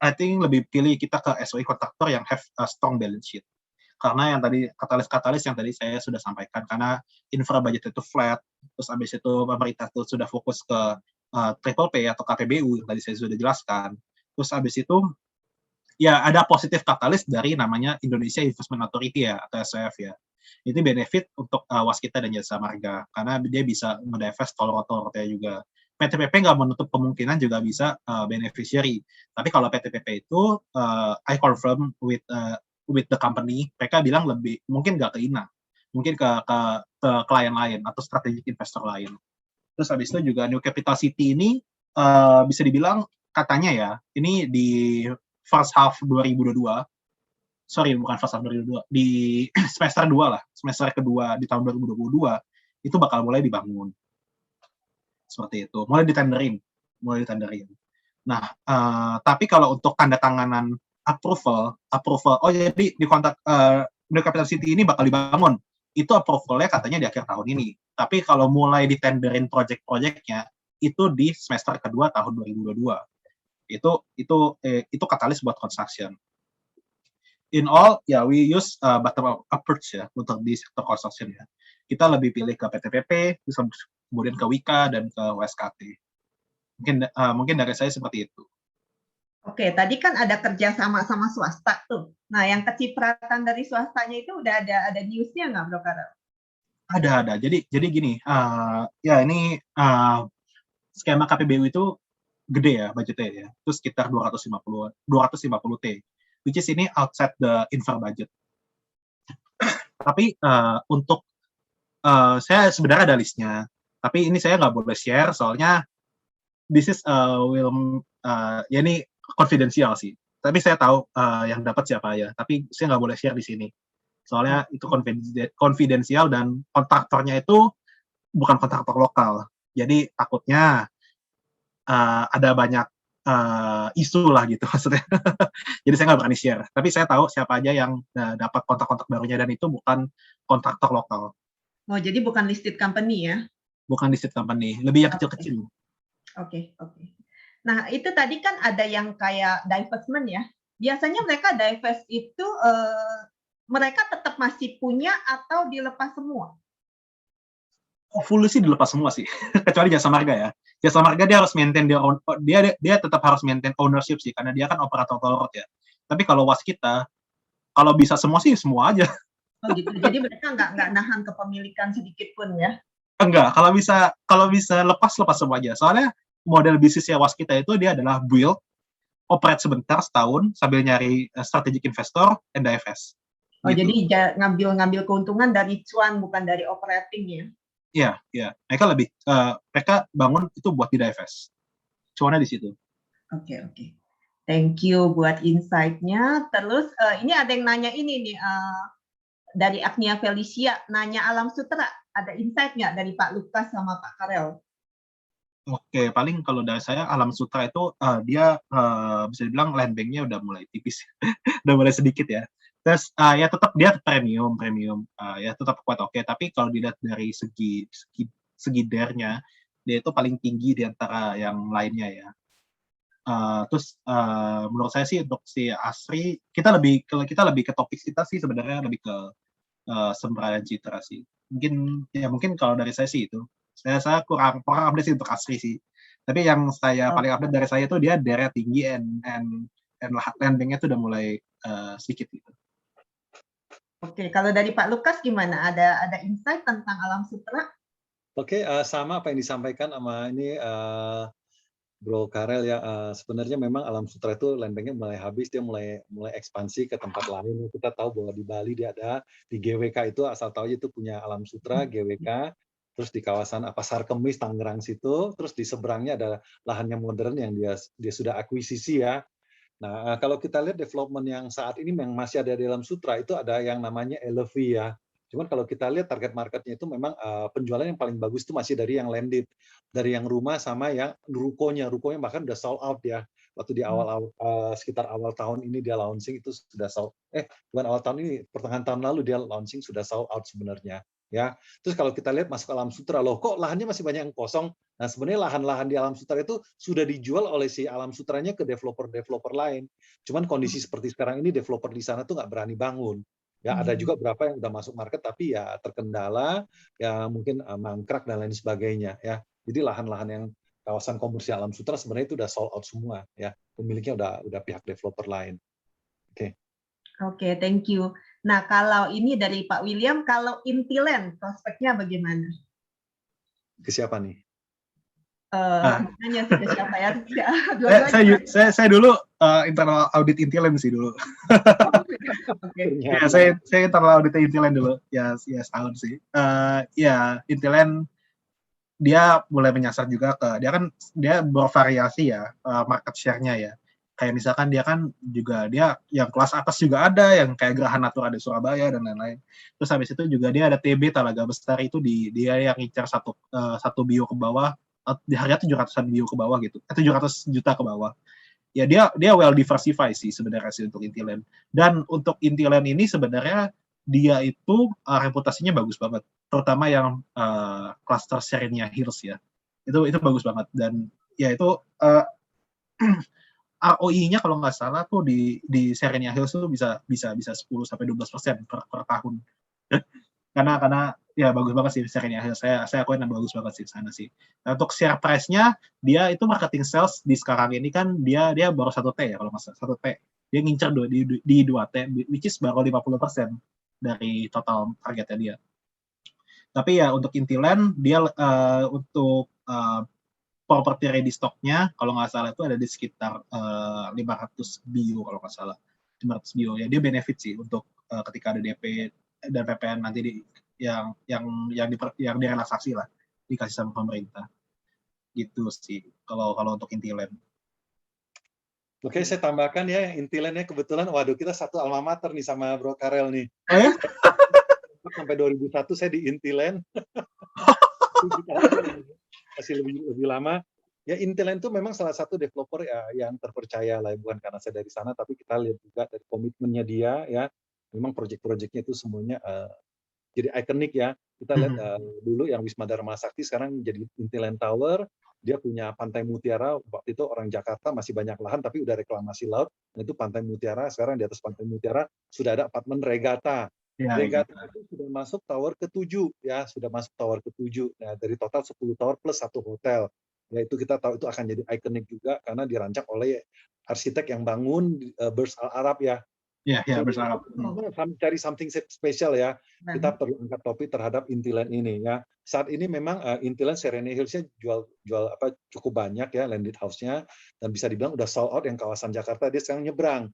I think lebih pilih kita ke SOE kontraktor yang have a strong balance sheet. Karena yang tadi katalis yang tadi saya sudah sampaikan, karena infra budget itu flat, terus habis itu pemerintah itu sudah fokus ke Triple P atau KPBU yang tadi saya sudah jelaskan. Terus habis itu ya ada positif katalis dari namanya Indonesia Investment Authority ya atau SIF ya. Itu benefit untuk Waskita dan Jasa Marga karena dia bisa mendivest tol-tolnya juga. PTPP nggak menutup kemungkinan juga bisa beneficiary. Tapi kalau PTPP itu I confirm with the company, mereka bilang lebih mungkin nggak ke INA, mungkin ke klien lain atau strategic investor lain. Terus habis itu juga New Capital City ini bisa dibilang katanya ya, ini di first half 2022 sorry bukan first half 2022, di semester 2 lah, semester kedua di tahun 2022 itu bakal mulai dibangun. Seperti itu, mulai ditenderin. Nah, tapi kalau untuk tanda tanganan approval, oh jadi di kontrak New Capital City ini bakal dibangun, itu approvalnya katanya di akhir tahun ini. Tapi kalau mulai ditenderin project-projectnya itu di semester kedua tahun 2022. Itu katalis buat construction. In all, ya we use bottom up approach ya untuk di sektor construction ya. Kita lebih pilih ke PTPP, kemudian ke Wika dan ke WSKT. Mungkin dari saya seperti itu. Oke, tadi kan ada kerjasama sama swasta tuh. Nah, yang kecipratan dari swastanya itu udah ada newsnya nggak, Bro Karel? Ada. Jadi gini, ya ini skema KPBU itu gede ya budgetnya ya. Itu sekitar 250 T, which is ini outside the infra budget. Tapi untuk saya sebenarnya ada listnya, tapi ini saya nggak boleh share soalnya this is ya ini konfidensial sih. Tapi saya tahu yang dapat siapa ya. Tapi saya nggak boleh share di sini. Soalnya itu konfidensial dan kontraktornya itu bukan kontraktor lokal. Jadi takutnya ada banyak isu lah gitu maksudnya. Jadi saya nggak berani share. Tapi saya tahu siapa aja yang dapat kontrak-kontrak barunya dan itu bukan kontraktor lokal. Oh, jadi bukan listed company ya? Bukan listed company, lebih yang kecil-kecil. Oke. Nah, itu tadi kan ada yang kayak divestment ya. Biasanya mereka divest itu mereka tetap masih punya atau dilepas semua? Full sih dilepas semua sih, kecuali Jasa Marga ya. Jasa Marga dia harus maintain dia tetap harus maintain ownership sih, karena dia kan operator toll road ya. Tapi kalau Waskita, kalau bisa semua sih semua aja. Oh gitu. Jadi mereka nggak nahan kepemilikan sedikit pun ya? Enggak, kalau bisa lepas semua aja. Soalnya model bisnisnya Waskita itu dia adalah build, operate sebentar setahun sambil nyari strategic investor and divest. Oh gitu. Jadi ngambil keuntungan dari cuan bukan dari operating ya? Iya. Mereka bangun itu buat di divest. Cuannya di situ. Oke. Thank you buat insight-nya. Terus ini ada yang nanya ini nih dari Agnia Felicia nanya Alam Sutera, ada insight nggak dari Pak Lukas sama Pak Karel? Oke, paling kalau dari saya Alam Sutera itu dia bisa dibilang land bank-nya udah mulai tipis, udah mulai sedikit ya. Terus ya tetap dia premium, ya tetap kuat oke. Tapi kalau dilihat dari segi DER-nya, dia itu paling tinggi di antara yang lainnya ya. Terus menurut saya sih untuk si Asri, kita lebih ke topik kita sih sebenarnya lebih ke Sembra dan Citra sih. Mungkin kalau dari saya sih itu. Saya kurang update sih untuk Asri sih. Tapi yang saya paling update dari saya itu dia DER-nya tinggi and land bank-nya itu udah mulai sedikit gitu. Oke, kalau dari Pak Lukas gimana? Ada insight tentang Alam Sutera? Oke, sama apa yang disampaikan sama ini Bro Karel ya. Sebenarnya memang Alam Sutera itu land bank-nya mulai habis, dia mulai ekspansi ke tempat lain. Kita tahu bahwa di Bali dia ada, di GWK itu asal tahu aja itu punya Alam Sutera, GWK. Terus di kawasan Pasar Kemis, Tangerang situ, terus di seberangnya ada lahannya modern yang dia sudah akuisisi ya. Nah, kalau kita lihat development yang saat ini yang masih ada di Alam Sutera itu ada yang namanya Elevi ya. Cuman kalau kita lihat target marketnya itu memang penjualan yang paling bagus itu masih dari yang landed, dari yang rumah sama yang rukonya bahkan udah sold out ya. Waktu di sekitar awal tahun ini dia launching itu sudah bukan awal tahun ini, pertengahan tahun lalu dia launching sudah sold out sebenarnya. Ya, terus kalau kita lihat masuk Alam Sutera, loh kok lahannya masih banyak yang kosong. Nah sebenarnya lahan-lahan di Alam Sutera itu sudah dijual oleh si Alam Suteranya ke developer lain. Cuman kondisi seperti sekarang ini developer di sana tuh nggak berani bangun. Ya ada juga beberapa yang udah masuk market tapi ya terkendala, ya mungkin mangkrak dan lain sebagainya. Ya, jadi lahan-lahan yang kawasan komersial Alam Sutera sebenarnya itu udah sold out semua. Ya, pemiliknya udah pihak developer lain. Oke. Oke, thank you. Nah, kalau ini dari Pak William, kalau Intiland prospeknya bagaimana? Ke siapa nih? Nanya ke siapa ya? Saya dulu internal audit Intiland sih dulu. Ya, saya internal audit Intiland dulu. Ya setahun sih. Ya Intiland dia mulai menyasar juga dia bervariasi ya market share-nya ya. kayak misalkan dia kan juga dia yang kelas atas juga ada, yang kayak Geraha Natura di Surabaya dan lain-lain. Terus habis itu juga dia ada TB Talaga Bestari itu dia yang ngincar satu bio ke bawah, di harga 700-an bio ke bawah gitu, 700 juta ke bawah. Ya dia well diversify sih sebenarnya sih untuk Intiland. Dan untuk Intiland ini sebenarnya dia itu reputasinya bagus banget, terutama yang cluster Serenia Hills ya. Itu bagus banget dan ya itu ROI-nya kalau nggak salah tuh di Serenia Hills tuh bisa 10-12% per tahun. karena ya bagus banget sih Serenia Hills. Saya akuin bagus banget sih sana sih. Nah, untuk share price-nya dia itu marketing sales di sekarang ini kan dia baru 1T ya kalau nggak salah 1T. Dia ngincer di 2T which is baru 50% dari total targetnya dia. Tapi ya untuk Intiland dia untuk property ready stock-nya kalau nggak salah itu ada di sekitar 500 bio kalau nggak salah 500 bio ya dia benefit sih untuk ketika ada DP dan PPN nanti yang direlaksasi lah dikasih sama pemerintah gitu sih kalau untuk Intiland. Oke, saya tambahkan ya Intiland-nya kebetulan, waduh kita satu alma mater nih sama Bro Karel nih. Oh ya? Sampai 2001 saya di Intiland. Masih lebih lama. Ya Intiland itu memang salah satu developer ya, yang terpercaya lah, bukan karena saya dari sana, tapi kita lihat juga dari komitmennya dia ya. Memang proyek-proyeknya itu semuanya jadi ikonik ya. Kita lihat dulu yang Wisma Dharma Sakti sekarang jadi Intiland Tower. Dia punya Pantai Mutiara. Waktu itu orang Jakarta masih banyak lahan, tapi udah reklamasi laut. Nah, itu Pantai Mutiara. Sekarang di atas Pantai Mutiara sudah ada apartemen Regata. Ya, Regata itu sudah masuk tower ke-7 ya, sudah masuk tower ke-7. Nah, dari total 10 tower plus 1 hotel. Ya itu kita tahu itu akan jadi ikonik juga karena dirancang oleh arsitek yang bangun Burj Al Arab ya. Ya bersama. Cari something special ya. Kita perlu angkat topi terhadap Intiland ini ya. Saat ini memang Intiland Serenia Hills-nya jual cukup banyak ya landed house-nya dan bisa dibilang udah sold out yang kawasan Jakarta. Dia sekarang nyebrang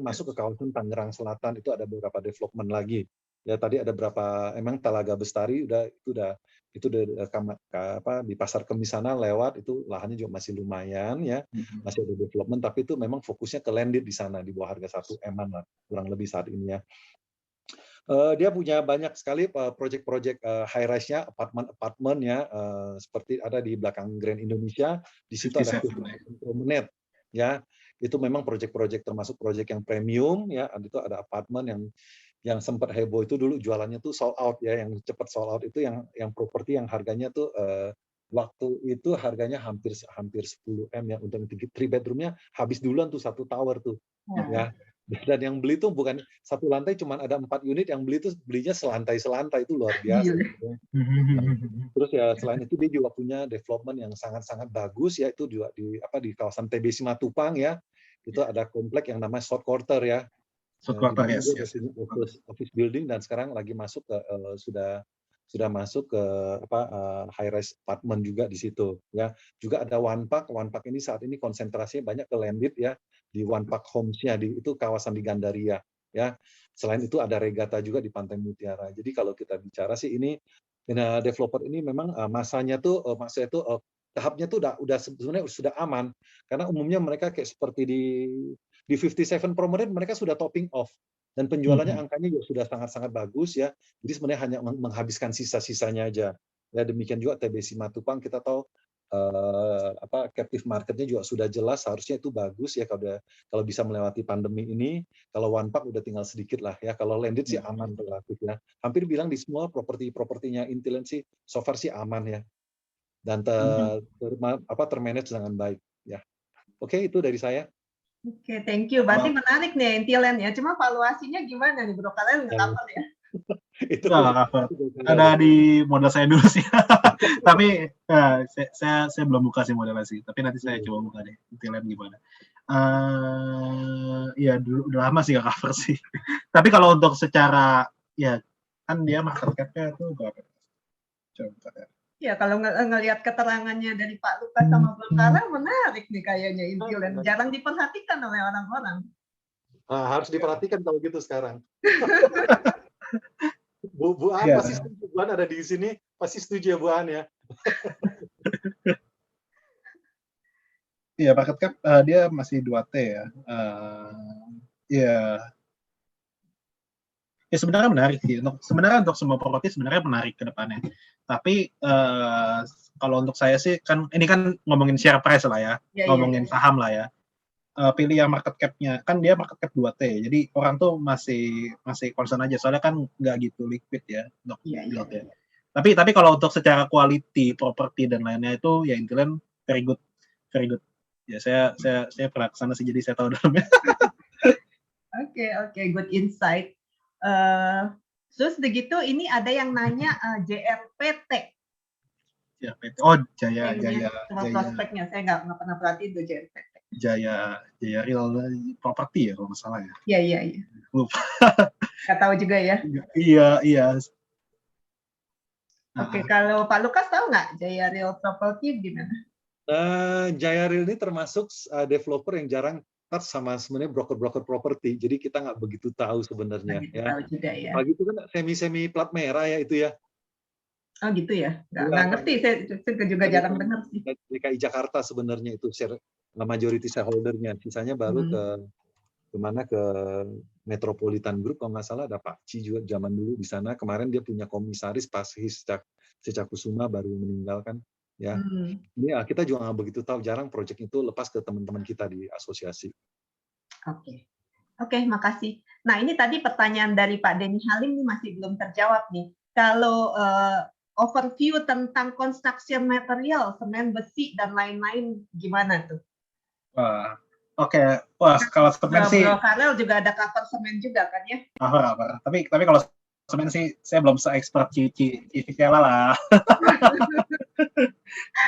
masuk ke kawasan Tangerang Selatan, itu ada beberapa development lagi. Ya tadi ada berapa emang Talaga Bestari itu udah di Pasar Kemis sana lewat, itu lahannya juga masih lumayan ya, masih ada development, tapi itu memang fokusnya ke landed di sana di bawah harga 1 M-an lah kurang lebih saat ini ya. Dia punya banyak sekali proyek-proyek high rise-nya, apartemen ya, seperti ada di belakang Grand Indonesia, di situ ada Promenade ya. Itu memang proyek-proyek termasuk proyek yang premium ya, itu ada apartemen yang sempat heboh itu dulu jualannya tuh sold out ya, yang cepat sold out itu yang properti yang harganya tuh waktu itu harganya hampir 10 M ya, untuk 3 bedroom-nya habis duluan tuh 1 tower tuh ya. Dan yang beli tuh bukan 1 lantai, cuma ada 4 unit, yang belinya selantai itu luar biasa. Terus ya selain itu dia juga punya development yang sangat-sangat bagus ya, itu juga di kawasan TB Simatupang ya. Itu ada komplek yang namanya South Quarter ya. Office building, dan sekarang lagi masuk ke sudah masuk ke high rise apartment juga di situ ya. Juga ada One Park ini saat ini konsentrasinya banyak ke landed ya, di One Park Homes-nya itu kawasan di Gandaria ya. Selain itu ada Regata juga di Pantai Mutiara. Jadi kalau kita bicara sih ini developer ini memang masanya tuh tahapnya tuh udah sebenarnya sudah aman, karena umumnya mereka kayak seperti di 57 Promenade mereka sudah topping off dan penjualannya angkanya juga sudah sangat-sangat bagus ya. Jadi sebenarnya hanya menghabiskan sisa-sisanya aja. Ya demikian juga TB Simatupang, kita tahu captive marketnya juga sudah jelas, harusnya itu bagus ya kalau bisa melewati pandemi ini. Kalau One Park udah tinggal sedikit lah ya. Kalau landed sih aman relatif ya. Hampir bilang di semua propertinya Intiland sih so far sih aman ya. Dan termanage dengan baik ya. Oke, itu dari saya. Oke, thank you. Berarti menarik nih Intiland ya. Cuma valuasinya gimana nih Bro? Kalian nggak cover ya? Itu ada di modal saya dulu sih. Tapi saya belum buka sih modalnya sih. Tapi nanti saya coba buka deh Intiland gimana. Ya dulu udah lama sih nggak cover sih. Tapi kalau untuk secara ya kan dia market cap-nya tuh berapa? Coba ya. Ya kalau ngelihat keterangannya dari Pak Lukas sama Bang Karel, menarik nih kayaknya Intiland. Jarang diperhatikan oleh orang-orang. Harus diperhatikan kalau gitu sekarang. Bu An pasti setuju. Bu An ada di sini, pasti setuju ya Bu An ya. Iya, market cap dia masih 2T ya. Ya, ya sebenarnya menarik sih. Sebenarnya untuk semua properti sebenarnya menarik ke depannya. Tapi kalau untuk saya sih kan ini kan ngomongin share price lah ya, Iya, iya, ngomongin iya. saham lah ya. Pilih yang market cap-nya. Kan dia market cap 2T. Jadi orang tuh masih concern aja soalnya kan nggak gitu liquid ya untuk Iya, iya. build ya. Tapi kalau untuk secara quality properti dan lainnya itu ya Intiland very good, very good. Ya saya pernah ke sana sih jadi saya tahu dalamnya. Oke, good insight. Terus begitu ini ada yang nanya JRPT. Ya, PT. Oh, Saya lihat semua prospeknya, saya nggak pernah perhatiin tuh JRPT. Jaya Real Property ya kalau nggak salah ya. Iya. Lupa. Nggak tahu juga ya. Iya. Oke, kalau Pak Lukas tahu nggak Jaya Real Property gimana? Jaya Real ini termasuk developer yang jarang touch sama sebenarnya broker-broker properti. Jadi kita nggak begitu tahu sebenarnya. Nggak gitu Ya. tahu juga ya. Pagi itu kan semi plat merah ya itu ya. Oh gitu ya. Nggak ngerti, saya juga jarang dengar sih. DKI Jakarta sebenarnya itu majority shareholder-nya. Sisanya baru ke Metropolitan Group kalau nggak salah ada Pak Ci juga zaman dulu di sana. Kemarin dia punya komisaris pas Secakusuma baru meninggalkan. Ya, ini kita juga nggak begitu tahu, jarang proyek itu lepas ke teman-teman kita di asosiasi. Oke, makasih. Nah ini tadi pertanyaan dari Pak Denny Halim ini masih belum terjawab nih. Kalau overview tentang construction material, semen, besi dan lain-lain gimana tuh? Wah, oke. Wah, kalau semen sih. Bro Karel juga ada cover semen juga kan ya? Apa. Tapi kalau semen sih saya belum se-expert Cici lah.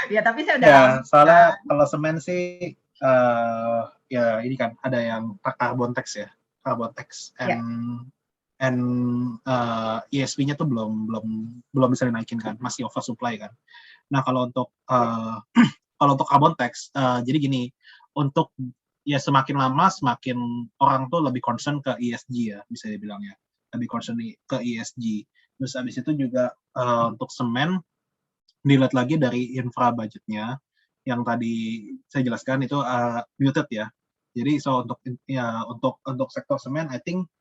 Ya tapi saya udah. Ya, soalnya kalau semen sih ya ini kan ada yang carbon tax ya, carbon tax and ESP-nya tuh belum bisa dinaikin kan, masih oversupply kan. Nah kalau untuk carbon tax, jadi gini, untuk ya semakin lama semakin orang tuh lebih concern ke ESG ya, bisa dibilang ya, lebih concern ke ESG. Terus habis itu juga untuk semen dilihat lagi dari infra budgetnya yang tadi saya jelaskan itu muted ya. Jadi untuk sektor semen, I think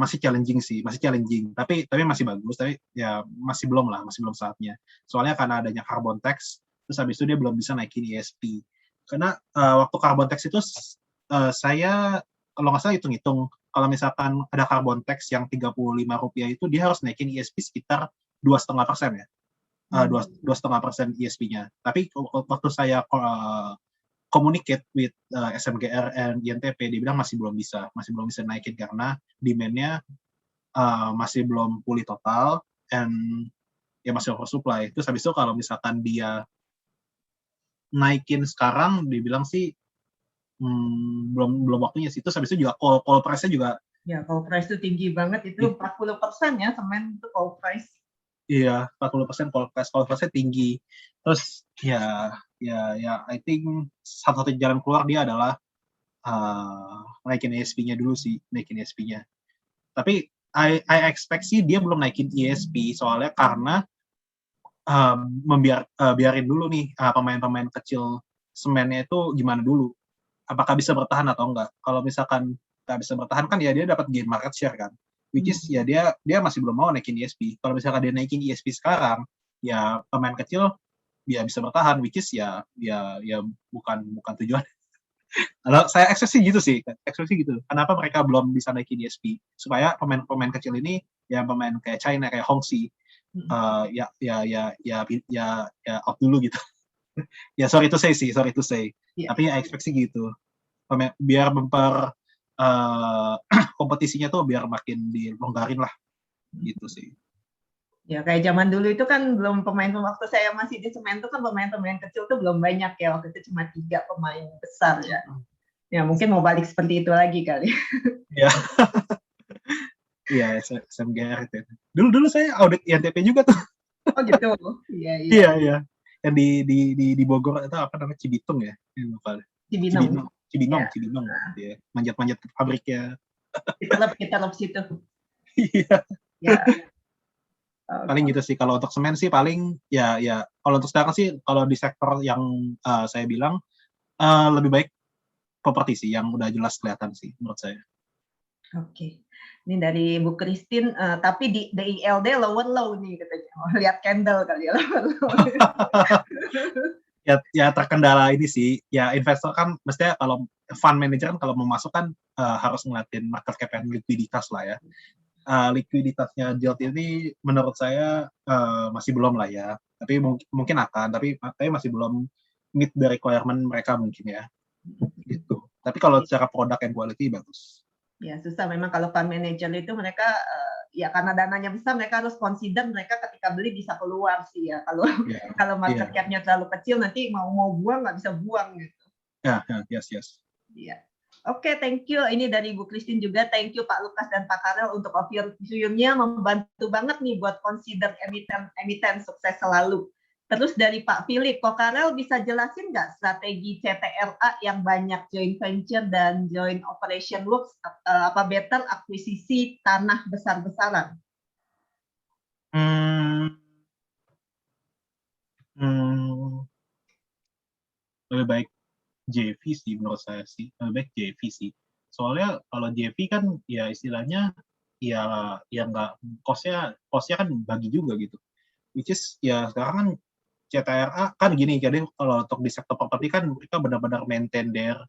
masih challenging sih, Tapi masih bagus, tapi ya masih belum saatnya. Soalnya karena adanya carbon tax, terus habis itu dia belum bisa naikin ESP. Karena waktu carbon tax itu saya kalau nggak salah hitung-hitung, kalau misalkan ada carbon tax yang Rp35 itu dia harus naikin ESP sekitar 2,5% ya. 2,5% ESP-nya. Tapi waktu saya communicate with SMGR and INTP, dia bilang masih belum bisa naikin karena demand-nya masih belum pulih total and ya masih oversupply. Terus habis itu kalau misalkan dia naikin sekarang, dibilang sih belum waktunya sih. Terus habis itu juga coal price-nya juga. Ya, coal price itu tinggi banget, itu 40% ya semen itu coal price. Iya, 40% coal price-nya tinggi. Terus ya I think satu-satu jalan keluar dia adalah naikin ESP-nya dulu sih, Tapi I expect sih dia belum naikin ESP soalnya karena biarin dulu nih pemain-pemain kecil semennya itu gimana dulu, apakah bisa bertahan atau enggak. Kalau misalkan nggak bisa bertahan kan ya dia dapat gain market share kan, which is ya dia masih belum mau naikin ESP. Kalau misalkan dia naikin ESP sekarang, ya pemain kecil ya bisa bertahan, which is ya bukan tujuan. Kalau saya ekspektasi gitu. Kenapa mereka belum bisa naikin ESP? Supaya pemain kecil ini, ya pemain kayak China, kayak Hongxi, ya out dulu gitu. Ya sorry to say. Yeah. Tapi ya ekspektasi gitu. Biar kompetisinya tuh biar makin dilonggarin lah, gitu sih. Ya kayak zaman dulu itu kan belum waktu saya masih di semen itu kan pemain kecil tuh belum banyak ya, waktu itu cuma 3 pemain besar ya. Ya mungkin mau balik seperti itu lagi kali. Ya. Iya, SMGR itu. Dulu saya audit INTP juga tuh. Oh gitu. Iya. Yang di Bogor itu apa namanya, Cibitung ya? Cibinong. Ya. Manjat pabriknya. Kita lep situ. Iya. Ya. Paling gitu sih. Kalau untuk semen sih paling ya kalau untuk sekarang sih, kalau di sektor yang saya bilang Lebih baik properti sih, yang udah jelas kelihatan sih menurut saya. Oke. Ini dari Bu Christine, tapi di DILD lower low nih katanya. Oh, lihat candle kali ya lower low. Ya terkendala ini sih, ya investor kan mestinya kalau fund manager kan kalau mau masuk kan harus ngeliatin market cap and likuiditas lah ya. Likuiditasnya Jilt ini menurut saya masih belum lah ya, tapi mungkin akan, tapi masih belum meet the requirement mereka mungkin ya, gitu. Tapi kalau secara produk and quality bagus. Ya susah memang kalau fund manager itu mereka ya karena dananya besar mereka harus consider mereka ketika beli bisa keluar sih ya. Kalau kalau market cap-nya terlalu kecil nanti mau buang nggak bisa buang gitu. Yes. Iya. Oke, thank you. Ini dari Bu Christine juga. Thank you Pak Lukas dan Pak Karel untuk overview-nya, membantu banget nih buat consider emiten sukses selalu. Terus dari Pak Philip, Pak Karel bisa jelasin nggak strategi CTRA yang banyak joint venture dan joint operation works, apa better akuisisi tanah besar-besaran? Lebih baik JV sih menurut saya sih, lebih baik JV sih. Soalnya kalau JV kan ya istilahnya ya nggak cost-nya kan bagi juga gitu. Which is ya sekarang kan CTRA kan gini, jadi kalau untuk di sektor properti kan mereka benar-benar maintain their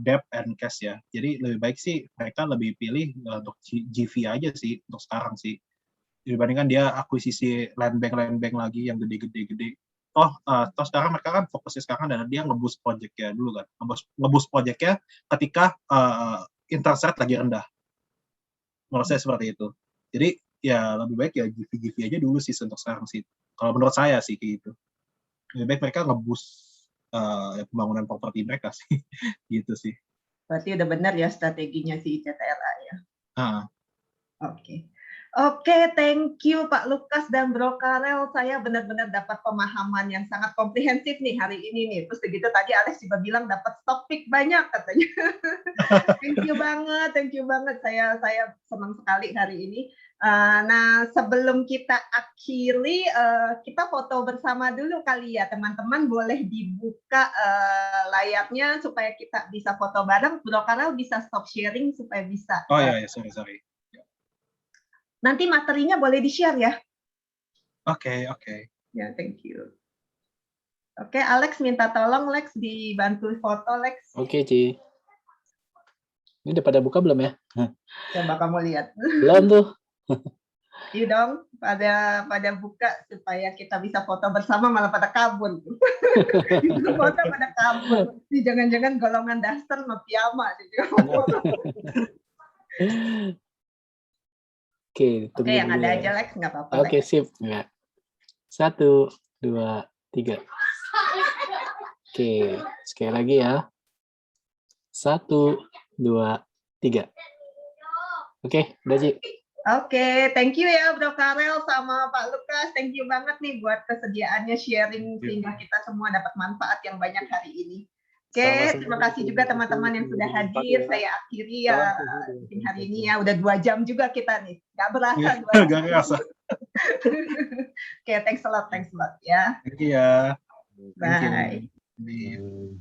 debt and cash ya. Jadi lebih baik sih mereka lebih pilih untuk GV aja sih untuk sekarang sih. Dibandingkan dia akuisisi land bank lagi yang gede. Toh sekarang mereka kan fokusnya sekarang adalah dia nge-boost project-nya dulu kan. Nge-boost project-nya ketika interest rate lagi rendah. Menurut saya seperti itu. Jadi ya lebih baik ya GV aja dulu sih untuk sekarang sih. Kalau menurut saya sih kayak gitu. Lebih baik mereka nge-boost pembangunan properti mereka sih. Gitu sih. Berarti udah benar ya strateginya si CTRA ya. Oke, thank you Pak Lukas dan Bro Karel. Saya benar-benar dapat pemahaman yang sangat komprehensif nih hari ini nih. Terus begitu tadi Alex juga bilang dapat topik banyak katanya. Thank you banget. Saya senang sekali hari ini. Nah, sebelum kita akhiri, kita foto bersama dulu kali ya, teman-teman. Boleh dibuka layarnya supaya kita bisa foto bareng. Bro Karel bisa stop sharing supaya bisa. Oh ya, sorry. Nanti materinya boleh di-share ya. Oke. Ya, thank you. Oke, Alex minta tolong Lex dibantu foto Lex. Oke, Ci. Ini udah pada buka belum ya? Coba kamu lihat. Belum tuh. Iya dong, pada buka supaya kita bisa foto bersama malah pada kabur. Itu foto pada kabur. Jangan-jangan golongan daster sama piyama. Oke, tunggu yang dulu ada ya. aja Lex, nggak apa-apa. Oke, sip. Nggak. 1, 2, 3. Oke, sekali lagi ya. 1, 2, 3. Oke, udah Ci. Oke, thank you ya Bro Karel sama Pak Lukas. Thank you banget nih buat kesediaannya sharing sehingga kita semua dapat manfaat yang banyak hari ini. Oke, terima kasih juga teman-teman yang sudah hadir. Saya akhiri ya hari ini ya. Udah 2 jam juga kita nih. Nggak berasa 2 jam. Nggak kerasa. Oke, thanks a lot ya. Thank you ya. Bye. Thank you.